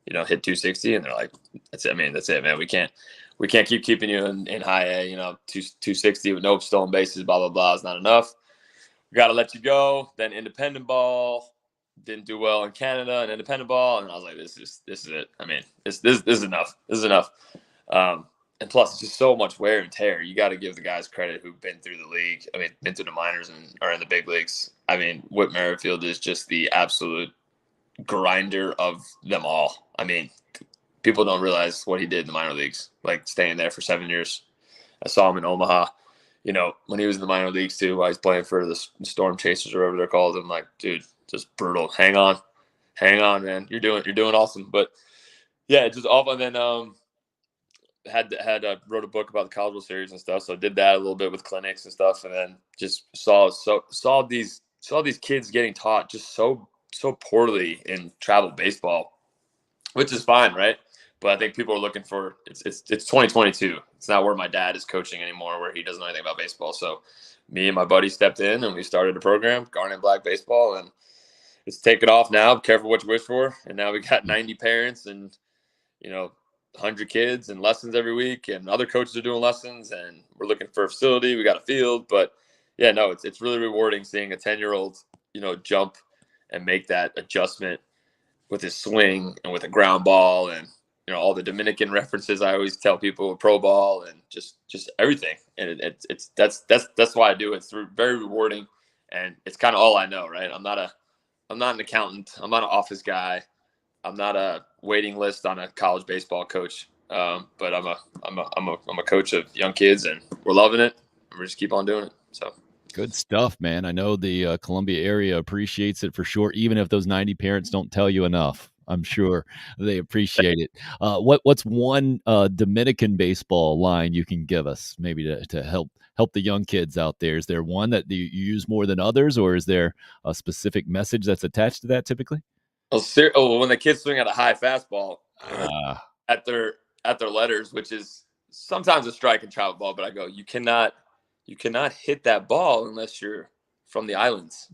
hit 260, and they're like, that's it, man. We can't keep keeping you in high A, 260 with no stolen bases, blah, blah, blah is not enough. We got to let you go. Then independent ball, didn't do well in Canada and independent ball. And I was like, this is it. I mean, this is enough. This is enough. And plus it's just so much wear and tear. You got to give the guys credit who've been through the league. I mean, been through the minors and are in the big leagues. I mean, Whit Merrifield is just the absolute grinder of them all. I mean, people don't realize what he did in the minor leagues, like staying there for 7 years. I saw him in Omaha, when he was in the minor leagues too, while he's playing for the Storm Chasers or whatever they're called. I'm like, dude, just brutal. Hang on, man. You're doing awesome. But yeah, it just off. And then wrote a book about the College World Series and stuff. So I did that a little bit with clinics and stuff, and then just saw these kids getting taught just so poorly in travel baseball, which is fine, right? But I think people are looking for it's 2022. It's not where my dad is coaching anymore, where he doesn't know anything about baseball. So me and my buddy stepped in and we started a program, Garnet Black Baseball, and it's taken off now. Be careful what you wish for. And now we got 90 parents and 100 kids and lessons every week, and other coaches are doing lessons, and we're looking for a facility. We got a field, but yeah, no, it's really rewarding seeing a 10-year-old jump and make that adjustment with his swing and with a ground ball, and all the Dominican references I always tell people with pro ball, and just everything. And that's why I do it. It's very rewarding, and it's kind of all I know, right? I'm not an accountant. I'm not an office guy. I'm not a waiting list on a college baseball coach. But I'm a coach of young kids, and we're loving it. And we just keep on doing it. So. Good stuff, man. I know the Columbia area appreciates it for sure, even if those 90 parents don't tell you enough. I'm sure they appreciate it. What's one Dominican baseball line you can give us, maybe to help the young kids out there? Is there one that you use more than others, or is there a specific message that's attached to that typically? When the kids swing at a high fastball at their letters, which is sometimes a strike and travel ball, but I go, you cannot hit that ball unless you're from the islands.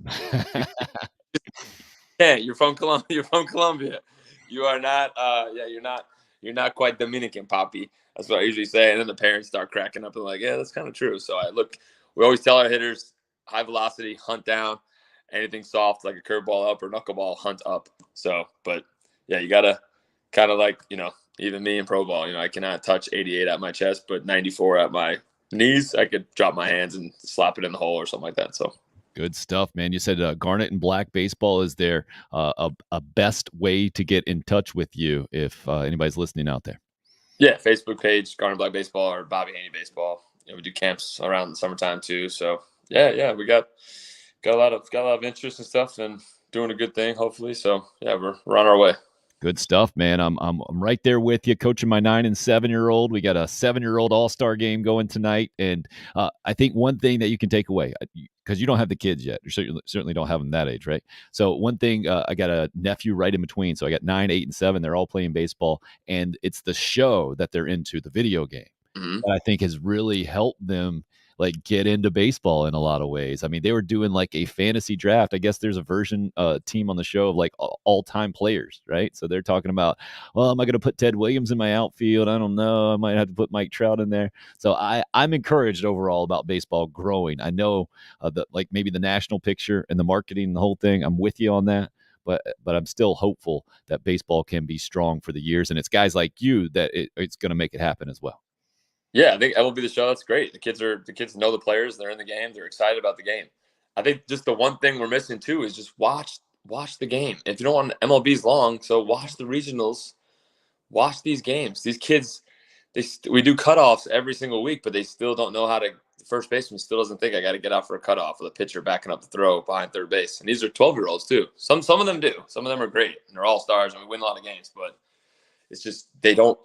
Yeah, you're from Colombia. You're from Colombia. You are not. You're not quite Dominican, Poppy. That's what I usually say, and then the parents start cracking up and like, yeah, that's kind of true. So we always tell our hitters, high velocity, hunt down. Anything soft like a curveball up or knuckleball, hunt up. So, but yeah, you gotta kind of like, even me in pro ball, I cannot touch 88 at my chest, but 94 at my knees, I could drop my hands and slap it in the hole or something like that. So. Good stuff, man. You said Garnet and Black Baseball. Is there a best way to get in touch with you if anybody's listening out there? Yeah, Facebook page, Garnet Black Baseball or Bobby Haney Baseball. We do camps around the summertime too. So yeah, we got a lot of interest and stuff, and doing a good thing, hopefully. So yeah, we're on our way. Good stuff, man. I'm right there with you, coaching my 9 and 7-year-old. We got a 7-year-old all-star game going tonight, and I think one thing that you can take away, because you don't have the kids yet, you certainly don't have them that age, right? So one thing, I got a nephew right in between, so I got 9, 8, and 7. They're all playing baseball, and it's the show that they're into, the video game, that I think has really helped them get into baseball in a lot of ways. I mean, they were doing like a fantasy draft. I guess there's a version team on the show of like all-time players, right? So they're talking about, well, am I going to put Ted Williams in my outfield? I don't know. I might have to put Mike Trout in there. So I'm encouraged overall about baseball growing. I know that maybe the national picture and the marketing and the whole thing, I'm with you on that. But I'm still hopeful that baseball can be strong for the years. And it's guys like you that it's going to make it happen as well. Yeah, I think MLB The Show, that's great. The kids know the players. They're in the game. They're excited about the game. I think just the one thing we're missing too is just watch the game. If you don't want MLB's long, so watch the regionals. Watch these games. These kids, we do cutoffs every single week, but they still don't know how to. The first baseman still doesn't think I got to get out for a cutoff with a pitcher backing up the throw behind third base. And these are 12-year-olds too. Some of them do. Some of them are great and they're all stars and we win a lot of games. But it's just they don't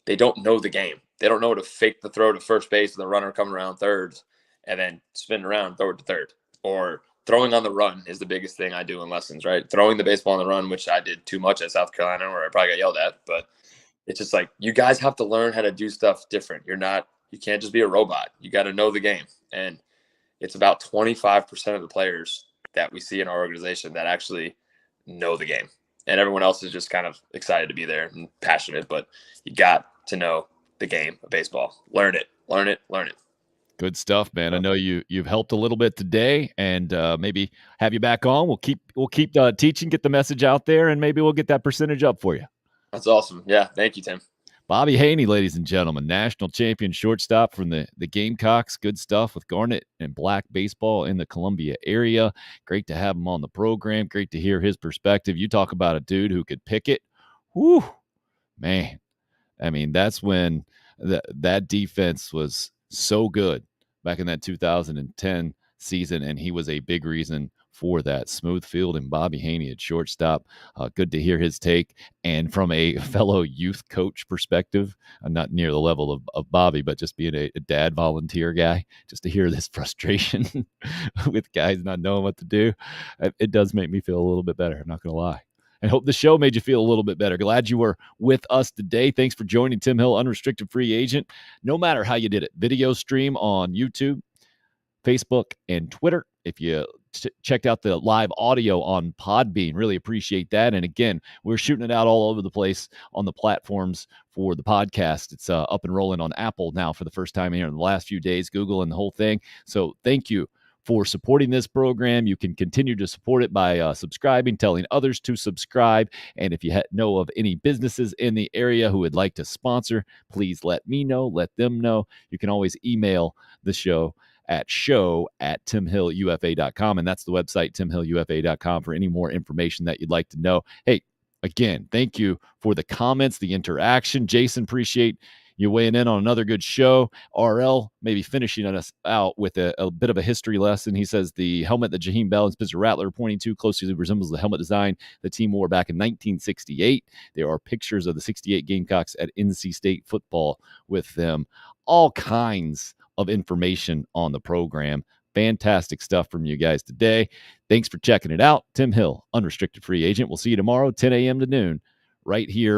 know the game. They don't know to fake the throw to first base with the runner coming around third and then spin around and throw it to third. Or throwing on the run is the biggest thing I do in lessons, right? Throwing the baseball on the run, which I did too much at South Carolina where I probably got yelled at. But it's just like you guys have to learn how to do stuff different. You can't just be a robot. You got to know the game. And it's about 25% of the players that we see in our organization that actually know the game. And everyone else is just kind of excited to be there and passionate. But you got to know the game of baseball. Learn it. Good stuff, man. I know you've helped a little bit today, and maybe have you back on. We'll keep teaching, get the message out there, and maybe we'll get that percentage up for you. That's awesome. Yeah, thank you, Tim. Bobby Haney, ladies and gentlemen, national champion shortstop from the Gamecocks. Good stuff with Garnet and Black Baseball in the Columbia area. Great to have him on the program. Great to hear his perspective. You talk about a dude who could pick it. Whew, man. I mean, that's when that defense was so good back in that 2010 season, and he was a big reason for that. Smooth field and Bobby Haney at shortstop. Good to hear his take. And from a fellow youth coach perspective, not near the level of Bobby, but just being a dad volunteer guy, just to hear this frustration with guys not knowing what to do, it does make me feel a little bit better. I'm not going to lie. I hope the show made you feel a little bit better. Glad you were with us today. Thanks for joining Tim Hill, Unrestricted Free Agent. No matter how you did it, video stream on YouTube, Facebook, and Twitter. If you checked out the live audio on Podbean, really appreciate that. And again, we're shooting it out all over the place on the platforms for the podcast. It's up and rolling on Apple now for the first time here in the last few days, Google and the whole thing. So thank you for supporting this program. You can continue to support it by subscribing, telling others to subscribe. And if you know of any businesses in the area who would like to sponsor, please let me know, let them know. You can always email the show at show@timhillufa.com. And that's the website, timhillufa.com, for any more information that you'd like to know. Hey, again, thank you for the comments, the interaction. Jason, appreciate You weighing in on another good show. RL maybe finishing us out with a bit of a history lesson. He says the helmet that Jaheim Bell and Spencer Rattler are pointing to closely resembles the helmet design the team wore back in 1968. There are pictures of the 68 Gamecocks at NC State football with them. All kinds of information on the program. Fantastic stuff from you guys today. Thanks for checking it out. Tim Hill, unrestricted free agent. We'll see you tomorrow, 10 a.m. to noon, right here